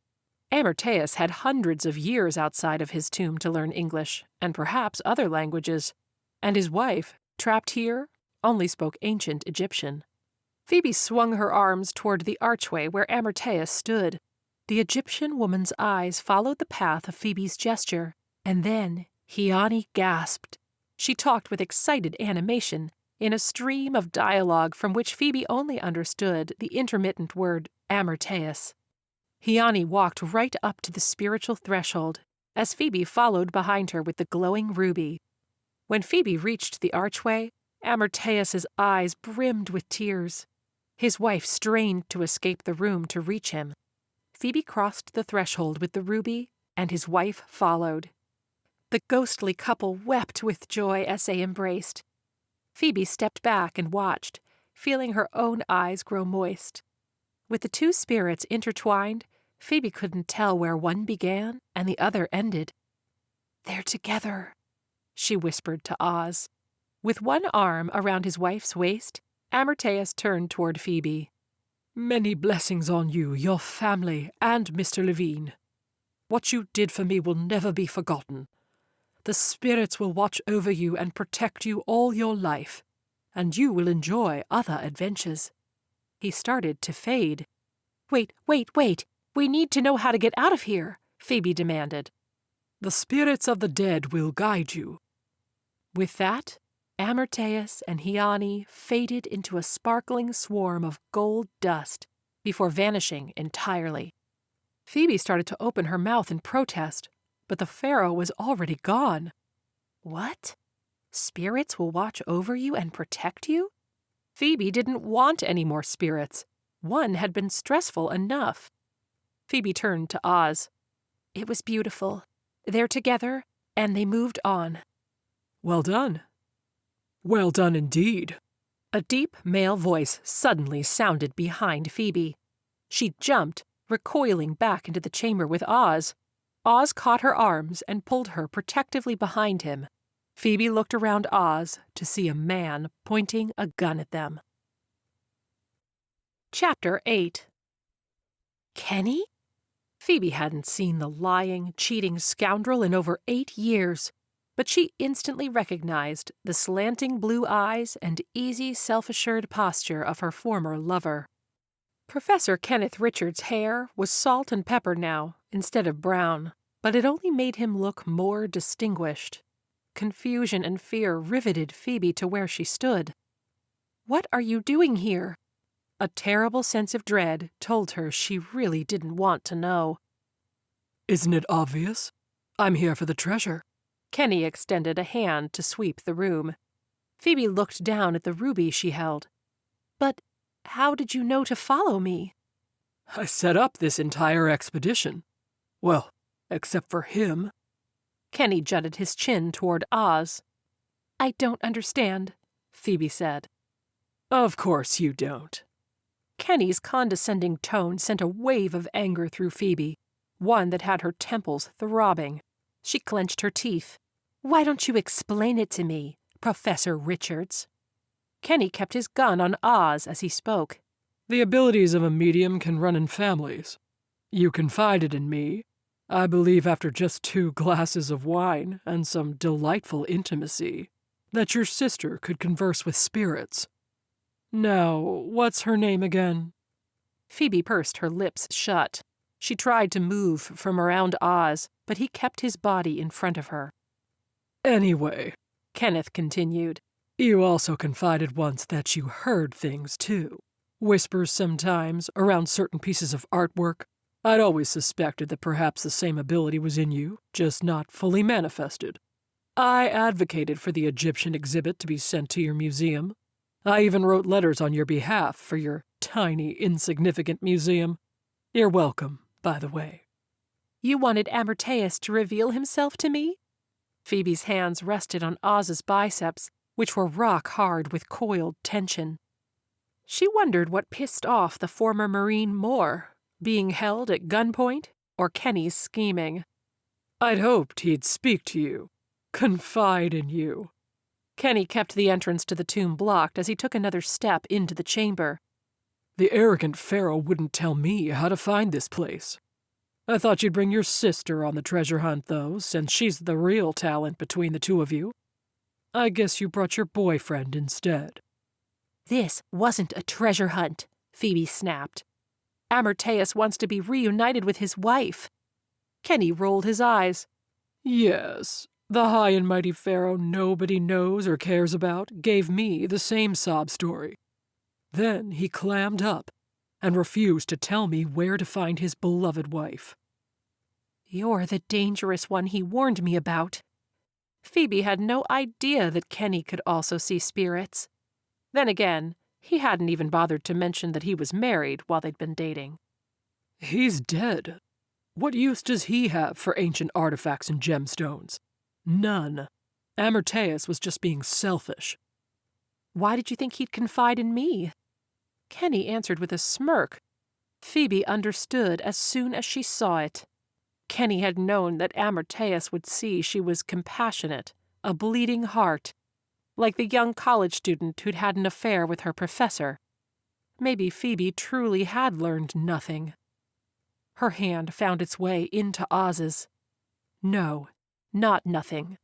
Amarteus had hundreds of years outside of his tomb to learn English, and perhaps other languages. And his wife, trapped here, only spoke ancient Egyptian. Phoebe swung her arms toward the archway where Amarteus stood. The Egyptian woman's eyes followed the path of Phoebe's gesture, and then Hyanni gasped. She talked with excited animation, in a stream of dialogue from which Phoebe only understood the intermittent word Amarteus. Hyanni walked right up to the spiritual threshold, as Phoebe followed behind her with the glowing ruby. When Phoebe reached the archway, Amarteus's eyes brimmed with tears. His wife strained to escape the room to reach him. Phoebe crossed the threshold with the ruby, and his wife followed. The ghostly couple wept with joy as they embraced. Phoebe stepped back and watched, feeling her own eyes grow moist. With the two spirits intertwined, Phoebe couldn't tell where one began and the other ended. "They're together," she whispered to Oz. With one arm around his wife's waist, Amarteus turned toward Phoebe. Many blessings on you, your family, and Mr. Levine. What you did for me will never be forgotten. The spirits will watch over you and protect you all your life, and you will enjoy other adventures. He started to fade. Wait. We need to know how to get out of here, Phoebe demanded. The spirits of the dead will guide you. With that, Amarteus and Hyanni faded into a sparkling swarm of gold dust before vanishing entirely. Phoebe started to open her mouth in protest, but the Pharaoh was already gone. What? Spirits will watch over you and protect you? Phoebe didn't want any more spirits. One had been stressful enough. Phoebe turned to Oz. It was beautiful. They're together, and they moved on. Well done. Well done indeed. A deep male voice suddenly sounded behind Phoebe. She jumped, recoiling back into the chamber with Oz. Oz caught her arms and pulled her protectively behind him. Phoebe looked around Oz to see a man pointing a gun at them. Chapter 8. Kenny? Phoebe hadn't seen the lying, cheating scoundrel in over 8 years, but she instantly recognized the slanting blue eyes and easy, self-assured posture of her former lover. Professor Kenneth Richards' hair was salt and pepper now, instead of brown, but it only made him look more distinguished. Confusion and fear riveted Phoebe to where she stood. "What are you doing here?" A terrible sense of dread told her she really didn't want to know. Isn't it obvious? I'm here for the treasure. Kenny extended a hand to sweep the room. Phoebe looked down at the ruby she held. But how did you know to follow me? I set up this entire expedition. Well, except for him. Kenny jutted his chin toward Oz. I don't understand, Phoebe said. Of course you don't. Kenny's condescending tone sent a wave of anger through Phoebe, one that had her temples throbbing. She clenched her teeth. Why don't you explain it to me, Professor Richards? Kenny kept his gun on Oz as he spoke. The abilities of a medium can run in families. You confided in me, I believe after just 2 glasses of wine and some delightful intimacy, that your sister could converse with spirits. Now, what's her name again? Phoebe pursed her lips shut. She tried to move from around Oz, but he kept his body in front of her. Anyway, Kenneth continued, you also confided once that you heard things, too. Whispers sometimes, around certain pieces of artwork. I'd always suspected that perhaps the same ability was in you, just not fully manifested. I advocated for the Egyptian exhibit to be sent to your museum. I even wrote letters on your behalf for your tiny, insignificant museum. You're welcome, by the way. You wanted Amarteus to reveal himself to me? Phoebe's hands rested on Oz's biceps, which were rock-hard with coiled tension. She wondered what pissed off the former Marine more, being held at gunpoint or Kenny's scheming. I'd hoped he'd speak to you, confide in you. Kenny kept the entrance to the tomb blocked as he took another step into the chamber. The arrogant Pharaoh wouldn't tell me how to find this place. I thought you'd bring your sister on the treasure hunt, though, since she's the real talent between the two of you. I guess you brought your boyfriend instead. This wasn't a treasure hunt, Phoebe snapped. Amarteus wants to be reunited with his wife. Kenny rolled his eyes. Yes, the high and mighty Pharaoh nobody knows or cares about gave me the same sob story. Then he clammed up and refused to tell me where to find his beloved wife. You're the dangerous one he warned me about. Phoebe had no idea that Kenny could also see spirits. Then again, he hadn't even bothered to mention that he was married while they'd been dating. He's dead. What use does he have for ancient artifacts and gemstones? None. Amarteus was just being selfish. Why did you think he'd confide in me? Kenny answered with a smirk. Phoebe understood as soon as she saw it. Kenny had known that Amarteus would see she was compassionate, a bleeding heart, like the young college student who'd had an affair with her professor. Maybe Phoebe truly had learned nothing. Her hand found its way into Oz's. No, not nothing.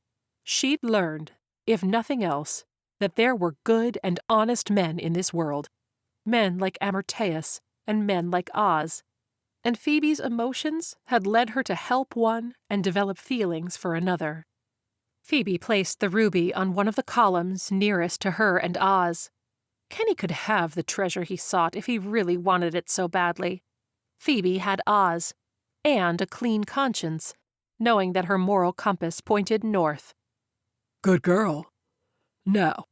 She'd learned, if nothing else, that there were good and honest men in this world, men like Amarteus and men like Oz, and Phoebe's emotions had led her to help one and develop feelings for another. Phoebe placed the ruby on one of the columns nearest to her and Oz. Kenny could have the treasure he sought if he really wanted it so badly. Phoebe had Oz, and a clean conscience, knowing that her moral compass pointed north. Good girl. Now,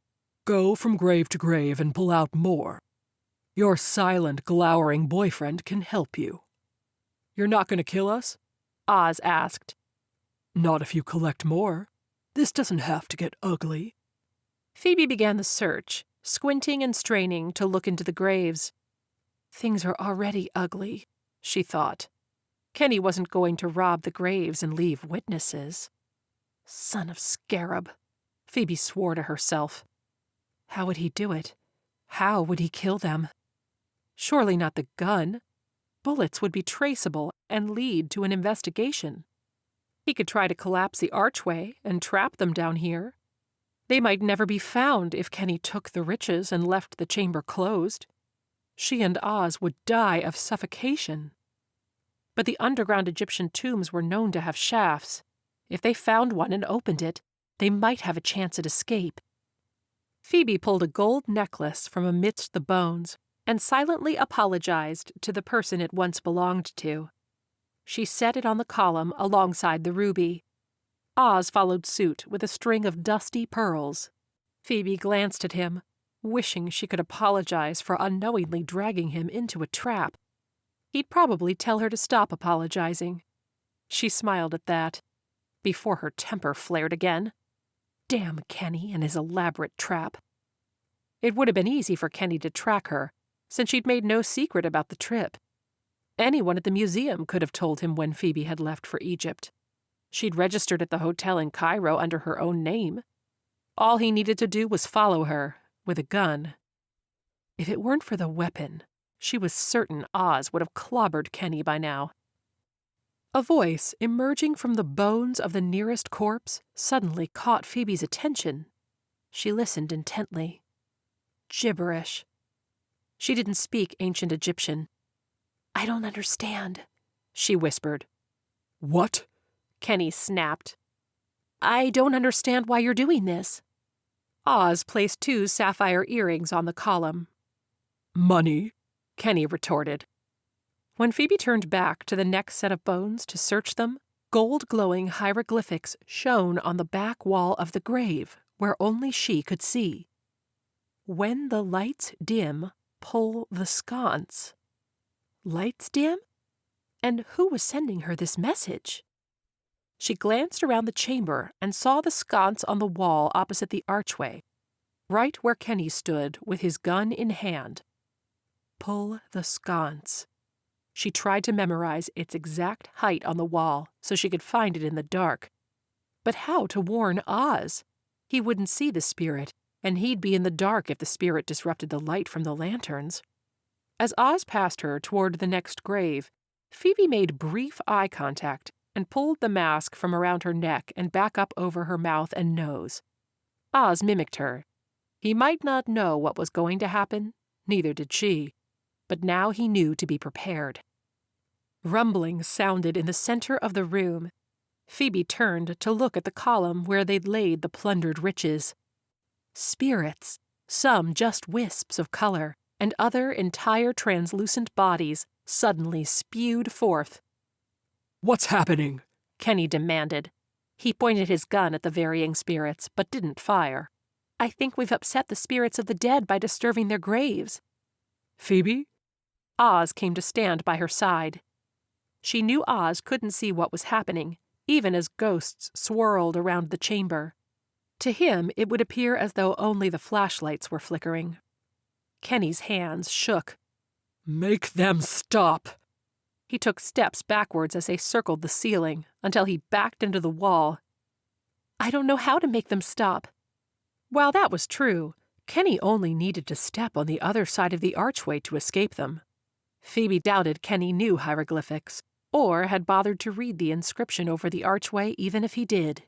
go from grave to grave and pull out more. Your silent, glowering boyfriend can help you. You're not going to kill us? Oz asked. Not if you collect more. This doesn't have to get ugly. Phoebe began the search, squinting and straining to look into the graves. Things are already ugly, she thought. Kenny wasn't going to rob the graves and leave witnesses. Son of Scarab, Phoebe swore to herself. How would he do it? How would he kill them? Surely not the gun. Bullets would be traceable and lead to an investigation. He could try to collapse the archway and trap them down here. They might never be found if Kenny took the riches and left the chamber closed. She and Oz would die of suffocation. But the underground Egyptian tombs were known to have shafts. If they found one and opened it, they might have a chance at escape. Phoebe pulled a gold necklace from amidst the bones and silently apologized to the person it once belonged to. She set it on the column alongside the ruby. Oz followed suit with a string of dusty pearls. Phoebe glanced at him, wishing she could apologize for unknowingly dragging him into a trap. He'd probably tell her to stop apologizing. She smiled at that, before her temper flared again. Damn Kenny and his elaborate trap. It would have been easy for Kenny to track her, since she'd made no secret about the trip. Anyone at the museum could have told him when Phoebe had left for Egypt. She'd registered at the hotel in Cairo under her own name. All he needed to do was follow her, with a gun. If it weren't for the weapon, she was certain Oz would have clobbered Kenny by now. A voice emerging from the bones of the nearest corpse suddenly caught Phoebe's attention. She listened intently. Gibberish. She didn't speak ancient Egyptian. "I don't understand," she whispered. What? Kenny snapped. "I don't understand why you're doing this." Oz placed 2 sapphire earrings on the column. Money? Kenny retorted. When Phoebe turned back to the next set of bones to search them, gold-glowing hieroglyphics shone on the back wall of the grave where only she could see. When the lights dim, pull the sconce. Lights dim? And who was sending her this message? She glanced around the chamber and saw the sconce on the wall opposite the archway, right where Kenny stood with his gun in hand. Pull the sconce. She tried to memorize its exact height on the wall so she could find it in the dark. But how to warn Oz? He wouldn't see the spirit, and he'd be in the dark if the spirit disrupted the light from the lanterns. As Oz passed her toward the next grave, Phoebe made brief eye contact and pulled the mask from around her neck and back up over her mouth and nose. Oz mimicked her. He might not know what was going to happen, neither did she, but now he knew to be prepared. Rumbling sounded in the center of the room. Phoebe turned to look at the column where they'd laid the plundered riches. Spirits, some just wisps of color, and other entire translucent bodies, suddenly spewed forth. What's happening? Kenny demanded. He pointed his gun at the varying spirits, but didn't fire. "I think we've upset the spirits of the dead by disturbing their graves." Phoebe? Oz came to stand by her side. She knew Oz couldn't see what was happening, even as ghosts swirled around the chamber. To him, it would appear as though only the flashlights were flickering. Kenny's hands shook. Make them stop. He took steps backwards as they circled the ceiling, until he backed into the wall. "I don't know how to make them stop." While that was true, Kenny only needed to step on the other side of the archway to escape them. Phoebe doubted Kenny knew hieroglyphics, or had bothered to read the inscription over the archway even if he did.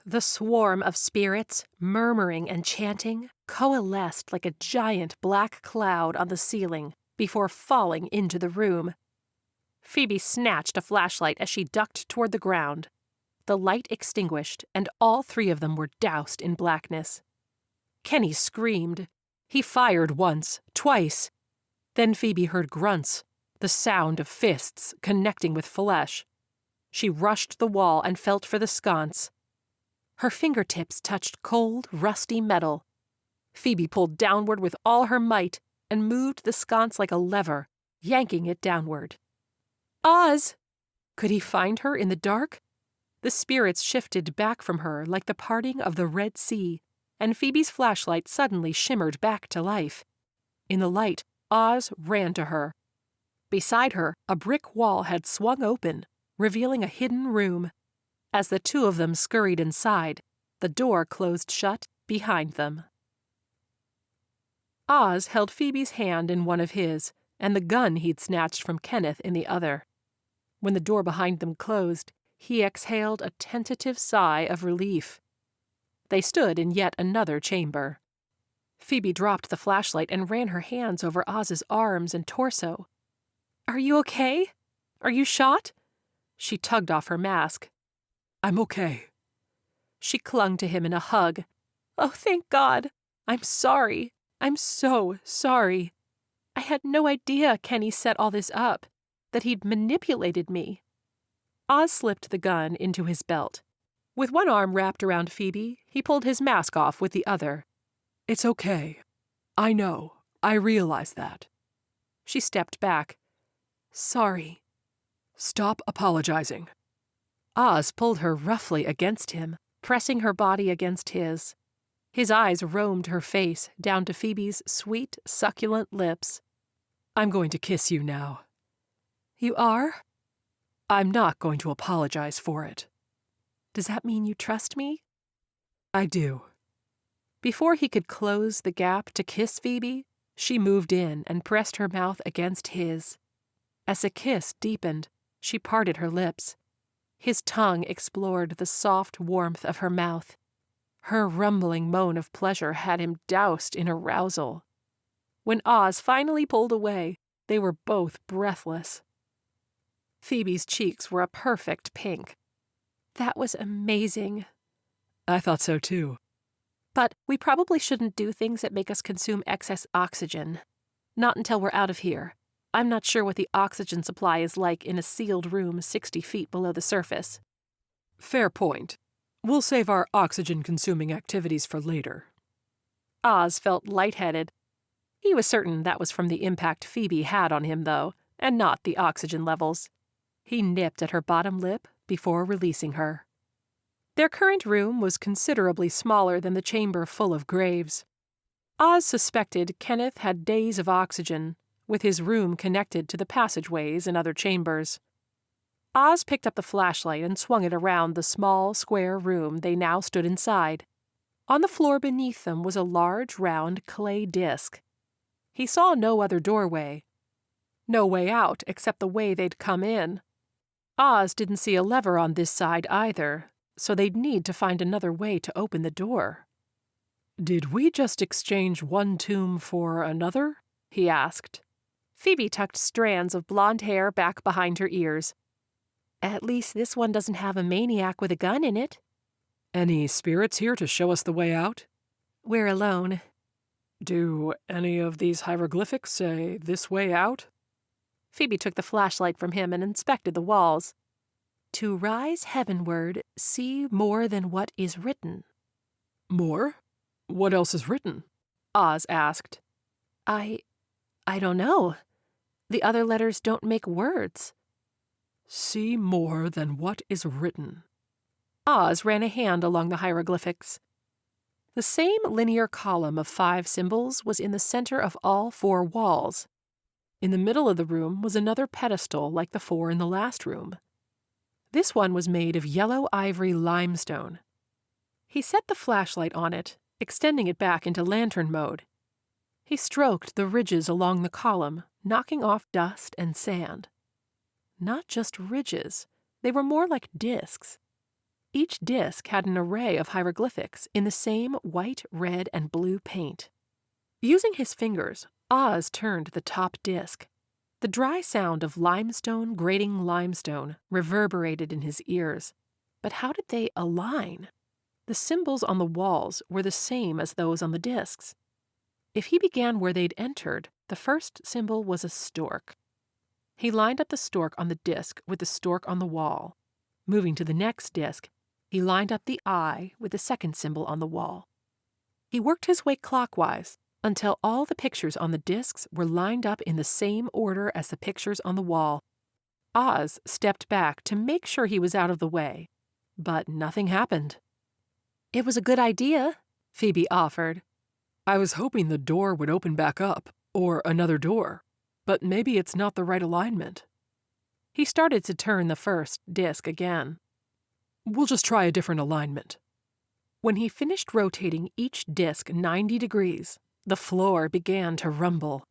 The swarm of spirits, murmuring and chanting, coalesced like a giant black cloud on the ceiling before falling into the room. Phoebe snatched a flashlight as she ducked toward the ground. The light extinguished, and all 3 of them were doused in blackness. Kenny screamed. He fired once, twice. Then Phoebe heard grunts, the sound of fists connecting with flesh. She rushed the wall and felt for the sconce. Her fingertips touched cold, rusty metal. Phoebe pulled downward with all her might and moved the sconce like a lever, yanking it downward. "Oz!" Could he find her in the dark? The spirits shifted back from her like the parting of the Red Sea, and Phoebe's flashlight suddenly shimmered back to life. In the light, Oz ran to her. Beside her, a brick wall had swung open, revealing a hidden room. As the 2 of them scurried inside, the door closed shut behind them. Oz held Phoebe's hand in one of his, and the gun he'd snatched from Kenneth in the other. When the door behind them closed, he exhaled a tentative sigh of relief. They stood in yet another chamber. Phoebe dropped the flashlight and ran her hands over Oz's arms and torso. "Are you okay? Are you shot?" She tugged off her mask. I'm okay. She clung to him in a hug. "Oh, thank God! I'm sorry. I'm so sorry." I had no idea Kenny set all this up, that he'd manipulated me. Oz slipped the gun into his belt. With one arm wrapped around Phoebe, he pulled his mask off with the other. It's okay. I know. I realize that. She stepped back. Sorry. Stop apologizing. Oz pulled her roughly against him, pressing her body against his. His eyes roamed her face down to Phoebe's sweet, succulent lips. I'm going to kiss you now. You are? I'm not going to apologize for it. Does that mean you trust me? I do. Before he could close the gap to kiss Phoebe, she moved in and pressed her mouth against his. As the kiss deepened, she parted her lips. His tongue explored the soft warmth of her mouth. Her rumbling moan of pleasure had him doused in arousal. When Oz finally pulled away, they were both breathless. Phoebe's cheeks were a perfect pink. That was amazing. I thought so too. But we probably shouldn't do things that make us consume excess oxygen. Not until we're out of here. I'm not sure what the oxygen supply is like in a sealed room 60 feet below the surface. Fair point. We'll save our oxygen-consuming activities for later. Oz felt lightheaded. He was certain that was from the impact Phoebe had on him, though, and not the oxygen levels. He nipped at her bottom lip before releasing her. Their current room was considerably smaller than the chamber full of graves. Oz suspected Kenneth had days of oxygen, with his room connected to the passageways and other chambers. Oz picked up the flashlight and swung it around the small, square room they now stood inside. On the floor beneath them was a large, round clay disc. He saw no other doorway. No way out except the way they'd come in. Oz didn't see a lever on this side either, so they'd need to find another way to open the door. Did we just exchange one tomb for another? He asked. Phoebe tucked strands of blonde hair back behind her ears. At least this one doesn't have a maniac with a gun in it. Any spirits here to show us the way out? We're alone. Do any of these hieroglyphics say this way out? Phoebe took the flashlight from him and inspected the walls. To rise heavenward, see more than what is written. More? What else is written? Oz asked. I don't know. The other letters don't make words. See more than what is written. Oz ran a hand along the hieroglyphics. The same linear column of 5 symbols was in the center of all 4 walls. In the middle of the room was another pedestal like the 4 in the last room. This one was made of yellow ivory limestone. He set the flashlight on it, extending it back into lantern mode. He stroked the ridges along the column, knocking off dust and sand. Not just ridges, they were more like discs. Each disc had an array of hieroglyphics in the same white, red, and blue paint. Using his fingers, Oz turned the top disc. The dry sound of limestone grating limestone reverberated in his ears. But how did they align? The symbols on the walls were the same as those on the discs. If he began where they'd entered, the first symbol was a stork. He lined up the stork on the disc with the stork on the wall. Moving to the next disc, he lined up the eye with the second symbol on the wall. He worked his way clockwise until all the pictures on the discs were lined up in the same order as the pictures on the wall. Oz stepped back to make sure he was out of the way, but nothing happened. It was a good idea, Phoebe offered. I was hoping the door would open back up, or another door, but maybe it's not the right alignment. He started to turn the first disc again. We'll just try a different alignment. When he finished rotating each disc 90 degrees, the floor began to rumble.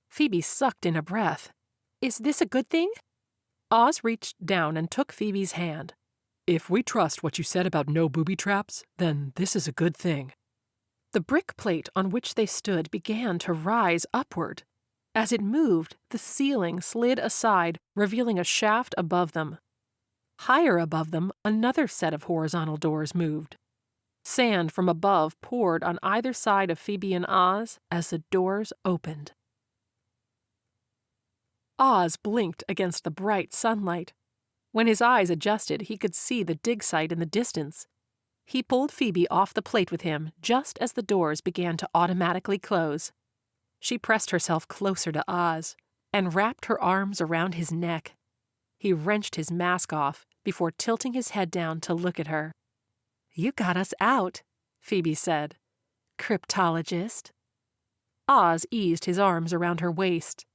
Phoebe sucked in a breath. Is this a good thing? Oz reached down and took Phoebe's hand. If we trust what you said about no booby traps, then this is a good thing. The brick plate on which they stood began to rise upward. As it moved, the ceiling slid aside, revealing a shaft above them. Higher above them, another set of horizontal doors moved. Sand from above poured on either side of Phoebe and Oz as the doors opened. Oz blinked against the bright sunlight. When his eyes adjusted, he could see the dig site in the distance. He pulled Phoebe off the plate with him just as the doors began to automatically close. She pressed herself closer to Oz and wrapped her arms around his neck. He wrenched his mask off before tilting his head down to look at her. "You got us out," Phoebe said. "Cryptologist." Oz eased his arms around her waist.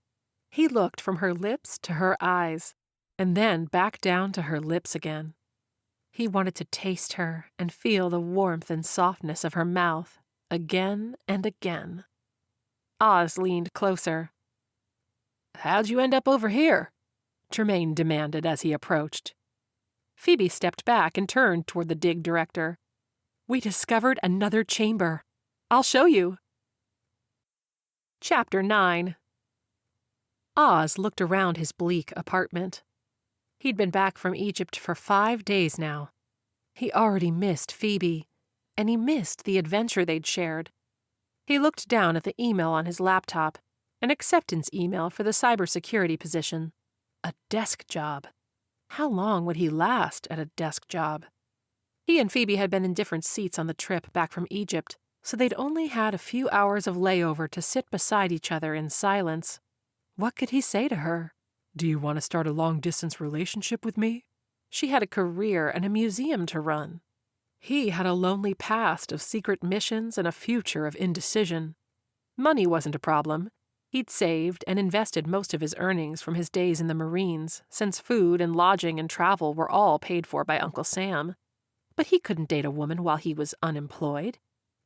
He looked from her lips to her eyes, and then back down to her lips again. He wanted to taste her and feel the warmth and softness of her mouth again and again. Oz leaned closer. "How'd you end up over here?" Tremaine demanded as he approached. Phoebe stepped back and turned toward the dig director. "We discovered another chamber. I'll show you." Chapter 9. Oz looked around his bleak apartment. He'd been back from Egypt for 5 days now. He already missed Phoebe, and he missed the adventure they'd shared. He looked down at the email on his laptop, an acceptance email for the cybersecurity position. A desk job. How long would he last at a desk job? He and Phoebe had been in different seats on the trip back from Egypt, so they'd only had a few hours of layover to sit beside each other in silence. What could he say to her? Do you want to start a long-distance relationship with me? She had a career and a museum to run. He had a lonely past of secret missions and a future of indecision. Money wasn't a problem. He'd saved and invested most of his earnings from his days in the Marines, since food and lodging and travel were all paid for by Uncle Sam. But he couldn't date a woman while he was unemployed.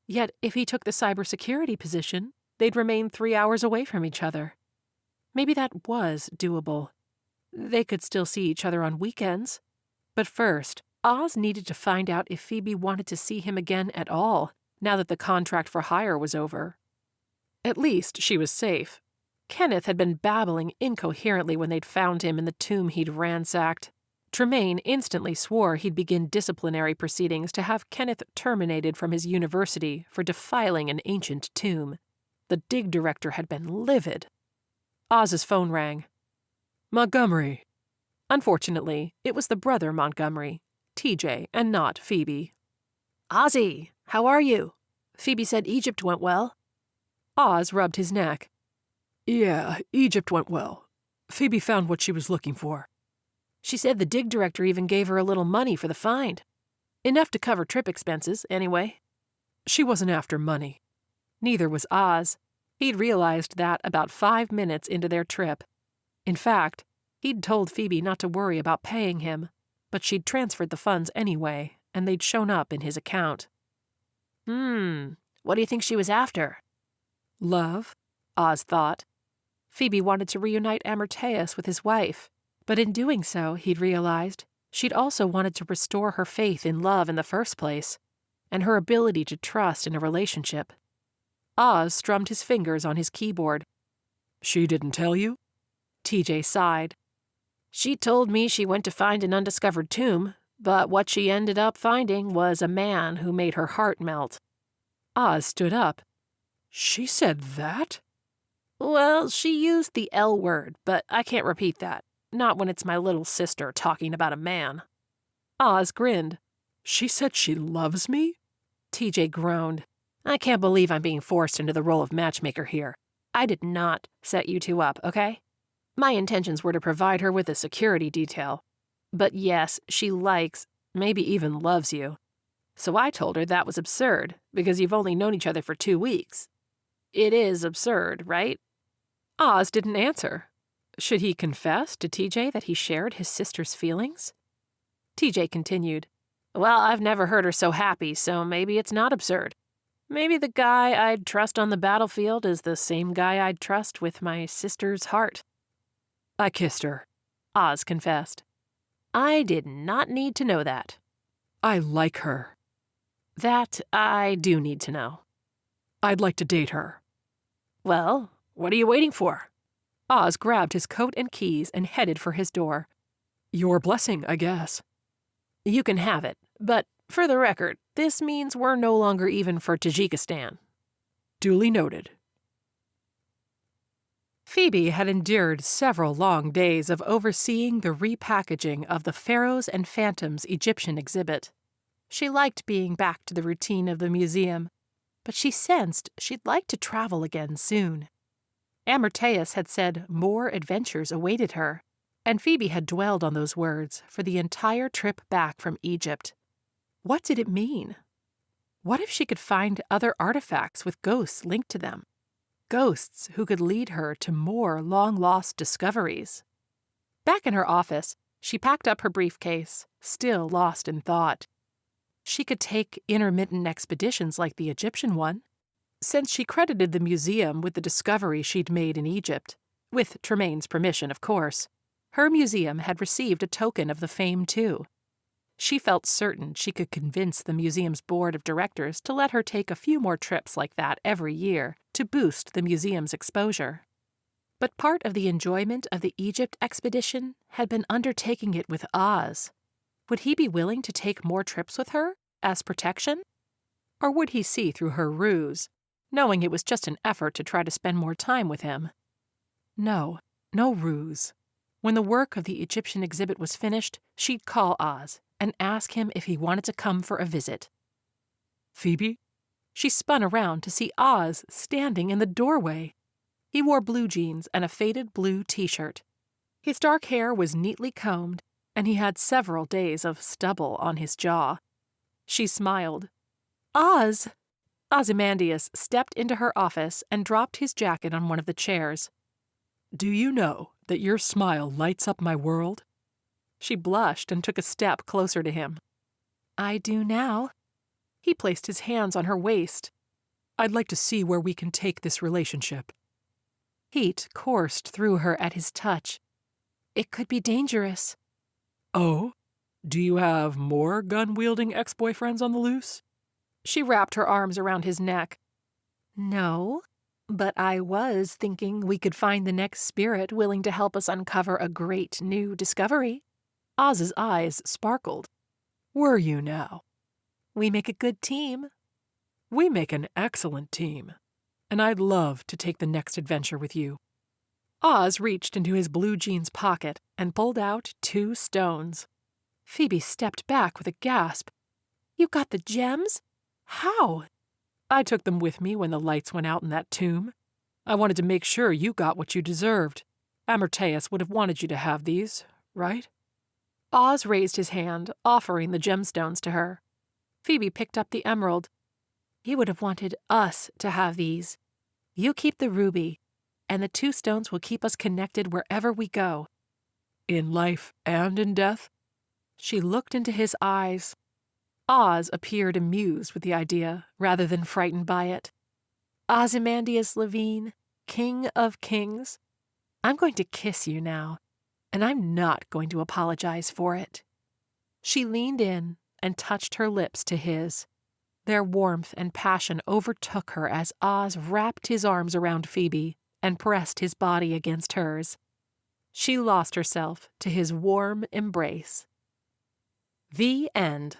Yet if he took the cybersecurity position, they'd remain 3 hours away from each other. Maybe that was doable. They could still see each other on weekends. But first, Oz needed to find out if Phoebe wanted to see him again at all, now that the contract for hire was over. At least she was safe. Kenneth had been babbling incoherently when they'd found him in the tomb he'd ransacked. Tremaine instantly swore he'd begin disciplinary proceedings to have Kenneth terminated from his university for defiling an ancient tomb. The dig director had been livid. Oz's phone rang. Montgomery. Unfortunately, it was the brother Montgomery, TJ, and not Phoebe. "Ozzy, how are you? Phoebe said Egypt went well." Oz rubbed his neck. Yeah, Egypt went well. Phoebe found what she was looking for. She said the dig director even gave her a little money for the find. Enough to cover trip expenses, anyway. She wasn't after money. Neither was Oz. He'd realized that about 5 minutes into their trip. In fact, he'd told Phoebe not to worry about paying him, but she'd transferred the funds anyway, and they'd shown up in his account. What do you think she was after? Love, Oz thought. Phoebe wanted to reunite Amarteus with his wife, but in doing so, he'd realized, she'd also wanted to restore her faith in love in the first place, and her ability to trust in a relationship. Oz strummed his fingers on his keyboard. She didn't tell you? TJ sighed. She told me she went to find an undiscovered tomb, but what she ended up finding was a man who made her heart melt. Oz stood up. She said that? Well, she used the L word, but I can't repeat that. Not when it's my little sister talking about a man. Oz grinned. She said she loves me? TJ groaned. I can't believe I'm being forced into the role of matchmaker here. I did not set you two up, okay? My intentions were to provide her with a security detail. But yes, she likes, maybe even loves you. So I told her that was absurd, because you've only known each other for 2 weeks. It is absurd, right? Oz didn't answer. Should he confess to TJ that he shared his sister's feelings? TJ continued. Well, I've never heard her so happy, so maybe it's not absurd. Maybe the guy I'd trust on the battlefield is the same guy I'd trust with my sister's heart. I kissed her, Oz confessed. I did not need to know that. I like her. That I do need to know. I'd like to date her. Well, what are you waiting for? Oz grabbed his coat and keys and headed for his door. Your blessing, I guess. You can have it, but for the record, this means we're no longer even for Tajikistan. Duly noted. Phoebe had endured several long days of overseeing the repackaging of the Pharaohs and Phantoms Egyptian exhibit. She liked being back to the routine of the museum, but she sensed she'd like to travel again soon. Amarteus had said more adventures awaited her, and Phoebe had dwelled on those words for the entire trip back from Egypt. What did it mean? What if she could find other artifacts with ghosts linked to them? Ghosts who could lead her to more long-lost discoveries. Back in her office, she packed up her briefcase, still lost in thought. She could take intermittent expeditions like the Egyptian one. Since she credited the museum with the discovery she'd made in Egypt, with Tremaine's permission, of course, her museum had received a token of the fame, too. She felt certain she could convince the museum's board of directors to let her take a few more trips like that every year to boost the museum's exposure. But part of the enjoyment of the Egypt expedition had been undertaking it with Oz. Would he be willing to take more trips with her, as protection? Or would he see through her ruse, knowing it was just an effort to try to spend more time with him? No ruse. When the work of the Egyptian exhibit was finished, she'd call Oz and ask him if he wanted to come for a visit. Phoebe? She spun around to see Oz standing in the doorway. He wore blue jeans and a faded blue t-shirt. His dark hair was neatly combed, and he had several days of stubble on his jaw. She smiled. Oz! Ozymandias stepped into her office and dropped his jacket on one of the chairs. Do you know that your smile lights up my world? She blushed and took a step closer to him. I do now. He placed his hands on her waist. I'd like to see where we can take this relationship. Heat coursed through her at his touch. It could be dangerous. Oh? Do you have more gun-wielding ex-boyfriends on the loose? She wrapped her arms around his neck. No, but I was thinking we could find the next spirit willing to help us uncover a great new discovery. Oz's eyes sparkled. Were you now? We make a good team. We make an excellent team, and I'd love to take the next adventure with you. Oz reached into his blue jeans pocket and pulled out 2 stones. Phoebe stepped back with a gasp. You got the gems? How? I took them with me when the lights went out in that tomb. I wanted to make sure you got what you deserved. Amarteus would have wanted you to have these, right? Oz raised his hand, offering the gemstones to her. Phoebe picked up the emerald. He would have wanted us to have these. You keep the ruby, and the 2 stones will keep us connected wherever we go. In life and in death? She looked into his eyes. Oz appeared amused with the idea, rather than frightened by it. Ozymandias Levine, King of Kings, I'm going to kiss you now, and I'm not going to apologize for it. She leaned in and touched her lips to his. Their warmth and passion overtook her as Oz wrapped his arms around Phoebe and pressed his body against hers. She lost herself to his warm embrace. The end.